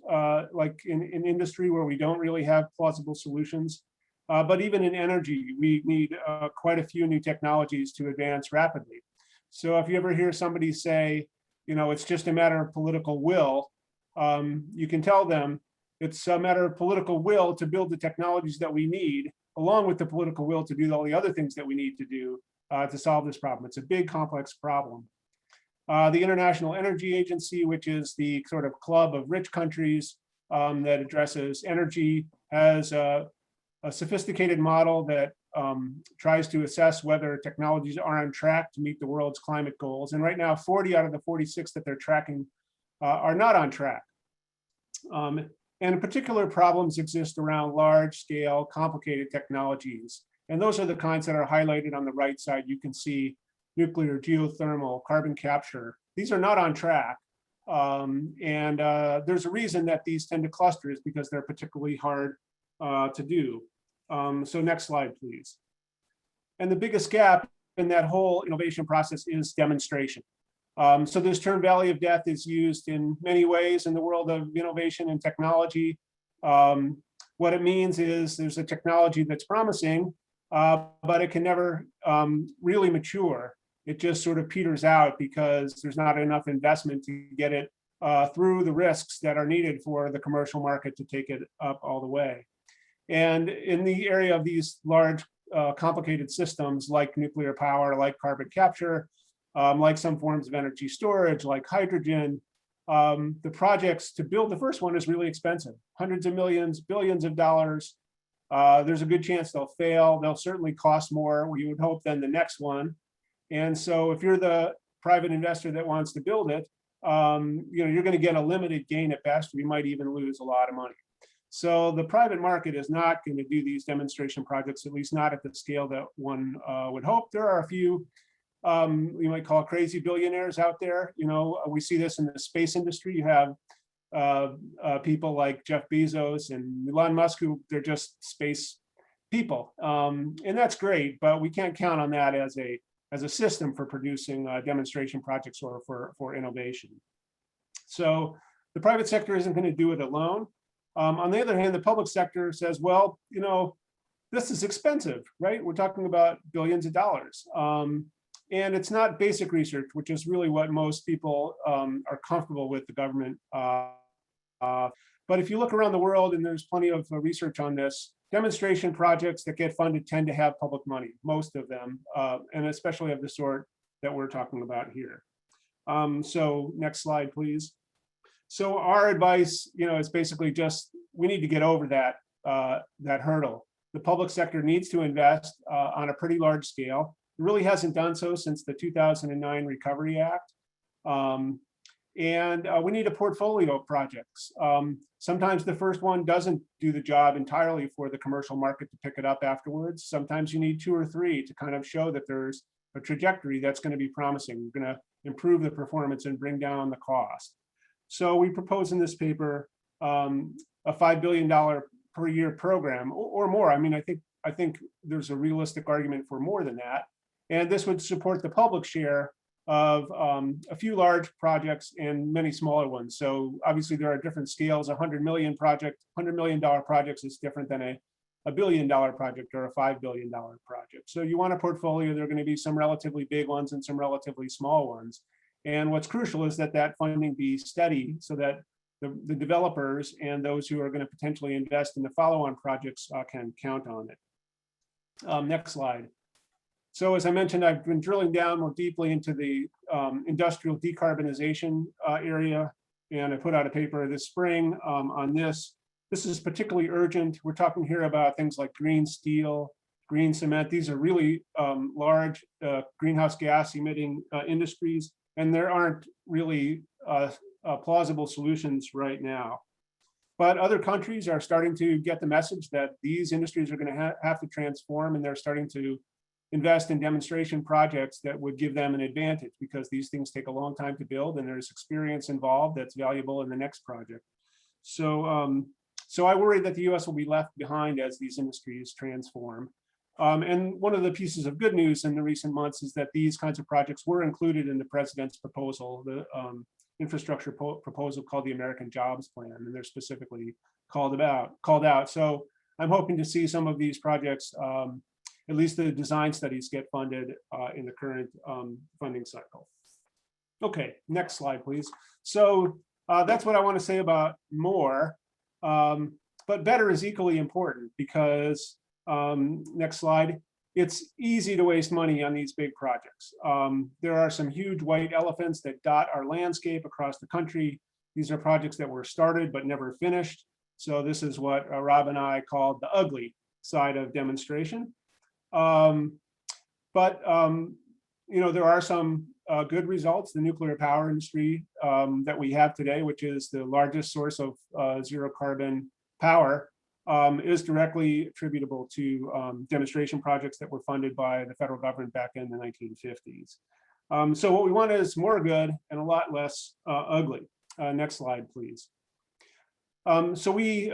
like in industry where we don't really have plausible solutions. But even in energy, we need quite a few new technologies to advance rapidly. So if you ever hear somebody say, you know, it's just a matter of political will, you can tell them it's a matter of political will to build the technologies that we need, along with the political will to do all the other things that we need to do to solve this problem. It's a big, complex problem. The International Energy Agency, which is the sort of club of rich countries that addresses energy, has a sophisticated model that tries to assess whether technologies are on track to meet the world's climate goals. And right now, 40 out of the 46 that they're tracking are not on track. And particular problems exist around large scale, complicated technologies. And those are the kinds that are highlighted on the right side. You can see nuclear, geothermal, carbon capture. These are not on track. There's a reason that these tend to cluster is because they're particularly hard to do. So next slide, please. And the biggest gap in that whole innovation process is demonstration. So this term Valley of Death is used in many ways in the world of innovation and technology. What it means is there's a technology that's promising, but it can never really mature. It just sort of peters out because there's not enough investment to get it through the risks that are needed for the commercial market to take it up all the way. And in the area of these large, complicated systems like nuclear power, like carbon capture, like some forms of energy storage, like hydrogen, the projects to build the first one is really expensive, hundreds of millions, billions of dollars. There's a good chance they'll fail. They'll certainly cost more, you would hope, than the next one. And so if you're the private investor that wants to build it, you're going to get a limited gain at best. We might even lose a lot of money. So the private market is not going to do these demonstration projects, at least not at the scale that one would hope. There are a few you might call crazy billionaires out there. We see this in the space industry. You have people like Jeff Bezos and Elon Musk, who they're just space people, and that's great. But we can't count on that as a system for producing demonstration projects or for innovation. So the private sector isn't going to do it alone. On the other hand, the public sector says, well, this is expensive, right? We're talking about billions of dollars. And it's not basic research, which is really what most people are comfortable with the government. But if you look around the world, and there's plenty of research on this, demonstration projects that get funded tend to have public money, most of them, and especially of the sort that we're talking about here. So next slide, please. So our advice, is basically just, we need to get over that hurdle. The public sector needs to invest on a pretty large scale. It really hasn't done so since the 2009 Recovery Act. And we need a portfolio of projects. Sometimes the first one doesn't do the job entirely for the commercial market to pick it up afterwards. Sometimes you need 2 or 3 to kind of show that there's a trajectory that's going to be promising. We're going to improve the performance and bring down the cost. So we propose in this paper a $5 billion per year program or more. I mean, I think there's a realistic argument for more than that. And this would support the public share of a few large projects and many smaller ones. So obviously there are different scales. $100 million projects is different than a $1 billion project or a $5 billion project. So you want a portfolio. There are going to be some relatively big ones and some relatively small ones. And what's crucial is that funding be steady so that the developers and those who are going to potentially invest in the follow-on projects can count on it. Next slide. So as I mentioned, I've been drilling down more deeply into the industrial decarbonization area, and I put out a paper this spring on this. This is particularly urgent. We're talking here about things like green steel, green cement. These are really large greenhouse gas emitting industries, and there aren't really plausible solutions right now. But other countries are starting to get the message that these industries are going to have to transform, and they're starting to invest in demonstration projects that would give them an advantage, because these things take a long time to build and there's experience involved that's valuable in the next project. So, so I worry that the US will be left behind as these industries transform. And one of the pieces of good news in the recent months is that these kinds of projects were included in the president's proposal, the infrastructure proposal called the American Jobs Plan, and they're specifically called out. So I'm hoping to see some of these projects, at least the design studies, get funded in the current funding cycle. Okay, next slide, please. So that's what I want to say about more, but better is equally important, because next slide, it's easy to waste money on these big projects. There are some huge white elephants that dot our landscape across the country. These are projects that were started but never finished. So this is what Rob and I called the ugly side of demonstration. You know, there are some good results. The nuclear power industry that we have today, which is the largest source of zero carbon power, is directly attributable to demonstration projects that were funded by the federal government back in the 1950s. So what we want is more good and a lot less ugly. Next slide, please. So we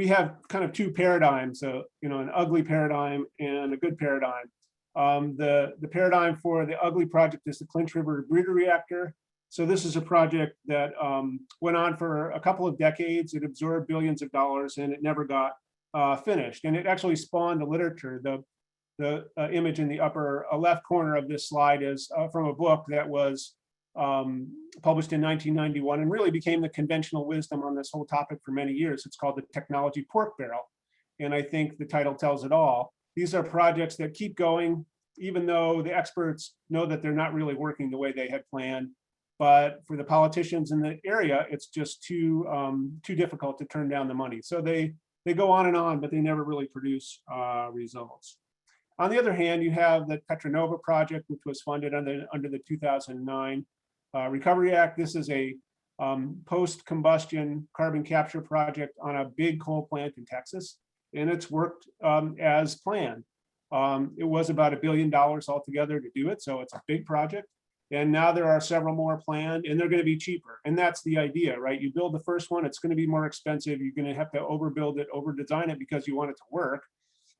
have kind of two paradigms, you know, an ugly paradigm and a good paradigm. The paradigm for the ugly project is the Clinch River Breeder Reactor. So this is a project that went on for a couple of decades. It absorbed billions of dollars and it never got finished. And it actually spawned a literature. The image in the upper left corner of this slide is from a book that was published in 1991 and really became the conventional wisdom on this whole topic for many years. It's called the Technology Pork Barrel. And I think the title tells it all. These are projects that keep going, even though the experts know that they're not really working the way they had planned. But for the politicians in the area, it's just too difficult to turn down the money. So they go on, but they never really produce results. On the other hand, you have the Petronova project, which was funded under the 2009 Recovery Act. This is a post-combustion carbon capture project on a big coal plant in Texas, and it's worked as planned. It was about $1 billion altogether to do it, so it's a big project. And now there are several more planned, and they're going to be cheaper. And that's the idea, right? You build the first one, it's going to be more expensive. You're going to have to overbuild it, over-design it because you want it to work.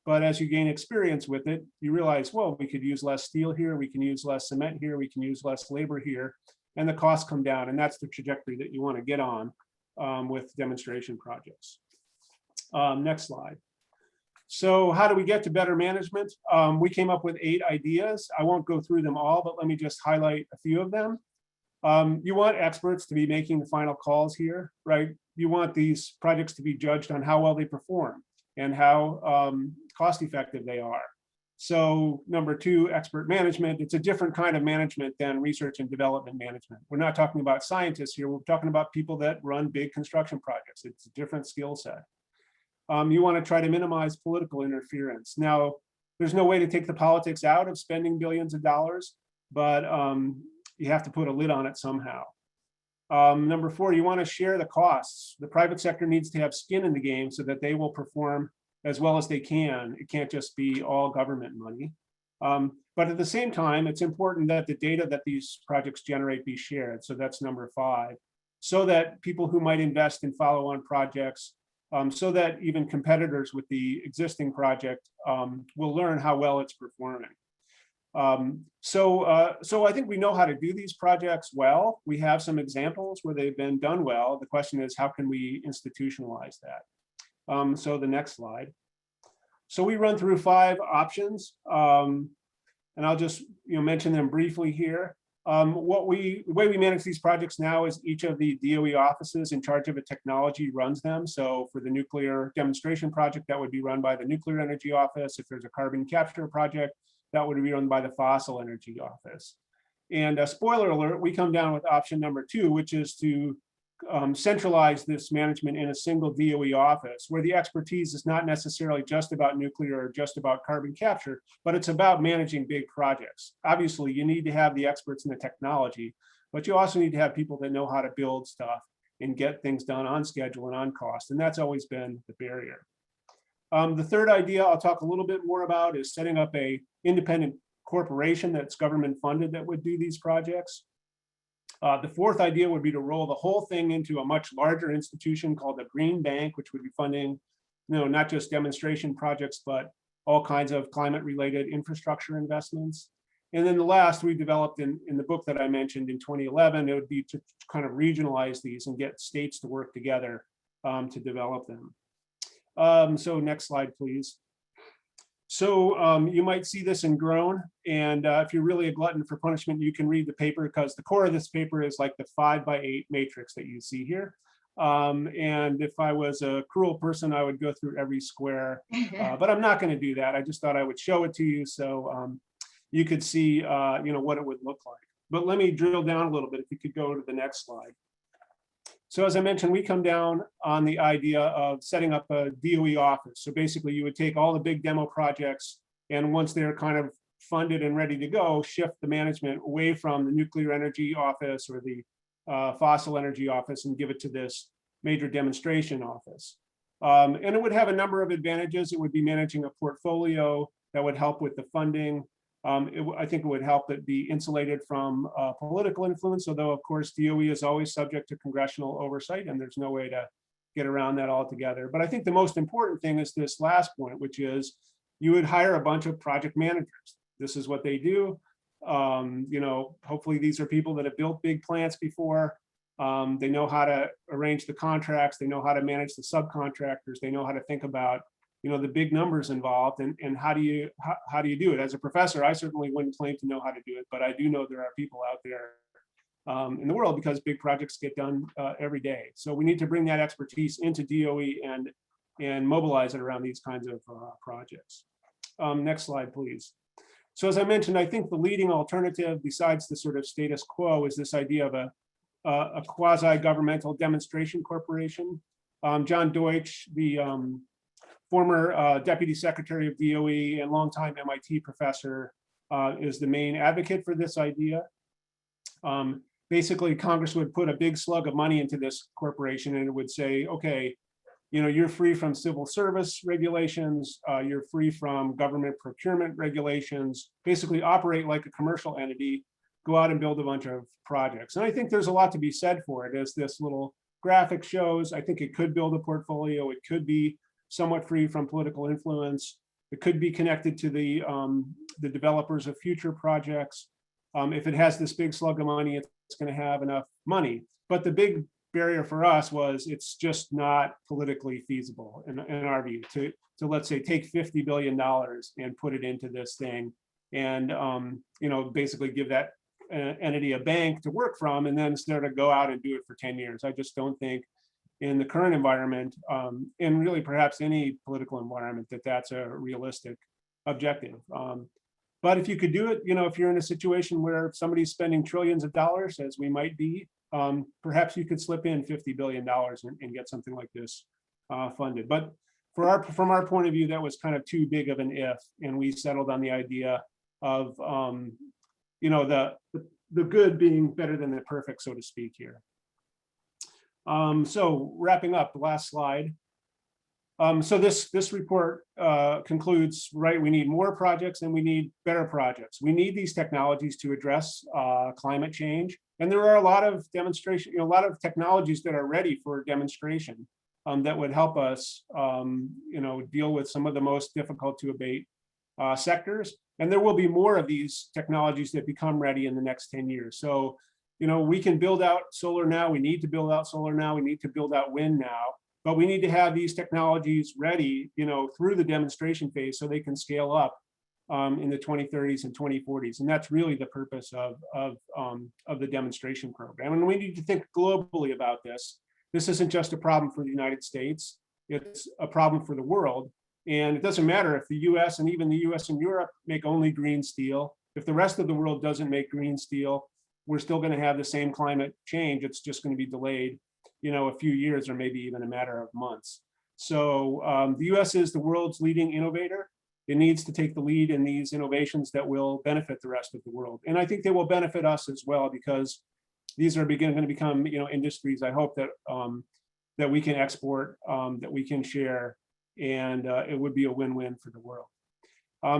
But as you gain experience with it, you realize, well, we could use less steel here, we can use less cement here, we can use less labor here, and the costs come down. And that's the trajectory that you want to get on with demonstration projects. Next slide. So how do we get to better management? We came up with 8 ideas. I won't go through them all, but let me just highlight a few of them. You want experts to be making the final calls here, right? You want these projects to be judged on how well they perform and how cost effective they are. So number 2, expert management. It's a different kind of management than research and development management. We're not talking about scientists here. We're talking about people that run big construction projects. It's a different skill set. You want to try to minimize political interference. Now, there's no way to take the politics out of spending billions of dollars, but you have to put a lid on it somehow. Number 4, you want to share the costs. The private sector needs to have skin in the game so that they will perform as well as they can. It can't just be all government money. But at the same time, it's important that the data that these projects generate be shared. So that's number 5, so that people who might invest in follow-on projects, so that even competitors with the existing project will learn how well it's performing. So I think we know how to do these projects well. We have some examples where they've been done well. The question is, how can we institutionalize that? So the next slide. So we run through 5 options, and I'll just mention them briefly here. The way we manage these projects now is each of the DOE offices in charge of a technology runs them. So for the nuclear demonstration project, that would be run by the Nuclear Energy Office. If there's a carbon capture project, that would be run by the Fossil Energy Office. And a spoiler alert, we come down with option number 2, which is to centralize this management in a single DOE office, where the expertise is not necessarily just about nuclear or just about carbon capture, but it's about managing big projects. Obviously, you need to have the experts in the technology, but you also need to have people that know how to build stuff and get things done on schedule and on cost. And that's always been the barrier. The third idea I'll talk a little bit more about is setting up a independent corporation that's government funded that would do these projects. The fourth idea would be to roll the whole thing into a much larger institution called the Green Bank, which would be funding, not just demonstration projects, but all kinds of climate related infrastructure investments. And then the last we developed in the book that I mentioned in 2011, it would be to kind of regionalize these and get states to work together to develop them. So next slide, please. So you might see this in Grown, and if you're really a glutton for punishment, you can read the paper, because the core of this paper is like the 5x8 matrix that you see here. And if I was a cruel person, I would go through every square, but I'm not going to do that. I just thought I would show it to you so you could see what it would look like. But let me drill down a little bit. If you could go to the next slide. So as I mentioned, we come down on the idea of setting up a DOE office. So basically you would take all the big demo projects, and once they're kind of funded and ready to go, shift the management away from the nuclear energy office or the fossil energy office and give it to this major demonstration office. And it would have a number of advantages. It would be managing a portfolio that would help with the funding. I think it would help it be insulated from political influence, although of course DOE is always subject to congressional oversight, and there's no way to get around that altogether. But I think the most important thing is this last point, which is you would hire a bunch of project managers. This is what they do. Hopefully these are people that have built big plants before. They know how to arrange the contracts. They know how to manage the subcontractors. They know how to think about the big numbers involved, and how do you do it? As a professor, I certainly wouldn't claim to know how to do it, but I do know there are people out there in the world, because big projects get done every day. So we need to bring that expertise into DOE and mobilize it around these kinds of projects. Next slide, please. So as I mentioned, I think the leading alternative besides the sort of status quo is this idea of a quasi-governmental demonstration corporation. John Deutsch, the former Deputy Secretary of DOE and longtime MIT professor, is the main advocate for this idea. Basically, Congress would put a big slug of money into this corporation, and it would say, okay, you're free from civil service regulations, you're free from government procurement regulations, basically operate like a commercial entity, go out and build a bunch of projects. And I think there's a lot to be said for it. As this little graphic shows, I think it could build a portfolio. It could be somewhat free from political influence. It could be connected to the developers of future projects. If it has this big slug of money, it's going to have enough money. But the big barrier for us was it's just not politically feasible in our view to let's say take $50 billion and put it into this thing and basically give that entity a bank to work from, and then start to go out and do it for 10 years. I just don't think in the current environment, and really perhaps any political environment, that's a realistic objective. But if you could do it, if you're in a situation where somebody's spending trillions of dollars, as we might be, perhaps you could slip in $50 billion and get something like this funded. But from our point of view, that was kind of too big of an if, and we settled on the idea of the good being better than the perfect, so to speak here. So wrapping up, the last slide. So this report concludes, right, we need more projects and we need better projects. We need these technologies to address climate change. And there are a lot of demonstration, a lot of technologies that are ready for demonstration that would help us, deal with some of the most difficult to abate sectors. And there will be more of these technologies that become ready in the next 10 years. So, we can build out solar now. We need to build out solar now. We need to build out wind now. But we need to have these technologies ready, through the demonstration phase so they can scale up in the 2030s and 2040s. And that's really the purpose of the demonstration program. And we need to think globally about this. This isn't just a problem for the United States. It's a problem for the world. And it doesn't matter if the US and even the US and Europe make only green steel. If the rest of the world doesn't make green steel, we're still going to have the same climate change. It's just going to be delayed, a few years or maybe even a matter of months. So the US is the world's leading innovator. It needs to take the lead in these innovations that will benefit the rest of the world. And I think they will benefit us as well, because these are going to become, industries, I hope, that that we can export, that we can share, and it would be a win-win for the world.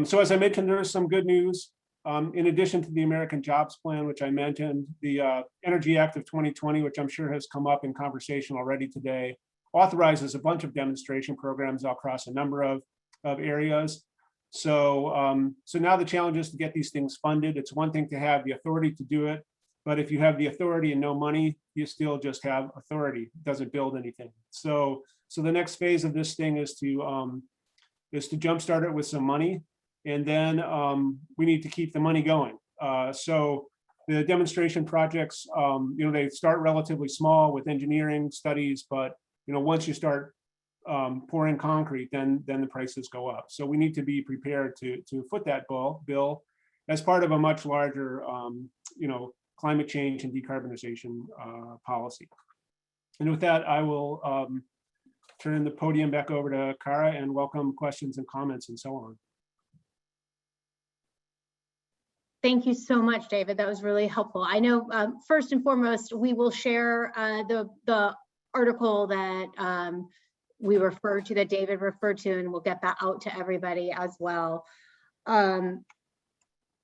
So as I mentioned, there is some good news. In addition to the American Jobs Plan, which I mentioned, the Energy Act of 2020, which I'm sure has come up in conversation already today, authorizes a bunch of demonstration programs across a number of areas. So, so now the challenge is to get these things funded. It's one thing to have the authority to do it, but if you have the authority and no money, you still just have authority. It doesn't build anything. So the next phase of this thing is to jumpstart it with some money, and then we need to keep the money going. So the demonstration projects, they start relatively small with engineering studies, but once you start pouring concrete, then the prices go up. So we need to be prepared to foot that bill as part of a much larger, climate change and decarbonization policy. And with that, I will turn the podium back over to Kara and welcome questions and comments and so on. Thank you so much, David. That was really helpful. I know first and foremost, we will share the article that we referred to, that David referred to, and we'll get that out to everybody as well.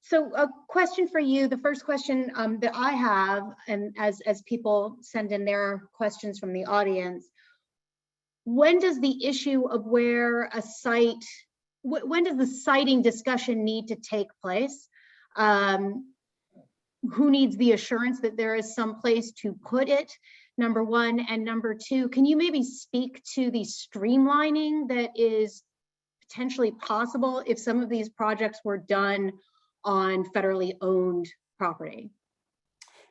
So a question for you, the first question that I have, and as people send in their questions from the audience, when does the issue of where a site, when does the siting discussion need to take place? Who needs the assurance that there is some place to put it? Number one, and number two, can you maybe speak to the streamlining that is potentially possible if some of these projects were done on federally owned property?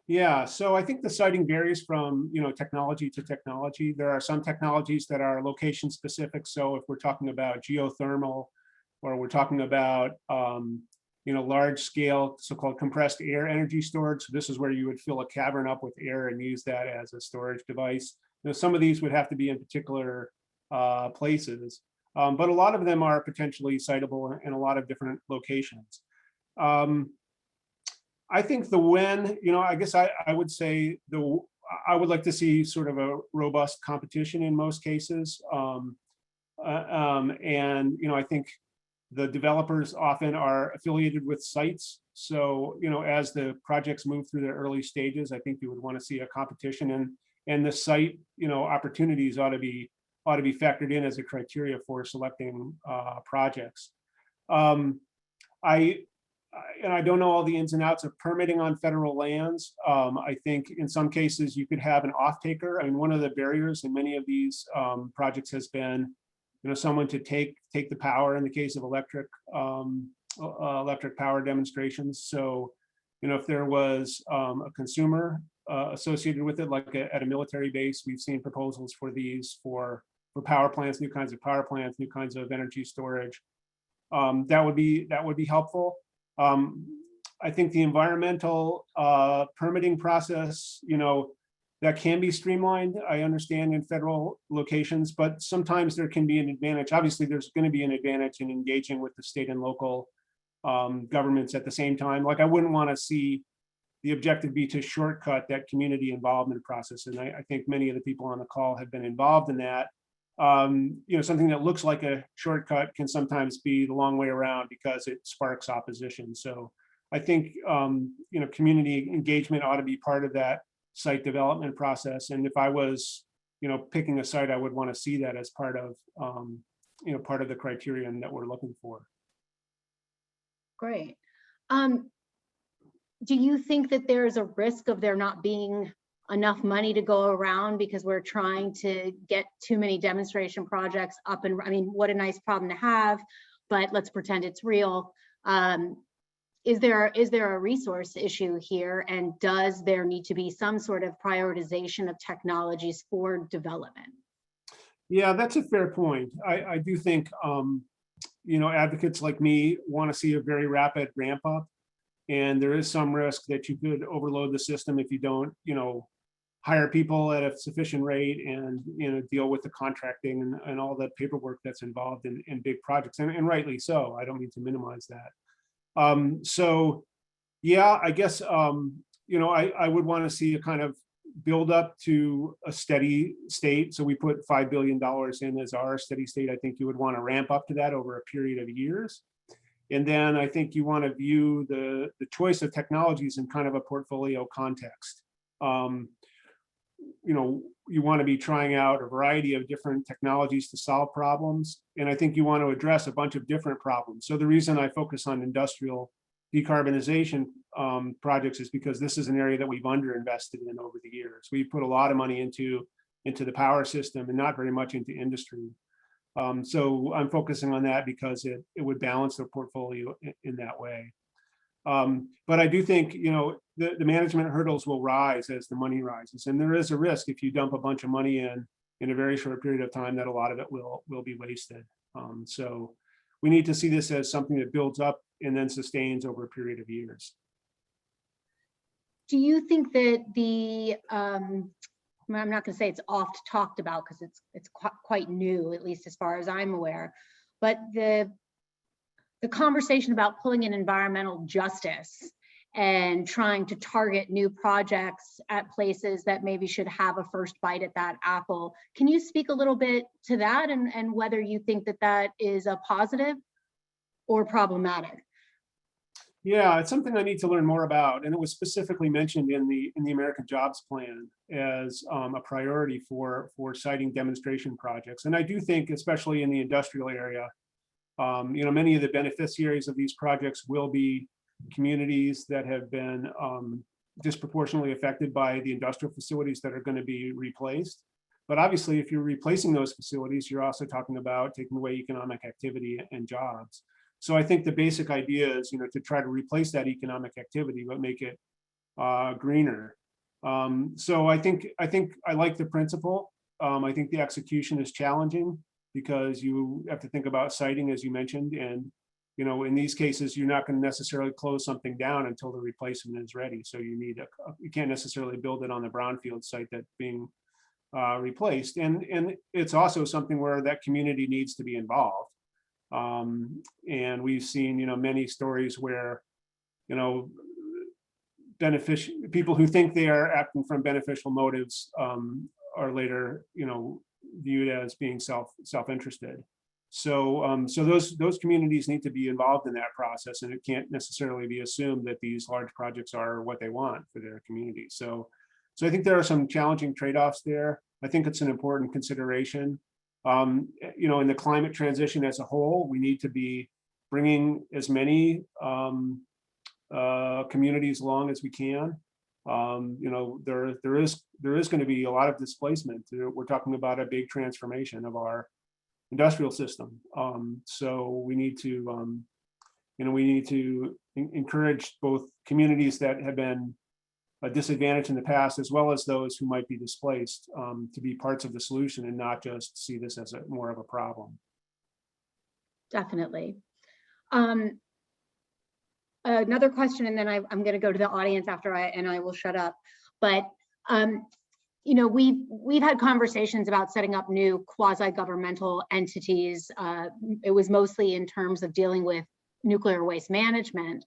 Yeah, so I think the siting varies from technology to technology. There are some technologies that are location specific. So if we're talking about geothermal, or we're talking about large scale so-called compressed air energy storage, so this is where you would fill a cavern up with air and use that as a storage device. Some of these would have to be in particular places, but a lot of them are potentially sitable in a lot of different locations. I think I guess I would say I would like to see sort of a robust competition in most cases. And I think the developers often are affiliated with sites. So, as the projects move through their early stages, I think you would want to see a competition, and the site, opportunities ought to be factored in as a criteria for selecting projects. I don't know all the ins and outs of permitting on federal lands. I think in some cases you could have an off-taker. I mean, one of the barriers in many of these projects has been, someone to take the power in the case of electric power demonstrations. So, if there was a consumer associated with it, like at a military base, we've seen proposals for these for power plants, new kinds of power plants, new kinds of energy storage. That would be helpful. I think the environmental permitting process, that can be streamlined, I understand, in federal locations, but sometimes there can be an advantage. Obviously, there's going to be an advantage in engaging with the state and local governments at the same time. Like, I wouldn't want to see the objective be to shortcut that community involvement process. And I think many of the people on the call have been involved in that. Something that looks like a shortcut can sometimes be the long way around because it sparks opposition. So I think, community engagement ought to be part of that site development process. And if I was, picking a site, I would want to see that as part of, part of the criterion that we're looking for. Great. Do you think that there is a risk of there not being enough money to go around because we're trying to get too many demonstration projects up? And I mean, what a nice problem to have, but let's pretend it's real. Is there a resource issue here, and does there need to be some sort of prioritization of technologies for development? Yeah, that's a fair point. I do think, advocates like me want to see a very rapid ramp up, and there is some risk that you could overload the system if you don't, hire people at a sufficient rate and, deal with the contracting and all the paperwork that's involved in big projects, and rightly so. I don't mean to minimize that. So yeah, I guess, I would want to see a kind of, build up to a steady state. So we put $5 billion in as our steady state. I think you would want to ramp up to that over a period of years. And then I think you want to view the choice of technologies in kind of a portfolio context. You want to be trying out a variety of different technologies to solve problems. And I think you want to address a bunch of different problems. So the reason I focus on industrial decarbonization projects is because this is an area that we've underinvested in over the years. We put a lot of money into the power system and not very much into industry. So I'm focusing on that because it would balance the portfolio in that way. But I do think, the management hurdles will rise as the money rises. And there is a risk if you dump a bunch of money in a very short period of time that a lot of it will be wasted. So we need to see this as something that builds up and then sustains over a period of years. Do you think that I'm not going to say it's oft talked about because it's quite new, at least as far as I'm aware, but the conversation about pulling in environmental justice and trying to target new projects at places that maybe should have a first bite at that apple. Can you speak a little bit to that and whether you think that is a positive or problematic? Yeah, it's something I need to learn more about. And it was specifically mentioned in the American Jobs Plan as a priority for siting demonstration projects. And I do think, especially in the industrial area, many of the beneficiaries of these projects will be communities that have been disproportionately affected by the industrial facilities that are going to be replaced. But obviously, if you're replacing those facilities, you're also talking about taking away economic activity and jobs. So I think the basic idea is, to try to replace that economic activity, but make it greener. So I think I like the principle. I think the execution is challenging because you have to think about siting, as you mentioned, and in these cases, you're not going to necessarily close something down until the replacement is ready. So you can't necessarily build it on the brownfield site that's being replaced. And it's also something where that community needs to be involved. And we've seen, many stories where, people who think they are acting from beneficial motives are later, viewed as being self-interested. So those communities need to be involved in that process, and it can't necessarily be assumed that these large projects are what they want for their community. So I think there are some challenging trade-offs there. I think it's an important consideration. In the climate transition as a whole, we need to be bringing as many communities along as we can. There is going to be a lot of displacement. We're talking about a big transformation of our industrial system. So we need to, encourage both communities that have been disadvantaged in the past, as well as those who might be displaced, to be parts of the solution and not just see this as more of a problem. Definitely. Another question, and then I'm going to go to the audience after I will shut up. But we've had conversations about setting up new quasi-governmental entities. It was mostly in terms of dealing with nuclear waste management.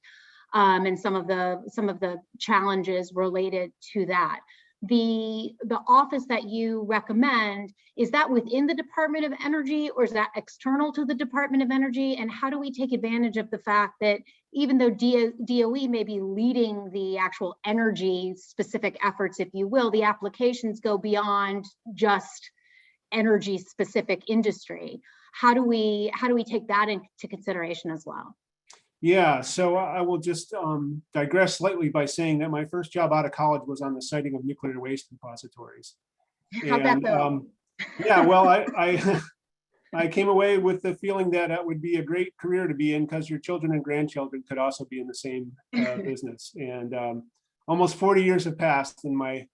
And some of the challenges related to that. The office that you recommend, is that within the Department of Energy or is that external to the Department of Energy? And how do we take advantage of the fact that even though DOE may be leading the actual energy specific efforts, if you will, the applications go beyond just energy specific industry? How do we take that into consideration as well? Yeah, so I will just digress slightly by saying that my first job out of college was on the siting of nuclear waste repositories. How'd that go? Yeah, well, I came away with the feeling that it would be a great career to be in because your children and grandchildren could also be in the same business. And almost 40 years have passed, and my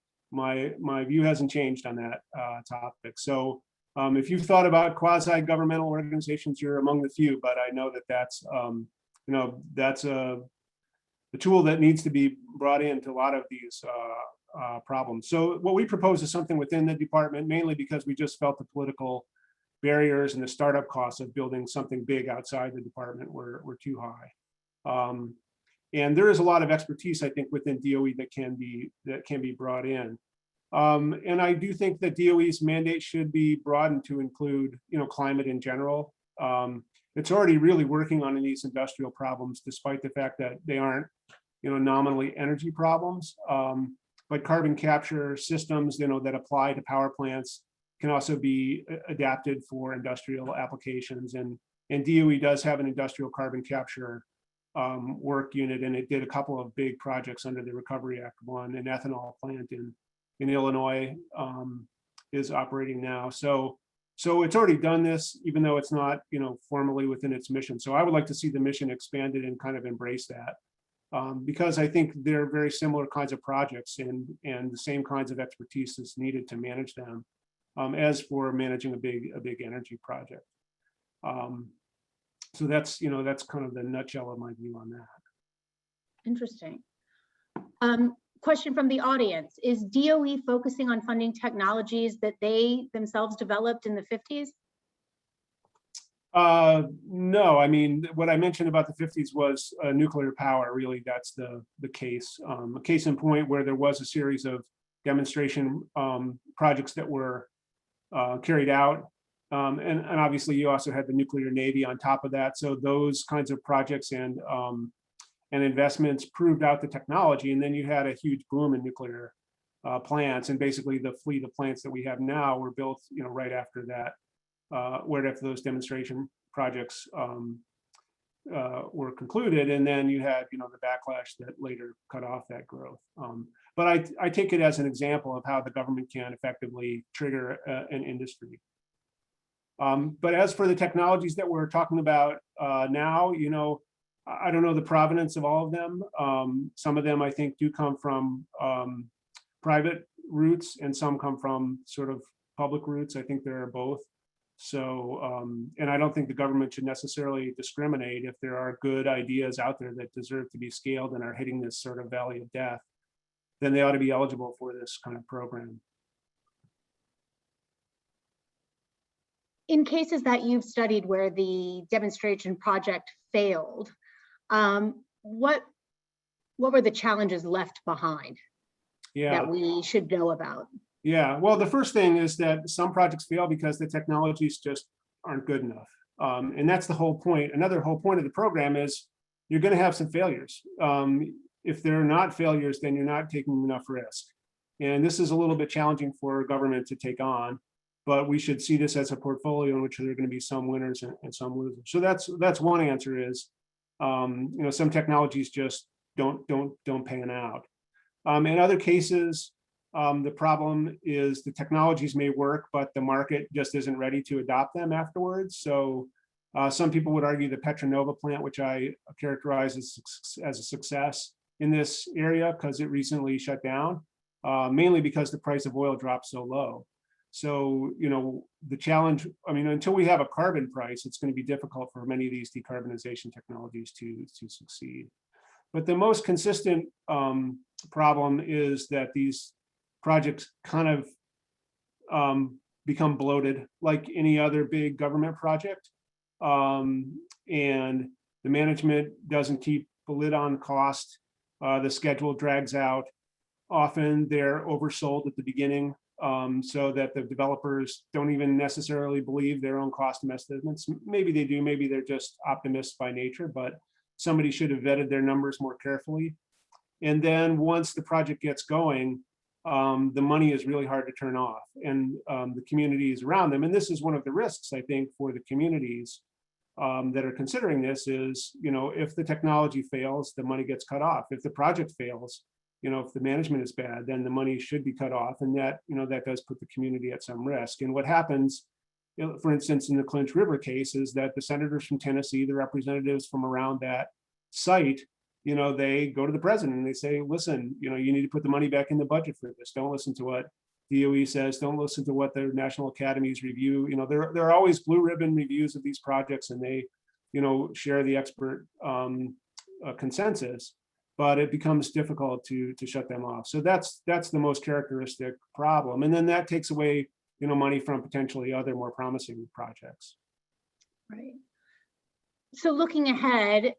view hasn't changed on that topic. So if you've thought about quasi-governmental organizations, you're among the few, but I know that that's a tool that needs to be brought into a lot of these problems. So what we propose is something within the department, mainly because we just felt the political barriers and the startup costs of building something big outside the department were too high. And there is a lot of expertise, I think, within DOE that can be brought in. And I do think that DOE's mandate should be broadened to include, climate in general. It's already really working on these industrial problems, despite the fact that they aren't, nominally energy problems. But carbon capture systems, that apply to power plants can also be adapted for industrial applications. And DOE does have an industrial carbon capture work unit, and it did a couple of big projects under the Recovery Act. One, an ethanol plant in Illinois is operating now. So it's already done this, even though it's not, formally within its mission. So I would like to see the mission expanded and kind of embrace that. Because I think they're very similar kinds of projects and the same kinds of expertise is needed to manage them as for managing a big energy project. So that's kind of the nutshell of my view on that. Interesting. Question from the audience. Is DOE focusing on funding technologies that they themselves developed in the 50s? No, I mean, what I mentioned about the 50s was nuclear power. Really, that's the case. A case in point where there was a series of demonstration projects that were carried out. And obviously you also had the nuclear Navy on top of that. So those kinds of projects and investments proved out the technology. And then you had a huge boom in nuclear plants. And basically the fleet of plants that we have now were built, right after that, right after those demonstration projects were concluded. And then you had, the backlash that later cut off that growth. But I take it as an example of how the government can effectively trigger an industry. But as for the technologies that we're talking about now, I don't know the provenance of all of them. Some of them I think do come from private routes and some come from sort of public routes. I think there are both. So, and I don't think the government should necessarily discriminate. If there are good ideas out there that deserve to be scaled and are hitting this sort of valley of death, then they ought to be eligible for this kind of program. In cases that you've studied where the demonstration project failed, what were the challenges left behind that we should know about? Yeah, well, the first thing is that some projects fail because the technologies just aren't good enough. And that's the whole point. Another whole point of the program is you're going to have some failures. If they're not failures, then you're not taking enough risk. And this is a little bit challenging for government to take on. But we should see this as a portfolio in which there are going to be some winners and some losers. So that's one answer is, some technologies just don't pan out. In other cases, the problem is the technologies may work, but the market just isn't ready to adopt them afterwards. So some people would argue the Petronova plant, which I characterize as a success in this area because it recently shut down, mainly because the price of oil dropped so low. So, the challenge, until we have a carbon price, it's going to be difficult for many of these decarbonization technologies to succeed. But the most consistent problem is that these projects kind of become bloated like any other big government project. And the management doesn't keep the lid on cost. The schedule drags out. Often they're oversold at the beginning. So that the developers don't even necessarily believe their own cost estimates. Maybe they do, maybe they're just optimists by nature, but somebody should have vetted their numbers more carefully. And then once the project gets going, the money is really hard to turn off, and the communities around them. And this is one of the risks, I think, for the communities that are considering this is, if the technology fails, the money gets cut off. If the project fails, if the management is bad, then the money should be cut off. And that, that does put the community at some risk. And what happens, for instance, in the Clinch River case is that the senators from Tennessee, the representatives from around that site, they go to the president and they say, listen, you need to put the money back in the budget for this. Don't listen to what DOE says. Don't listen to what the National Academies review. There are always blue ribbon reviews of these projects and they, share the expert consensus. But it becomes difficult to shut them off. So that's the most characteristic problem. And then that takes away, money from potentially other more promising projects. Right. So looking ahead,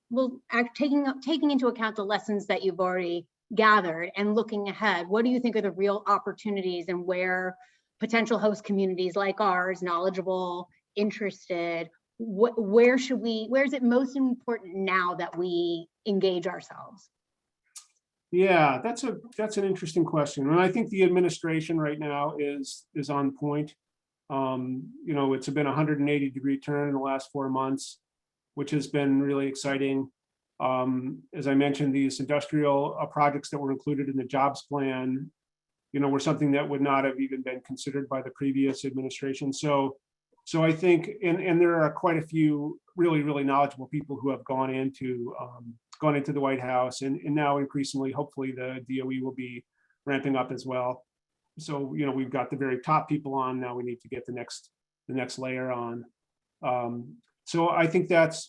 taking into account the lessons that you've already gathered and looking ahead, what do you think are the real opportunities and where potential host communities like ours, knowledgeable, interested, where is it most important now that we engage ourselves? Yeah, that's an interesting question. And I think the administration right now is on point. It's been a 180-degree turn in the last 4 months, which has been really exciting. As I mentioned, these industrial projects that were included in the jobs plan, were something that would not have even been considered by the previous administration. So I think, and there are quite a few really, really knowledgeable people who have gone into the White House, and now increasingly, hopefully, the DOE will be ramping up as well. So we've got the very top people on. Now we need to get the next layer on. So I think that's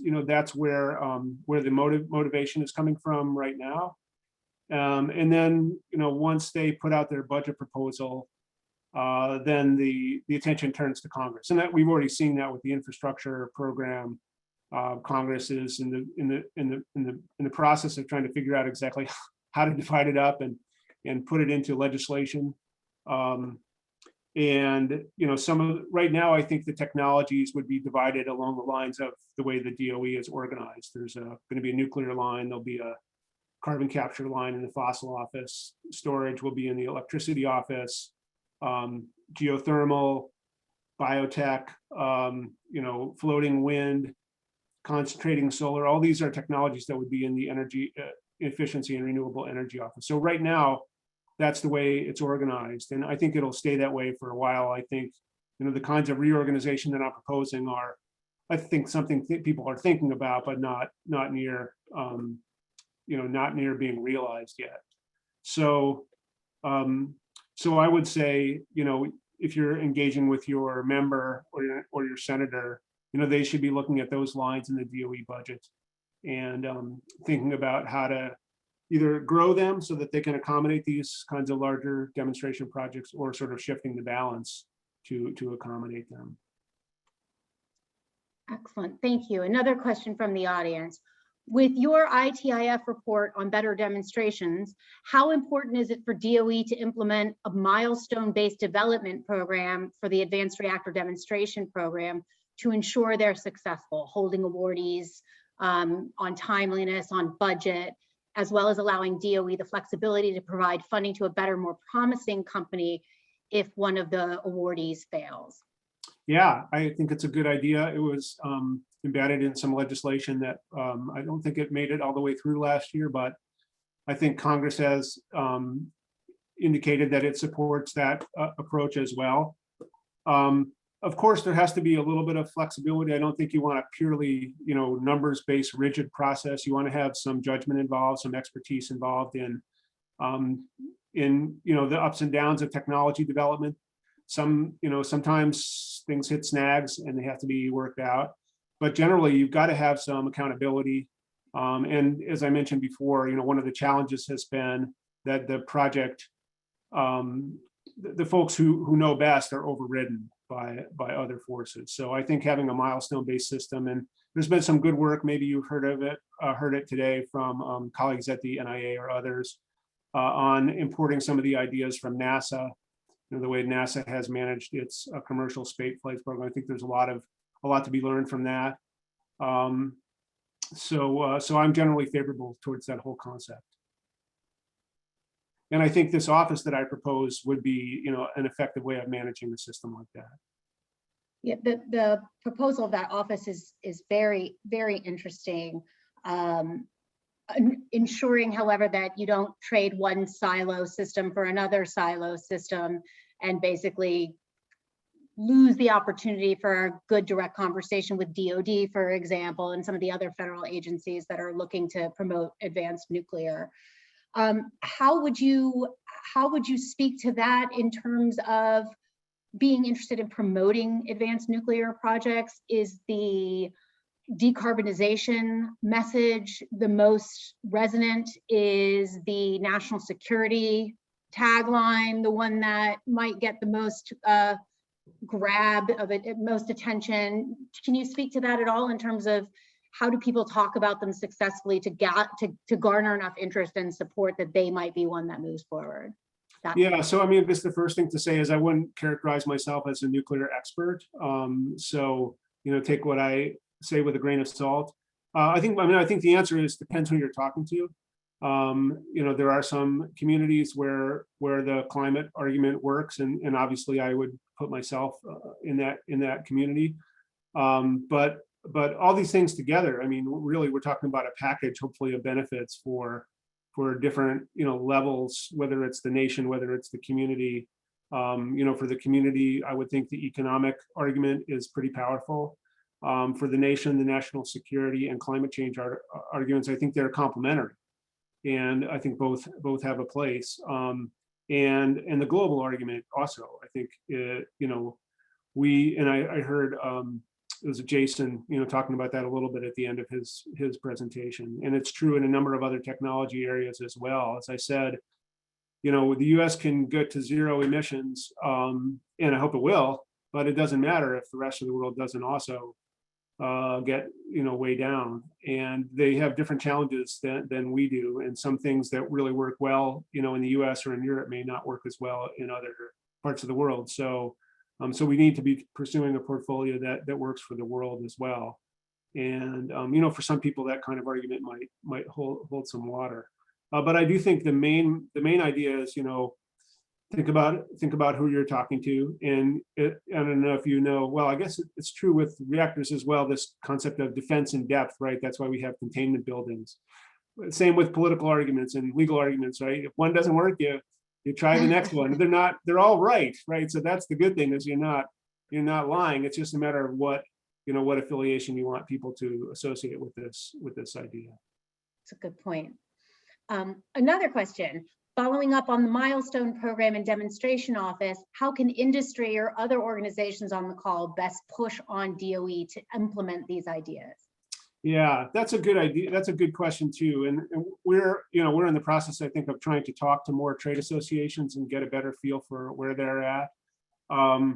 where the motivation is coming from right now. And then once they put out their budget proposal, then the attention turns to Congress, and that we've already seen that with the infrastructure program. Congress is in the process of trying to figure out exactly how to divide it up and put it into legislation. Right now, I think the technologies would be divided along the lines of the way the DOE is organized. There's going to be a nuclear line. There'll be a carbon capture line in the fossil office. Storage will be in the electricity office. Geothermal, biotech, floating wind, concentrating solar. All these are technologies that would be in the energy efficiency and renewable energy office. So right now, that's the way it's organized, and I think it'll stay that way for a while. I think the kinds of reorganization that I'm proposing are, I think, something people are thinking about, but not near being realized yet. So I would say, if you're engaging with your member or your senator, they should be looking at those lines in the DOE budget and thinking about how to either grow them so that they can accommodate these kinds of larger demonstration projects, or sort of shifting the balance to accommodate them. Excellent, thank you. Another question from the audience. With your ITIF report on better demonstrations, how important is it for DOE to implement a milestone-based development program for the Advanced Reactor Demonstration Program to ensure they're successful, holding awardees on timeliness, on budget, as well as allowing DOE the flexibility to provide funding to a better, more promising company if one of the awardees fails? Yeah, I think it's a good idea. It was embedded in some legislation that I don't think it made it all the way through last year, but I think Congress has indicated that it supports that approach as well. Of course, there has to be a little bit of flexibility. I don't think you want a purely, numbers-based rigid process. You want to have some judgment involved, some expertise involved in the ups and downs of technology development. Sometimes things hit snags and they have to be worked out. But generally, you've got to have some accountability. And as I mentioned before, one of the challenges has been that the project, the folks who know best are overridden by other forces. So I think having a milestone-based system, and there's been some good work, maybe you've heard it today from colleagues at the NIA or others on importing some of the ideas from NASA, the way NASA has managed its commercial space flight program. I think there's a lot to be learned from that. So I'm generally favorable towards that whole concept. And I think this office that I propose would be, an effective way of managing a system like that. Yeah, the proposal of that office is very, very interesting. Ensuring, however, that you don't trade one silo system for another silo system and basically lose the opportunity for a good direct conversation with DoD, for example, and some of the other federal agencies that are looking to promote advanced nuclear. How would you speak to that in terms of being interested in promoting advanced nuclear projects? Is the decarbonization message the most resonant? Is the national security tagline the one that might get the most grab of it, most attention? Can you speak to that at all in terms of how do people talk about them successfully to garner enough interest and support that they might be one that moves forward? Yeah, so I mean, I guess the first thing to say is I wouldn't characterize myself as a nuclear expert. So, take what I say with a grain of salt. I think the answer is depends who you're talking to. There are some communities where the climate argument works, and obviously I would put myself in that community. But all these things together, I mean, really, we're talking about a package, hopefully, of benefits for different levels, whether it's the nation, whether it's the community. For the community, I would think the economic argument is pretty powerful. For the nation, the national security and climate change arguments, I think they're complementary, and I think both have a place. And the global argument also, I think, I heard it was Jason, talking about that a little bit at the end of his presentation, and it's true in a number of other technology areas as well. As I said, the U.S. can get to zero emissions, and I hope it will, but it doesn't matter if the rest of the world doesn't also get way down, and they have different challenges than we do, and some things that really work well in the US or in Europe may not work as well in other parts of the world. So we need to be pursuing a portfolio that works for the world as well. And for some people that kind of argument might hold some water, but I do think the main idea is think about who you're talking to. And I don't know if well, I guess it's true with reactors as well, this concept of defense in depth, right? That's why we have containment buildings. Same with political arguments and legal arguments, right? If one doesn't work, you try the next one. They're all right? So that's the good thing, is you're not lying. It's just a matter of what affiliation you want people to associate with this idea. That's a good point. Another question. Following up on the Milestone Program and Demonstration Office, how can industry or other organizations on the call best push on DOE to implement these ideas? Yeah, that's a good idea. That's a good question too. And we're in the process, I think, of trying to talk to more trade associations and get a better feel for where they're at. I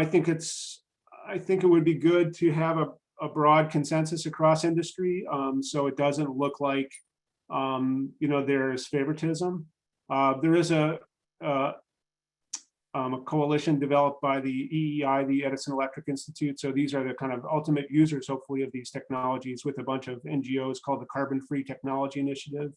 think it would be good to have a broad consensus across industry, so it doesn't look like there's favoritism. There is a coalition developed by the EEI, the Edison Electric Institute. So these are the kind of ultimate users, hopefully, of these technologies, with a bunch of NGOs called the Carbon Free Technology Initiative.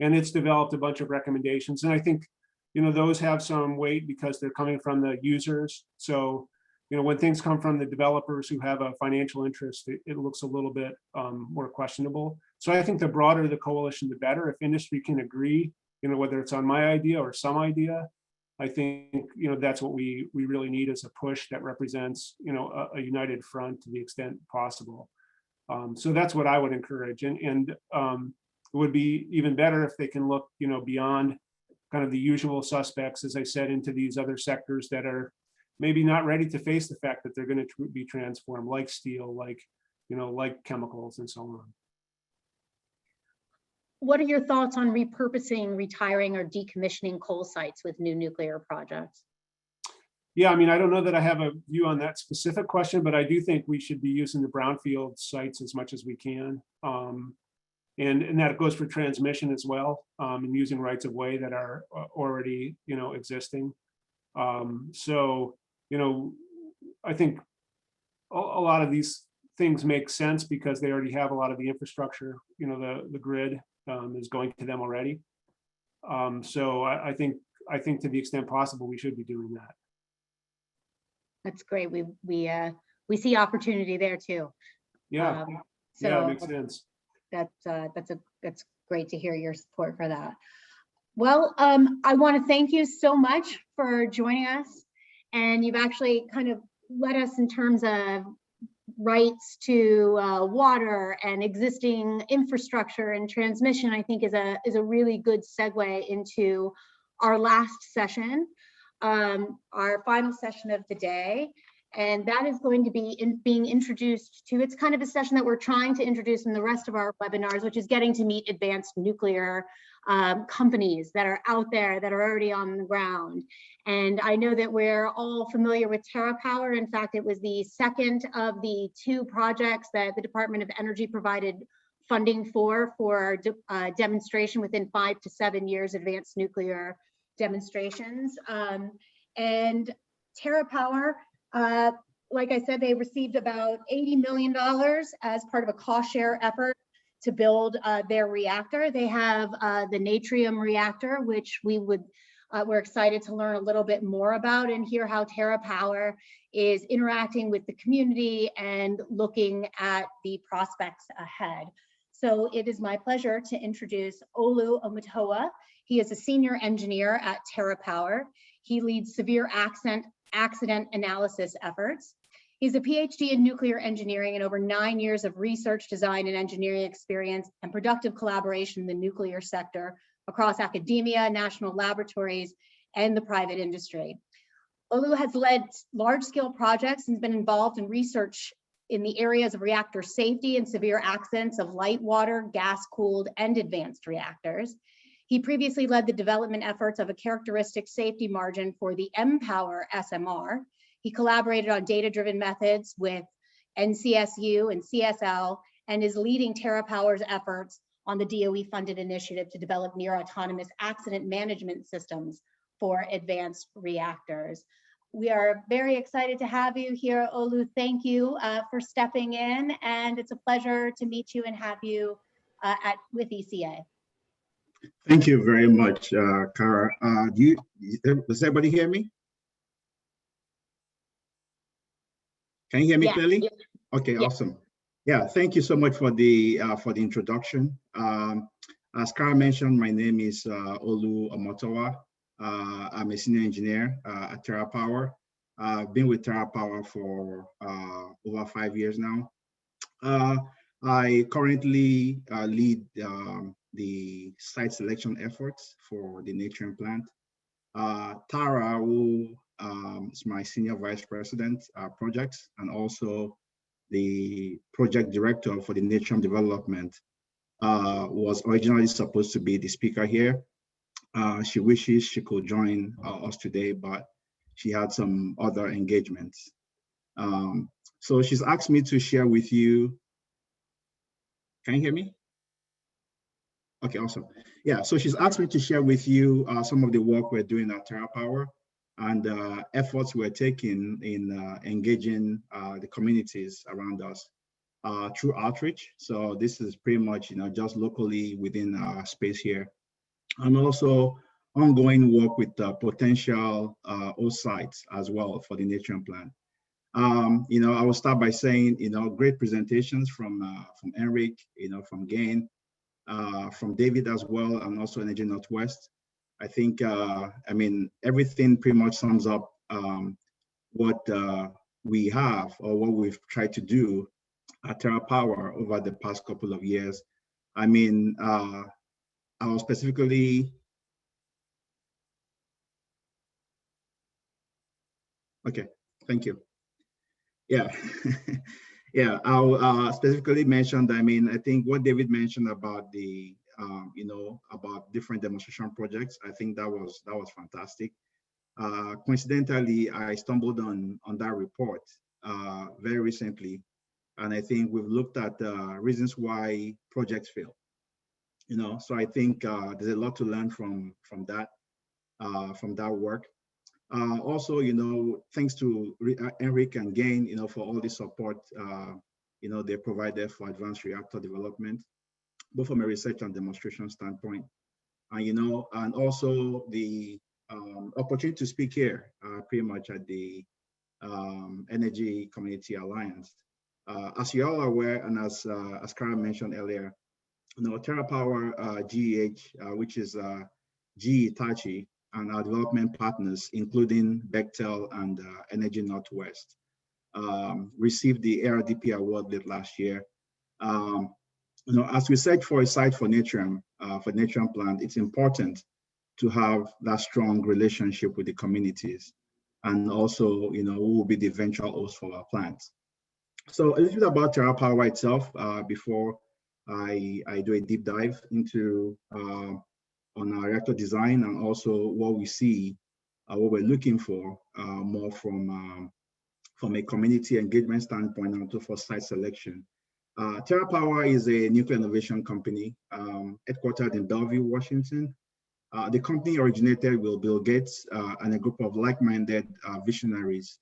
And it's developed a bunch of recommendations. And I think, those have some weight because they're coming from the users. So, when things come from the developers who have a financial interest, it looks a little bit more questionable. So I think the broader the coalition, the better. If industry can agree, whether it's on my idea or some idea, I think that's what we really need, is a push that represents a united front to the extent possible. So that's what I would encourage, and it would be even better if they can look beyond kind of the usual suspects, as I said, into these other sectors that are maybe not ready to face the fact that they're going to be transformed, like steel, like chemicals, and so on. What are your thoughts on repurposing, retiring, or decommissioning coal sites with new nuclear projects? Yeah, I mean, I don't know that I have a view on that specific question, but I do think we should be using the brownfield sites as much as we can. And that goes for transmission as well, and using rights of way that are already, existing. So, I think a lot of these things make sense because they already have a lot of the infrastructure, the grid is going to them already. So I think to the extent possible, we should be doing that. That's great. We see opportunity there too. Yeah. So yeah, it makes sense. That's great to hear your support for that. Well, I want to thank you so much for joining us, and you've actually kind of led us in terms of rights to water and existing infrastructure and transmission. I think is a really good segue into our last session, our final session of the day. And that is going to be being introduced to, it's kind of a session that we're trying to introduce in the rest of our webinars, which is getting to meet advanced nuclear companies that are out there that are already on the ground. And I know that we're all familiar with TerraPower. In fact, it was the second of the 2 projects that the Department of Energy provided funding for demonstration within 5 to 7 years advanced nuclear demonstrations. And TerraPower, like I said, they received about $80 million as part of a cost share effort to build their reactor. They have the Natrium reactor, which we're excited to learn a little bit more about and hear how TerraPower is interacting with the community and looking at the prospects ahead. So it is my pleasure to introduce Olu Omotowa. He is a senior engineer at TerraPower. He leads severe accident analysis efforts. He's a PhD in nuclear engineering and over 9 years of research, design, and engineering experience and productive collaboration in the nuclear sector across academia, national laboratories, and the private industry. Olu has led large-scale projects and has been involved in research in the areas of reactor safety and severe accidents of light water, gas-cooled, and advanced reactors. He previously led the development efforts of a characteristic safety margin for the mPower SMR. He collaborated on data-driven methods with NCSU and CSL and is leading TerraPower's efforts on the DOE-funded initiative to develop near-autonomous accident management systems for advanced reactors. We are very excited to have you here, Olu. Thank you for stepping in, and it's a pleasure to meet you and have you with ECA. Thank you very much, Kara. Does everybody hear me? Can you hear me clearly? Yes. Okay, yes. Awesome. Yeah, thank you so much for the introduction. As Kara mentioned, my name is Olu Omotowa. I'm a senior engineer at TerraPower. I've been with TerraPower for over 5 years now. I currently lead the site selection efforts for the Natrium plant. Tara, who is my senior vice president projects and also the project director for the Natrium development, was originally supposed to be the speaker here. She wishes she could join us today, but she had some other engagements. So she's asked me to share with you. Can you hear me? Okay, awesome. Yeah, so she's asked me to share with you some of the work we're doing at TerraPower and efforts we're taking in engaging the communities around us through outreach. So this is pretty much, just locally within our space here. And also ongoing work with potential host sites as well for the Natrium plant. I will start by saying, great presentations from NRIC, from Gain, from David as well, and also Energy Northwest. I think, everything pretty much sums up what we have or what we've tried to do at TerraPower over the past couple of years. I will specifically, okay, thank you. Yeah, yeah, I'll specifically mention, I think what David mentioned about the, about different demonstration projects, I think that was fantastic. Coincidentally, I stumbled on that report very recently, and I think we've looked at reasons why projects fail. So I think there's a lot to learn from that work. Also, thanks to NRIC and Gain, for all the support, they provided for advanced reactor development, both from a research and demonstration standpoint. And also the opportunity to speak here, pretty much at the Energy Community Alliance. As you're all aware, and as Kara mentioned earlier, TerraPower GEH, which is GE Hitachi, and our development partners, including Bechtel and Energy Northwest, received the ARDP award late last year. As we search for a site for Natrium plant, it's important to have that strong relationship with the communities. and also, who will be the eventual host for our plants. So a little bit about TerraPower itself before I do a deep dive into on our reactor design and also what we see, what we're looking for more from a community engagement standpoint and also for site selection. TerraPower is a nuclear innovation company headquartered in Bellevue, Washington. The company originated with Bill Gates and a group of like-minded visionaries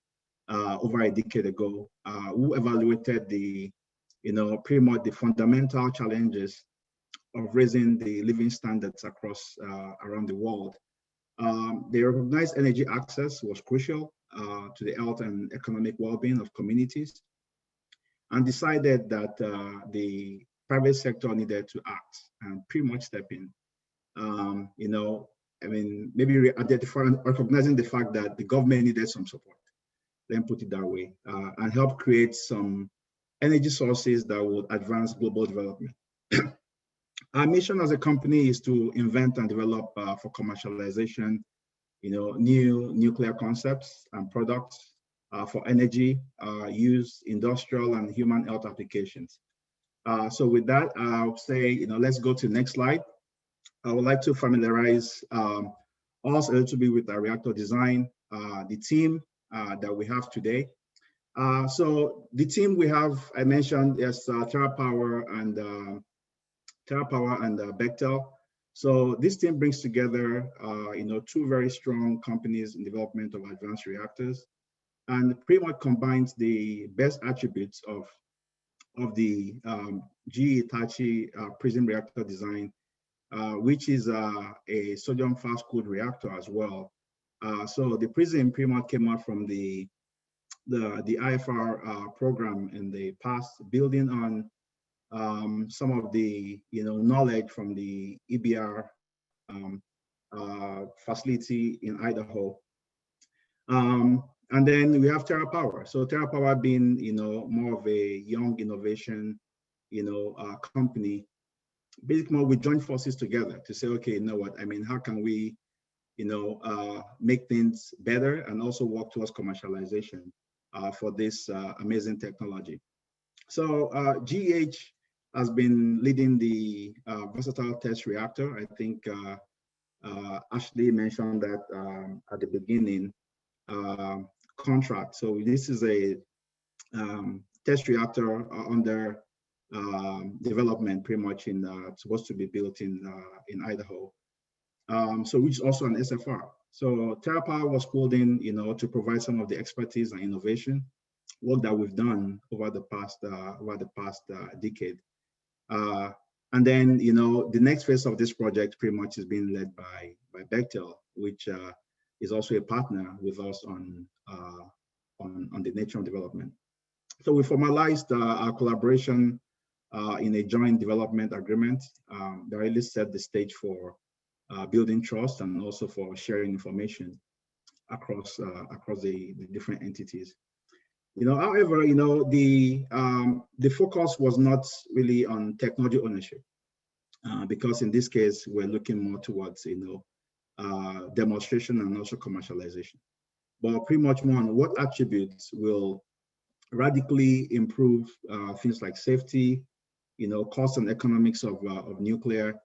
over a decade ago, who evaluated pretty much the fundamental challenges of raising the living standards across around the world. They recognized energy access was crucial to the health and economic well-being of communities, and decided that the private sector needed to act and pretty much step in. Maybe recognizing the fact that the government needed some support, then put it that way, and help create some energy sources that would advance global development. Our mission as a company is to invent and develop for commercialization, new nuclear concepts and products for energy use, industrial and human health applications. So with that, I'll say, let's go to the next slide. I would like to familiarize us a little bit with our reactor design, the team that we have today. So the team we have, I mentioned, is TerraPower and Bechtel. So this team brings together, two very strong companies in development of advanced reactors, and pretty much combines the best attributes of the GE Hitachi PRISM reactor design, which is a sodium fast-cooled reactor as well. So the PRISM pretty much came out from the IFR program in the past, building on some of the knowledge from the EBR facility in Idaho. And then we have TerraPower. So TerraPower being more of a young innovation company. Basically, we joined forces together to say, okay, you know what? How can we make things better and also work towards commercialization for this amazing technology. So GEH has been leading the versatile test reactor. I think Ashley mentioned that at the beginning contract. So this is a test reactor under development, pretty much supposed to be built in Idaho. So which is also an SFR. So TerraPower was pulled in, to provide some of the expertise and innovation work that we've done over the past decade. And then, the next phase of this project pretty much is being led by Bechtel, which is also a partner with us on the nature of development. So we formalized our collaboration in a joint development agreement that really set the stage for building trust and also for sharing information across the different entities. However, the focus was not really on technology ownership, because in this case, we're looking more towards, demonstration and also commercialization, but pretty much more on what attributes will radically improve things like safety, cost and economics of nuclear.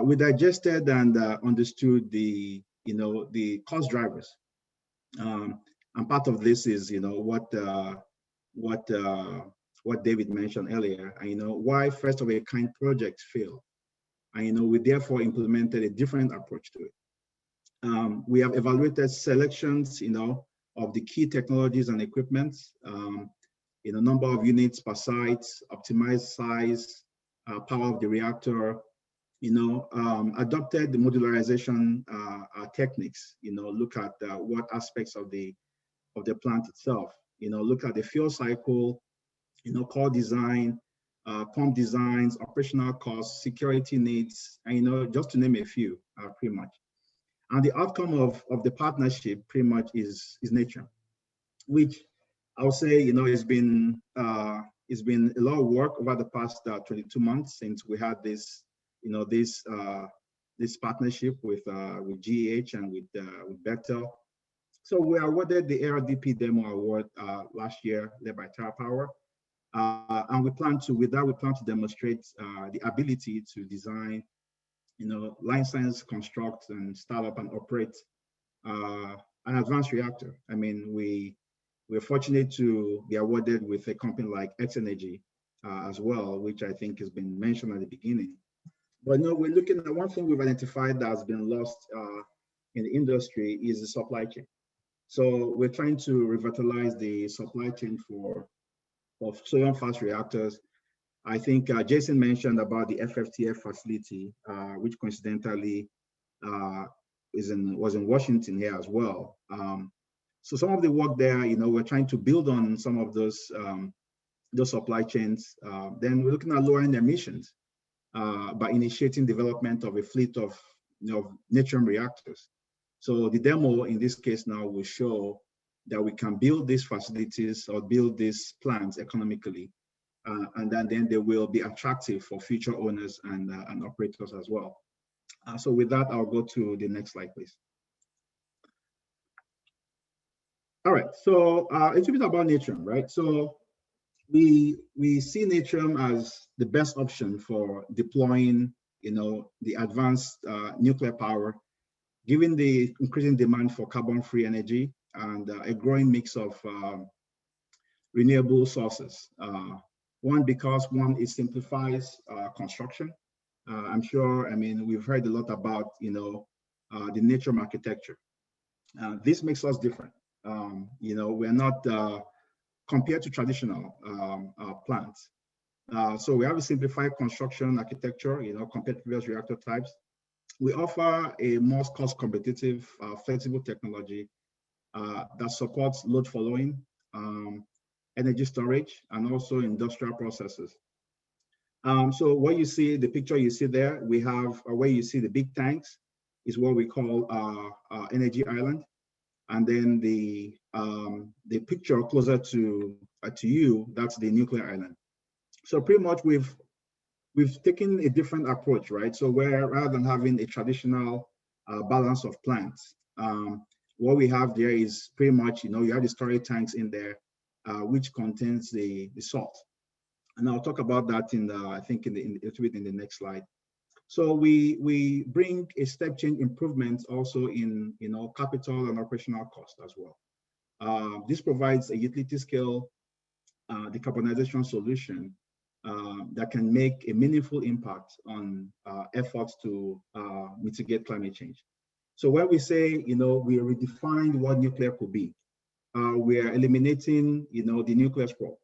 We digested and understood the cost drivers. And part of this is, what David mentioned earlier, and why first of a kind projects fail. And we therefore implemented a different approach to it. We have evaluated selections, of the key technologies and equipments, number of units per site, optimized size, power of the reactor, adopted the modularization techniques, look at what aspects of the plant itself, look at the fuel cycle, core design, pump designs, operational costs, security needs, and just to name a few, pretty much. And the outcome of the partnership pretty much is nature, which I'll say, it's been a lot of work over the past 22 months since we had this, this partnership with GEH and with Bechtel. So we awarded the ARDP demo award last year, led by TerraPower. And we plan to demonstrate the ability to design, license, construct, and start up and operate an advanced reactor. I mean, we're fortunate to be awarded with a company like X Energy as well, which I think has been mentioned at the beginning. But no, we're looking at one thing we've identified that has been lost in the industry is the supply chain. So we're trying to revitalize the supply chain of sodium fast reactors. I think Jason mentioned about the FFTF facility, which coincidentally was in Washington here as well. So some of the work there, we're trying to build on some of those supply chains. Then we're looking at lowering emissions by initiating development of a fleet of neutron reactors. So the demo in this case now will show that we can build these facilities or build these plants economically, and then they will be attractive for future owners and operators as well. So with that, I'll go to the next slide, please. All right, so a little bit about Natrium, right? So we see Natrium as the best option for deploying, the advanced nuclear power, given the increasing demand for carbon-free energy and a growing mix of renewable sources. Because it simplifies construction. I'm sure, we've heard a lot about, the Natrium architecture. This makes us different. We're not compared to traditional plants. So we have a simplified construction architecture, compared to previous reactor types. We offer a more cost-competitive, flexible technology that supports load following, energy storage, and also industrial processes. So what you see, the picture you see there, we have where you see the big tanks is what we call energy island, and then the picture closer to you, that's the nuclear island. So pretty much we've taken a different approach, right? So where rather than having a traditional balance of plants, what we have there is pretty much, you have the storage tanks in there, which contains the salt. And I'll talk about that I think a little bit in the next slide. So we bring a step change improvement also in, capital and operational cost as well. This provides a utility scale decarbonization solution that can make a meaningful impact on efforts to mitigate climate change. So when we say, we redefined what nuclear could be, we are eliminating, the nuclear sprawl.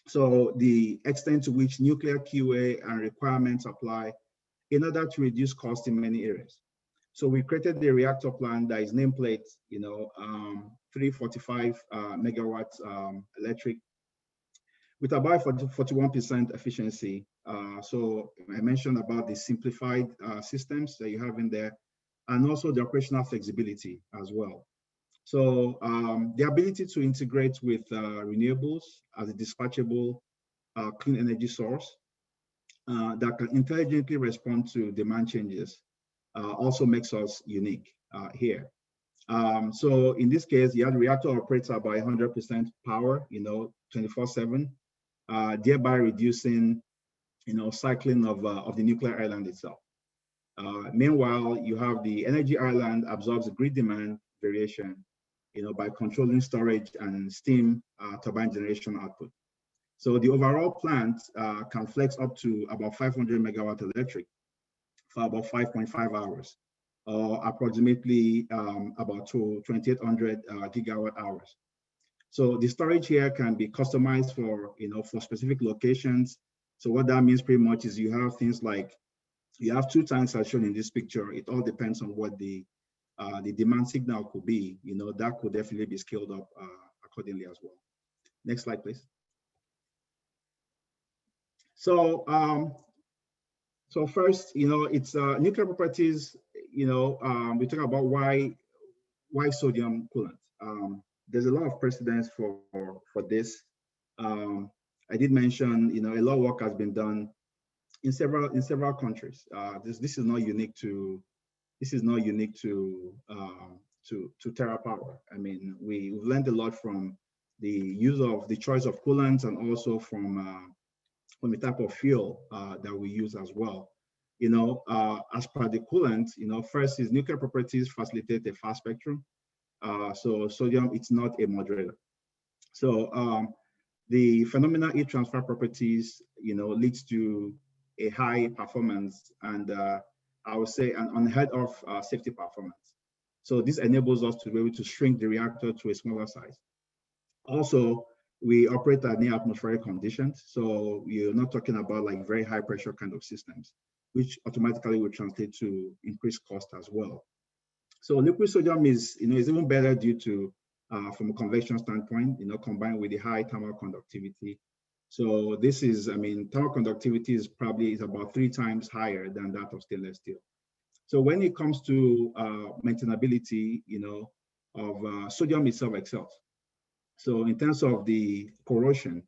So the extent to which nuclear QA and requirements apply in order to reduce cost in many areas. So we created the reactor plant that is nameplate, 345 megawatts electric, with about 41% efficiency. So I mentioned about the simplified systems that you have in there, and also the operational flexibility as well. So the ability to integrate with renewables as a dispatchable clean energy source that can intelligently respond to demand changes also makes us unique here. So in this case, the reactor operates at about 100% power, 24/7, thereby reducing, cycling of the nuclear island itself. Meanwhile, you have the energy island absorbs the grid demand variation, by controlling storage and steam turbine generation output. So the overall plant can flex up to about 500 megawatt electric for about 5.5 hours, or approximately about 2,800 gigawatt hours. So the storage here can be customized for, for specific locations. So what that means pretty much is you have things like, you have 2 tanks as shown in this picture. It all depends on what the demand signal could be, that could definitely be scaled up accordingly as well. Next slide, please. So, so first, it's nuclear properties, we talk about why sodium coolant. There's a lot of precedence for this. I did mention, a lot of work has been done in several countries. This is not unique to TerraPower. I mean, we've learned a lot from the use of the choice of coolants and also from the type of fuel that we use as well. You know, as per the coolant, you know, first is nuclear properties facilitate a fast spectrum. So sodium, it's not a moderator. So the phenomenal heat transfer properties, you know, leads to a high performance and I would say an unheard of safety performance. So this enables us to be able to shrink the reactor to a smaller size. Also, we operate at near atmospheric conditions. So you're not talking about like very high pressure kind of systems, which automatically will translate to increased cost as well. So liquid sodium is, you know, is even better due to, from a convection standpoint, you know, combined with the high thermal conductivity. So this is, I mean, thermal conductivity is probably about 3 times higher than that of stainless steel. So when it comes to maintainability, you know, of sodium itself excels. So in terms of the corrosion,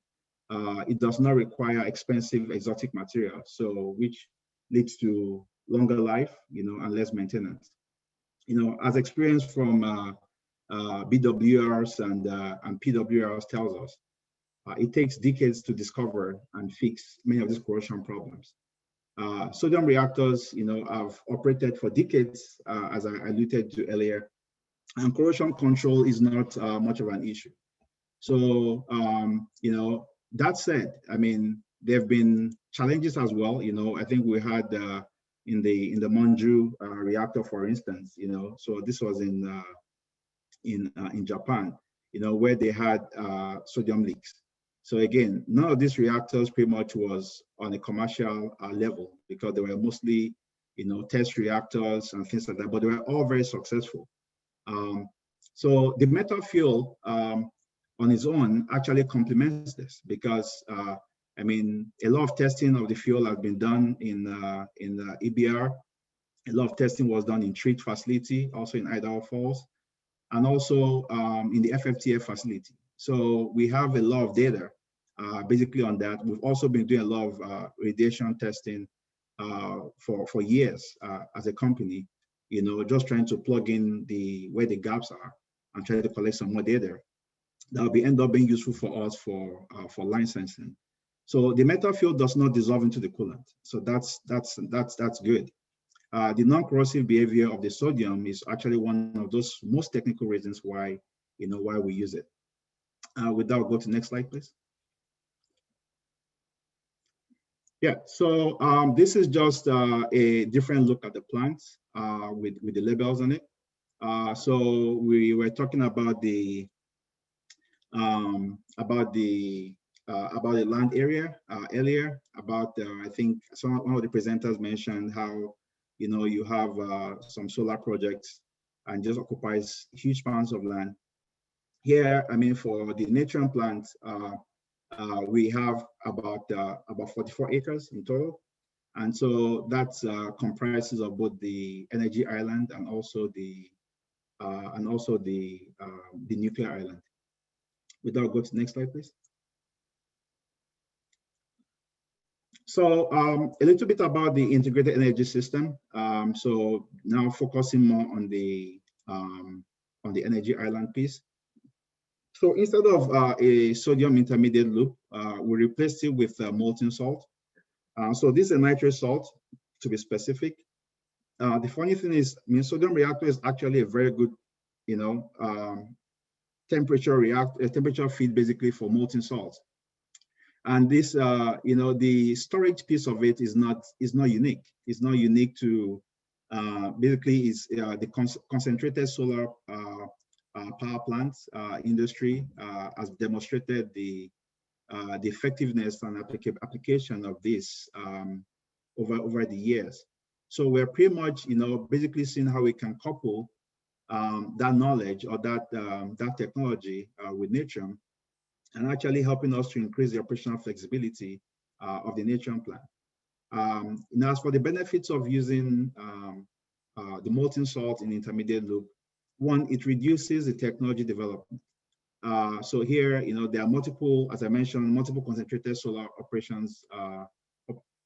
it does not require expensive exotic material, so which leads to longer life, you know, and less maintenance. You know, as experience from BWRs and PWRs tells us, it takes decades to discover and fix many of these corrosion problems. Sodium reactors, you know, have operated for decades, as I alluded to earlier, and corrosion control is not much of an issue. So, you know, that said, I mean, there have been challenges as well. You know, I think we had in the Monju reactor, for instance, you know, so this was in Japan, you know, where they had sodium leaks. So again, none of these reactors pretty much was on a commercial level because they were mostly, you know, test reactors and things like that, but they were all very successful. So the metal fuel on its own actually complements this because, I mean, a lot of testing of the fuel has been done in EBR. A lot of testing was done in treat facility, also in Idaho Falls, and also in the FFTF facility. So we have a lot of data basically on that. We've also been doing a lot of radiation testing for years as a company, you know, just trying to plug in where the gaps are and try to collect some more data that will end up being useful for us for line sensing. So the metal fuel does not dissolve into the coolant. So that's good. The non-corrosive behavior of the sodium is actually one of those most technical reasons why, you know, why we use it. With that, we'll go to the next slide, please. Yeah, so this is just a different look at the plants with the labels on it. So we were talking about the land area earlier. I think one of the presenters mentioned how, you know, you have some solar projects and just occupies huge amounts of land. Here, I mean, for the Natrium plant, we have about 44 acres in total, and so that comprises of both the energy island and also the nuclear island. With that, go to the next slide, please. So a little bit about the integrated energy system. So now focusing more on the energy island piece. So instead of a sodium intermediate loop, we replaced it with molten salt. So this is a nitrate salt, to be specific. The funny thing is, I mean, sodium reactor is actually a very good, you know, temperature feed basically for molten salt. And this, you know, the storage piece of it is not unique. It's not unique to basically is the concentrated solar power plants industry has demonstrated the effectiveness and application of this over the years. So we're pretty much, you know, basically seeing how we can couple that knowledge or that technology with Natrium, and actually helping us to increase the operational flexibility of the Natrium plant. Now, as for the benefits of using the molten salt in intermediate loop, one, it reduces the technology development. So here, you know, there are multiple, as I mentioned, multiple concentrated solar operations,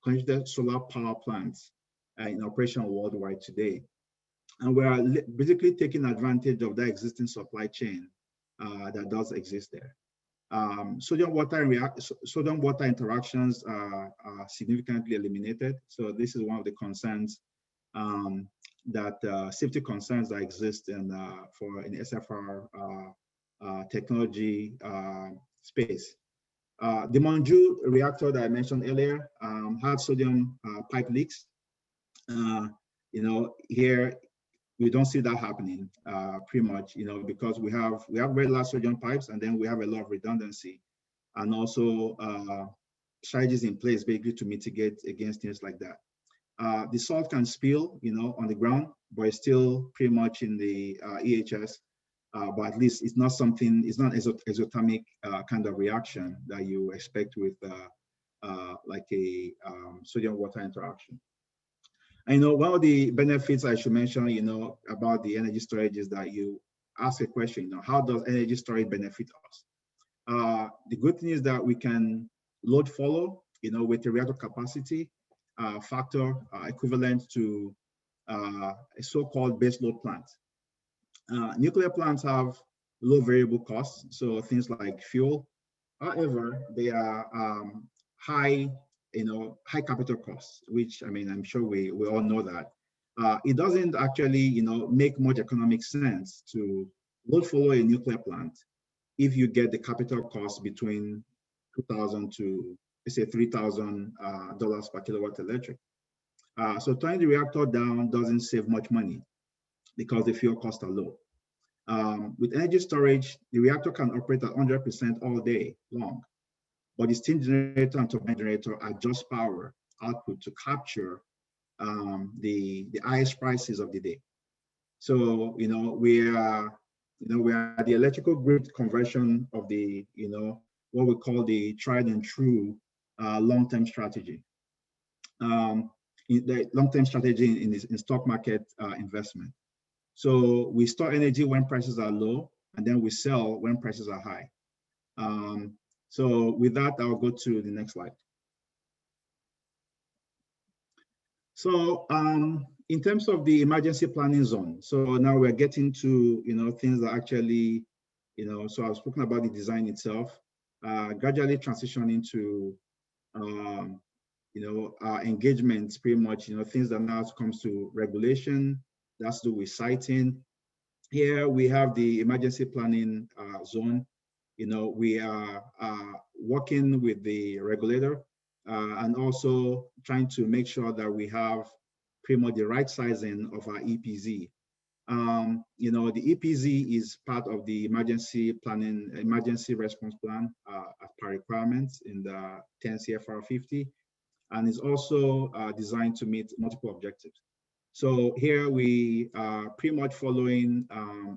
concentrated solar power plants in operation worldwide today. And we are basically taking advantage of that existing supply chain that does exist there. Sodium water interactions are significantly eliminated. So this is one of the concerns safety concerns that exist in SFR technology space. The Monju reactor that I mentioned earlier had sodium pipe leaks. Here we don't see that happening pretty much, because we have very large sodium pipes, and then we have a lot of redundancy, and also strategies in place basically to mitigate against things like that. The salt can spill, on the ground, but it's still pretty much in the EHS. But at least it's not exothermic kind of reaction that you expect with like a sodium water interaction. I know one of the benefits I should mention, about the energy storage is that you ask a question, how does energy storage benefit us? The good thing is that we can load follow, with the reactor capacity factor equivalent to a so-called base load plant. Nuclear plants have low variable costs, so things like fuel. However, they are high capital costs, which, I'm sure we all know that. It doesn't actually, make much economic sense to load follow a nuclear plant if you get the capital cost between $2,000 to, let's say, $3,000 per kilowatt electric. So turning the reactor down doesn't save much money because the fuel costs are low. With energy storage, the reactor can operate at 100% all day long, but the steam generator and turbine generator adjust power output to capture the highest prices of the day. So, we are the electrical grid conversion of the, what we call the tried and true long-term strategy. The long-term strategy in stock market investment. So we store energy when prices are low, and then we sell when prices are high. So with that, I'll go to the next slide. So in terms of the emergency planning zone, so now we're getting to, things that actually, so I've spoken about the design itself, gradually transitioning to, engagements pretty much, things that now comes to regulation, that's to do with siting. Here we have the emergency planning zone. We are working with the regulator and also trying to make sure that we have pretty much the right sizing of our EPZ. The EPZ is part of the emergency response plan as per requirements in the 10 CFR 50, and is also designed to meet multiple objectives. So here we are pretty much following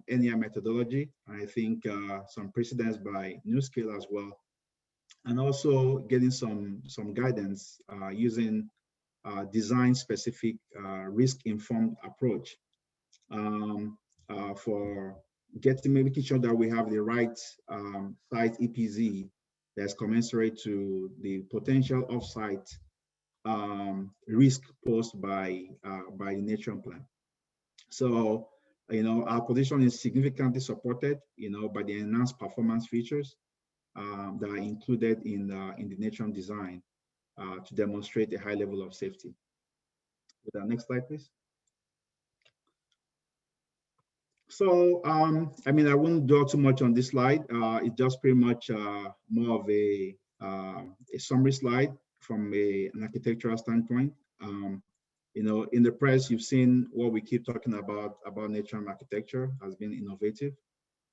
NER methodology. I think some precedents by NewScale as well, and also getting some guidance using design-specific risk-informed approach for making sure that we have the right site EPZ that's commensurate to the potential off-site risk posed by the nature plan. So, our position is significantly supported, by the enhanced performance features that are included in the nature design to demonstrate a high level of safety. With the next slide, please. So, I won't dwell too much on this slide. It's just pretty much more of a summary slide from an architectural standpoint. In the press, you've seen what we keep talking about nature and architecture has been innovative.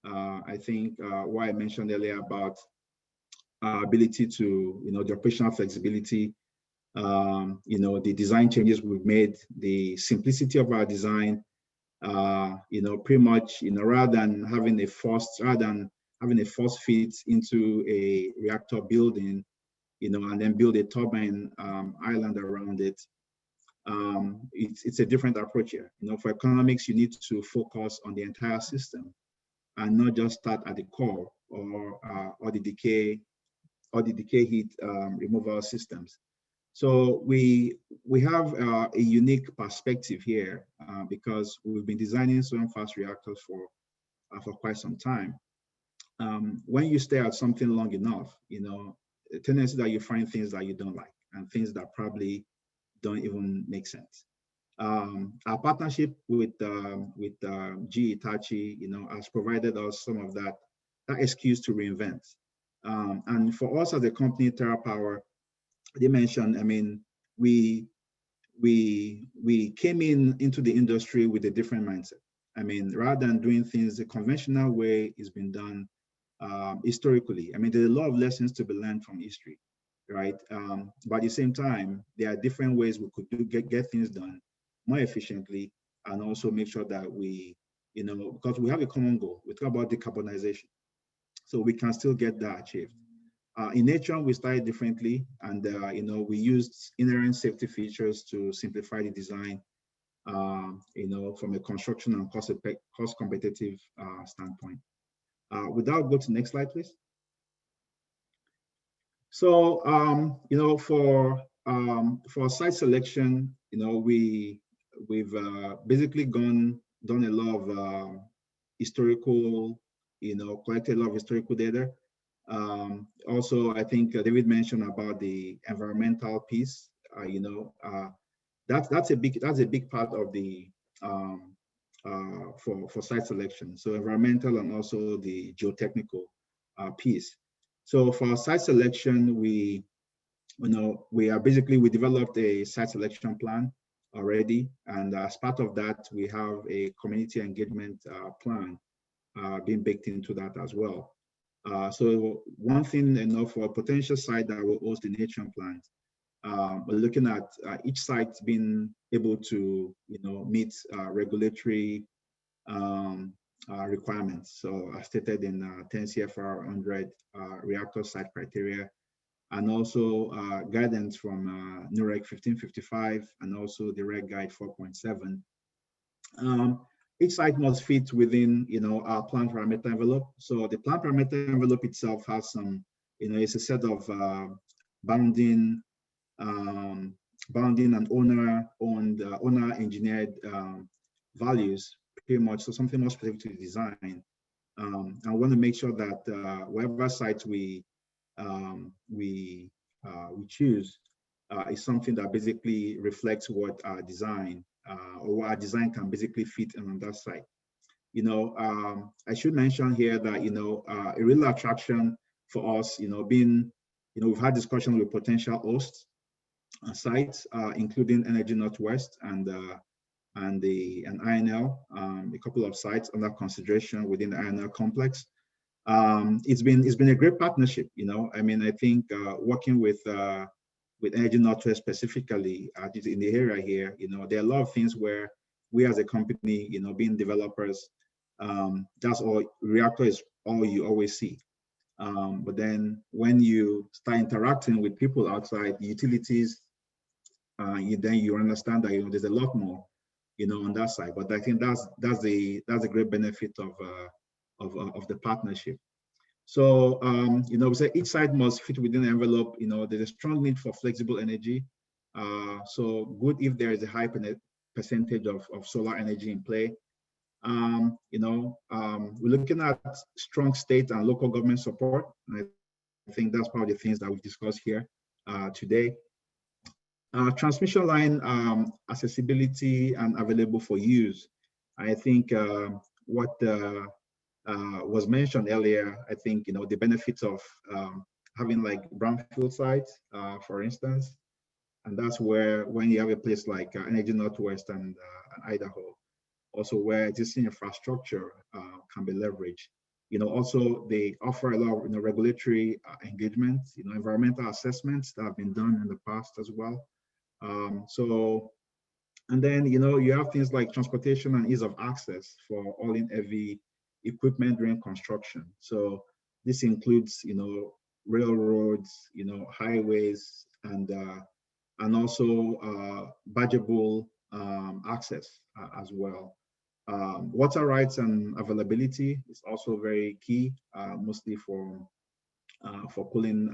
I think what I mentioned earlier about our ability to, the operational flexibility, the design changes we've made, the simplicity of our design, pretty much, rather than having a forced fit into a reactor building, and then build a turbine island around it. It's a different approach here. For economics, you need to focus on the entire system and not just start at the core or the decay heat removal systems. So we have a unique perspective here because we've been designing solar fast reactors for quite some time. When you stay at something long enough, the tendency that you find things that you don't like and things that probably don't even make sense. Our partnership with GE Hitachi, has provided us some of that excuse to reinvent. And for us as a company, TerraPower, they mentioned, I mean, we came into the industry with a different mindset. I mean, rather than doing things the conventional way it's been done historically. I mean, there's a lot of lessons to be learned from history, right? But at the same time, there are different ways we could get things done more efficiently, and also make sure that we, because we have a common goal. We talk about decarbonization, so we can still get that achieved. In nature, we started differently, and we used inherent safety features to simplify the design, from a construction and cost competitive standpoint. Without go to next slide, please. So, for site selection, we've basically done a lot of historical, collected a lot of historical data. Also, I think David mentioned about the environmental piece. That's a big part of the for site selection. So environmental and also the geotechnical piece. So for site selection, we developed a site selection plan already, and as part of that, we have a community engagement plan being baked into that as well. So one thing, for a potential site that will host the nature plant, we're looking at each site being able to, meet regulatory requirements. So as stated in 10 CFR 100 reactor site criteria, and also guidance from NRIC 1555 and also the REG Guide 4.7. Each site must fit within, our plant parameter envelope. So the plant parameter envelope itself has some, it's a set of bounding and owner-owned, owner-engineered values, pretty much. So something more specific to the design. I want to make sure that whatever site we choose is something that basically reflects what our design or what our design can basically fit on that site. I should mention here that a real attraction for us, being, we've had discussions with potential hosts sites, including Energy Northwest and INL, a couple of sites under consideration within the INL complex. It's been a great partnership. I mean, I think working with Energy Northwest specifically in the area here, there are a lot of things where we as a company, being developers, that's all. Reactor is all you always see. But then when you start interacting with people outside utilities, then you understand that there's a lot more, on that side. But I think that's a great benefit of the partnership. So we say each site must fit within the envelope. There's a strong need for flexible energy. So good if there is a high percentage of solar energy in play. We're looking at strong state and local government support. And I think that's probably the things that we've discussed here today. Transmission line accessibility and available for use. I think what was mentioned earlier, I think, the benefits of having like brownfield sites, for instance, and that's where when you have a place like Energy Northwest and Idaho, also where existing infrastructure can be leveraged. Also they offer a lot of regulatory engagement, environmental assessments that have been done in the past as well. And then you have things like transportation and ease of access for all-in heavy equipment during construction. So this includes railroads, highways, and also badgeable access as well. Water rights and availability is also very key, mostly for cooling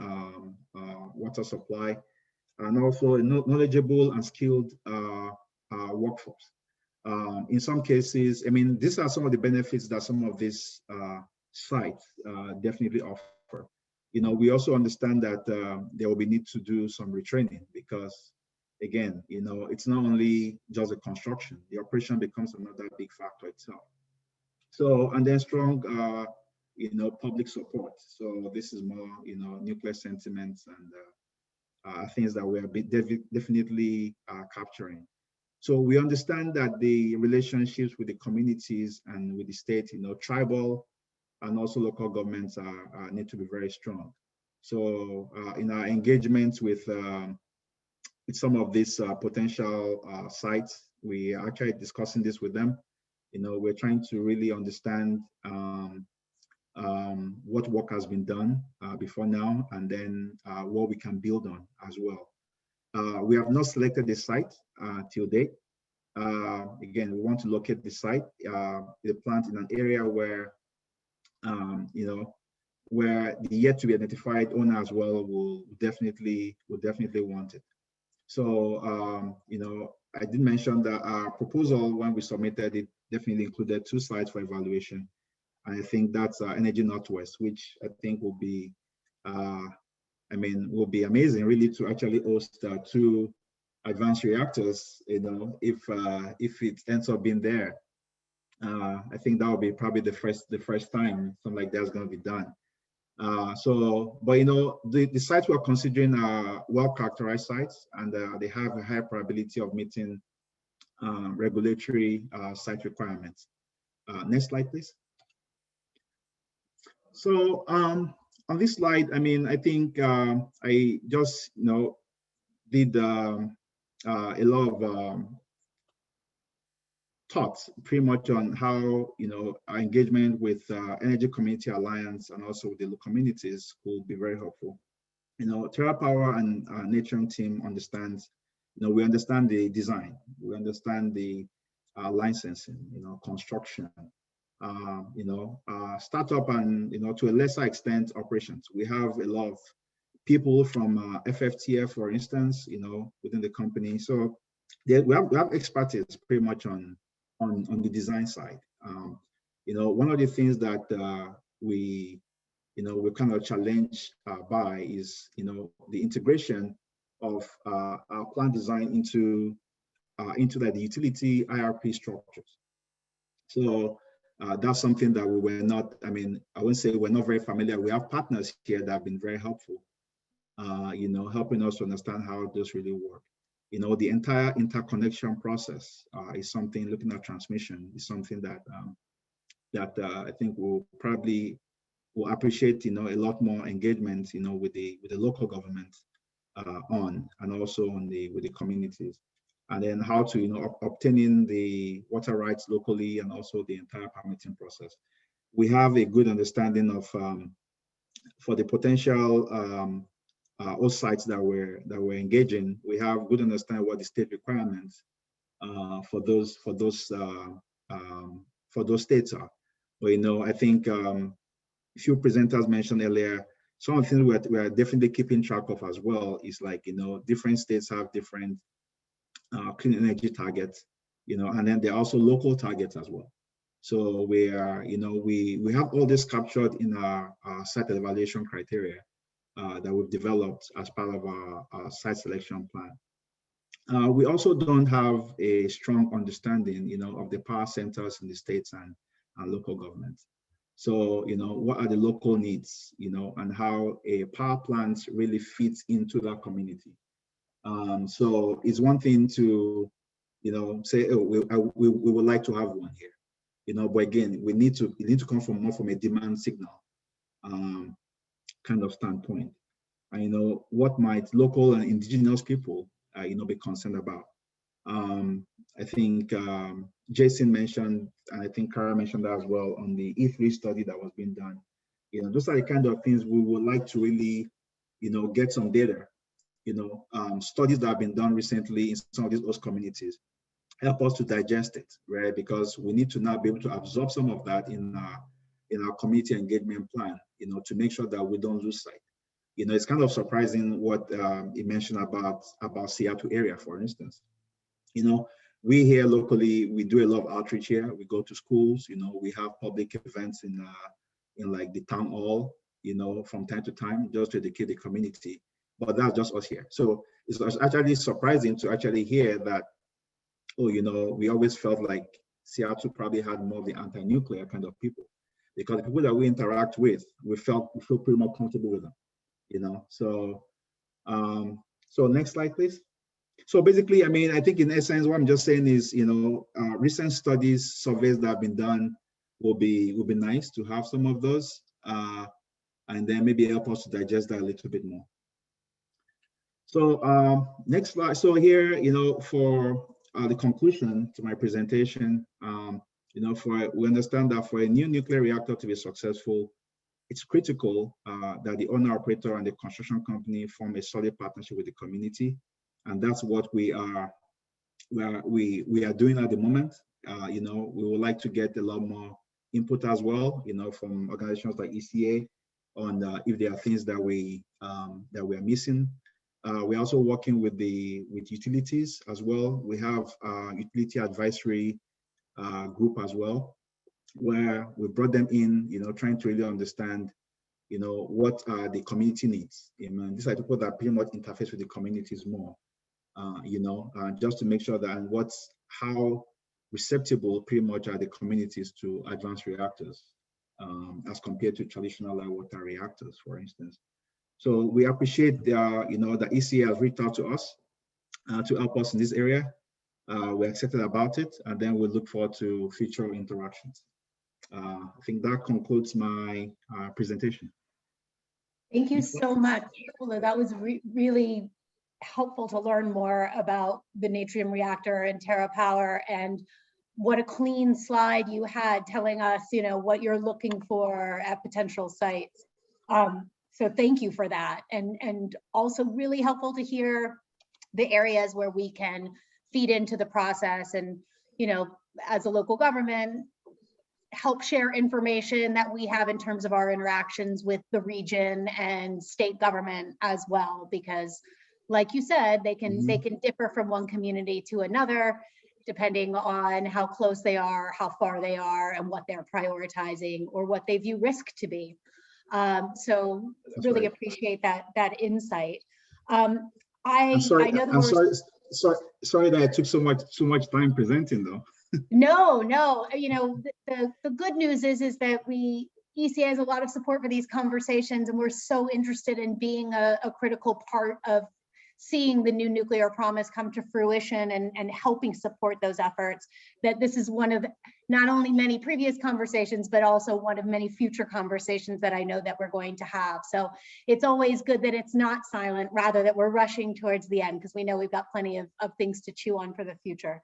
water supply. and also a knowledgeable and skilled workforce. In some cases, I mean, these are some of the benefits that some of these sites definitely offer. You know, we also understand that there will be need to do some retraining because, again, you know, it's not only just the construction, the operation becomes another big factor itself. So, and then strong, you know, public support. So this is more, you know, nuclear sentiments and things that we are definitely capturing. So we understand that the relationships with the communities and with the state, you know, tribal and also local governments need to be very strong. So in our engagements with some of these potential sites, we are actually discussing this with them. You know, we're trying to really understand what work has been done before now, and then what we can build on as well. We have not selected the site till date. Again, we want to locate the site, the plant in an area where, you know, where the yet to be identified owner as well will definitely want it. So, you know, I did mention that our proposal when we submitted it definitely included 2 sites for evaluation. And I think that's Energy Northwest, which I think will be, I mean, will be amazing really to actually host 2 advanced reactors, you know, if it ends up being there. I think that will be probably the first time something like that's going to be done. So, but you know, the sites we're considering are well-characterized sites, and they have a high probability of meeting regulatory site requirements. Next slide, please. So on this slide, I mean, I think I just, you know, did a lot of thoughts pretty much on how, you know, our engagement with Energy Community Alliance and also with the local communities will be very helpful. You know, TerraPower and our Nature team understands, you know, we understand the design, we understand the licensing, you know, construction, you know, startup and, you know, to a lesser extent, operations. We have a lot of people from FFTF, for instance, you know, within the company. So we have expertise pretty much on the design side. You know, one of the things that we, you know, we're kind of challenged by is, you know, the integration of our plant design into the utility IRP structures. So that's something that we were not, I mean, I wouldn't say we're not very familiar. We have partners here that have been very helpful, you know, helping us to understand how those really work. You know, the entire interconnection process is something, looking at transmission is something that I think will appreciate, you know, a lot more engagement, you know, with the local government on, and also with the communities, and then how to, you know, obtaining the water rights locally and also the entire permitting process. We have a good understanding of for the potential all sites that we're engaging. We have good understanding what the state requirements for those states are. But you know, I think a few presenters mentioned earlier, some of the things we are definitely keeping track of as well is, like, you know, different states have different clean energy targets, you know, and then there are also local targets as well. So we are, you know, we have all this captured in our site evaluation criteria that we've developed as part of our site selection plan. We also don't have a strong understanding, you know, of the power centers in the states and local governments. So, you know, what are the local needs, you know, and how a power plant really fits into that community. So it's one thing to, you know, say, oh, we would like to have one here, you know, but again, it need to come from more from a demand signal kind of standpoint. And, you know, what might local and indigenous people, you know, be concerned about. I think Jason mentioned, and I think Kara mentioned that as well on the E3 study that was being done. You know, those are the kind of things we would like to really, you know, get some data, you know, studies that have been done recently in some of these host communities, help us to digest it, right? Because we need to now be able to absorb some of that in our community engagement plan, you know, to make sure that we don't lose sight. You know, it's kind of surprising what he mentioned about Seattle area, for instance. You know, we here locally, we do a lot of outreach here. We go to schools, you know, we have public events in like the town hall, you know, from time to time, just to educate the community. But that's just us here. So it's actually surprising to actually hear that, oh, you know, we always felt like Seattle probably had more of the anti-nuclear kind of people, because the people that we interact with, we feel pretty more comfortable with them, you know. So, so next slide, please. So basically, I mean, I think in essence, what I'm just saying is, you know, recent studies, surveys that have been done will be nice to have some of those, and then maybe help us to digest that a little bit more. So next slide. So here, you know, for the conclusion to my presentation, you know, we understand that for a new nuclear reactor to be successful, it's critical that the owner, operator, and the construction company form a solid partnership with the community, and that's what we are doing at the moment. You know, we would like to get a lot more input as well, you know, from organizations like ECA on if there are things that we are missing. We're also working with utilities as well. We have utility advisory group as well, where we brought them in, you know, trying to really understand, you know, what are the community needs. You know, these are people that pretty much interface with the communities more, you know, just to make sure that how receptible pretty much are the communities to advanced reactors as compared to traditional light water reactors, for instance. So we appreciate you know, the ECA has reached out to us to help us in this area. We're excited about it, and then we look forward to future interactions. I think that concludes my presentation. Thank you so much. That was really helpful to learn more about the Natrium reactor and TerraPower, and what a clean slide you had telling us, you know, what you're looking for at potential sites. So thank you for that. And also really helpful to hear the areas where we can feed into the process and, you know, as a local government, help share information that we have in terms of our interactions with the region and state government as well, because like you said, they can differ from one community to another, depending on how close they are, how far they are, and what they're prioritizing or what they view risk to be. So really appreciate that insight. I'm sorry that I took so much time presenting though. No, you know, the good news is that ECA has a lot of support for these conversations, and we're so interested in being a critical part of seeing the new nuclear promise come to fruition and helping support those efforts, that this is one of not only many previous conversations, but also one of many future conversations that I know that we're going to have. So it's always good that it's not silent, rather that we're rushing towards the end, because we know we've got plenty of things to chew on for the future.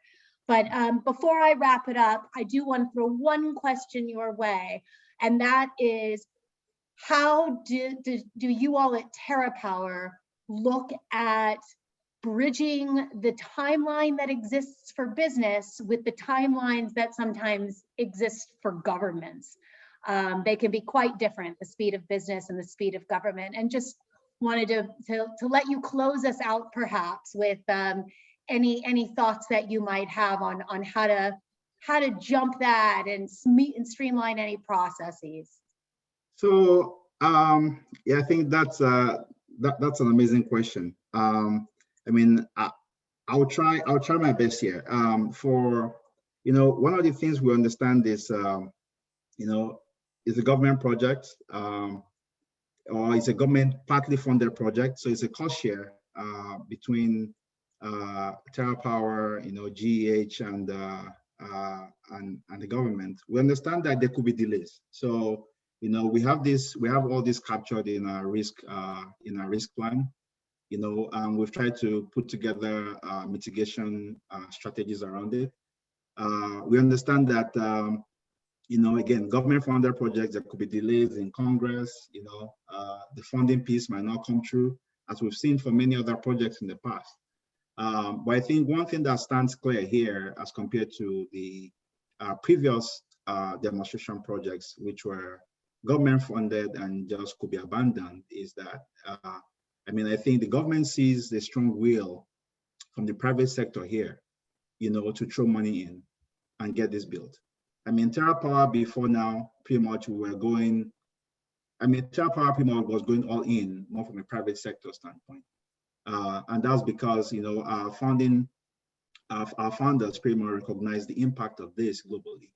But before I wrap it up, I do want to throw one question your way, and that is, how do you all at TerraPower look at bridging the timeline that exists for business with the timelines that sometimes exist for governments? They can be quite different, the speed of business and the speed of government. And just wanted to let you close us out perhaps with any thoughts that you might have on how to jump that and streamline any processes. So yeah, I think that's an amazing question. I mean, I'll try my best here. For, you know, one of the things we understand is, you know, it's a government project, or it's a government partly funded project. So it's a cost share between TerraPower, you know, GEH and the government. We understand that there could be delays. So, you know, we have all this captured in our risk plan. You know, we've tried to put together mitigation strategies around it. We understand that, you know, again, government-funded projects, there could be delays in Congress. You know, the funding piece might not come through, as we've seen for many other projects in the past. But I think one thing that stands clear here, as compared to the previous demonstration projects, which were government funded and just could be abandoned is that, I mean, I think the government sees the strong will from the private sector here, to throw money in and get this built. I mean, TerraPower before now, pretty much we were going, I mean, TerraPower pretty much was going all in, more from a private sector standpoint. And that's because, our founders pretty much recognized the impact of this globally.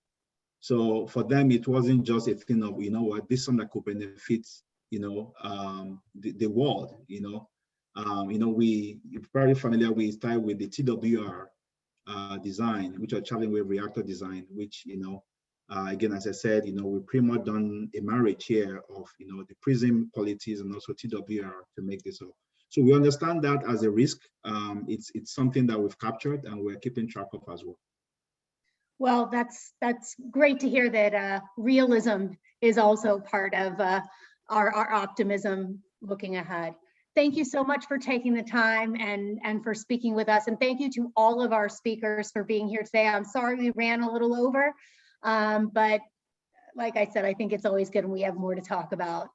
So for them, it wasn't just a thing of, this is something that could benefit, the world, we're very familiar, we started with the TWR design, which are traveling wave reactor design, which, again, as I said, we pretty much done a marriage here of, the PRISM qualities and also TWR to make this up. So we understand that as a risk. It's something that we've captured and we're keeping track of as well. Well, that's great to hear that realism is also part of our optimism looking ahead. Thank you so much for taking the time and for speaking with us. And thank you to all of our speakers for being here today. I'm sorry we ran a little over, but like I said, I think it's always good when we have more to talk about.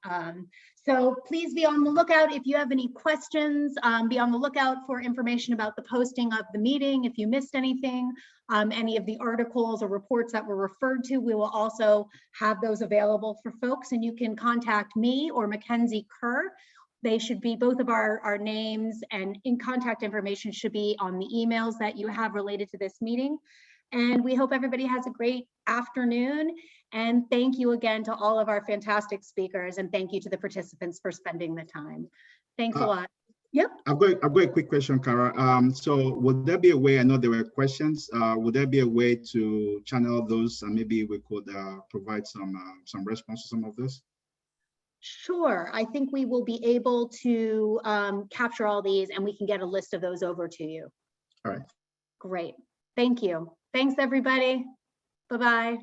So please be on the lookout if you have any questions. Be on the lookout for information about the posting of the meeting. If you missed anything, any of the articles or reports that were referred to, we will also have those available for folks, and you can contact me or Mackenzie Kerr. They should be, both of our names and in contact information should be on the emails that you have related to this meeting. And we hope everybody has a great afternoon. And thank you again to all of our fantastic speakers, and thank you to the participants for spending the time. Thanks a lot. Yep. I've got a quick question, Kara. So would there be a way, I know there were questions, would there be a way to channel those and maybe we could provide some response to some of this? Sure. I think we will be able to capture all these and we can get a list of those over to you. All right. Great. Thank you. Thanks, everybody. Bye-bye.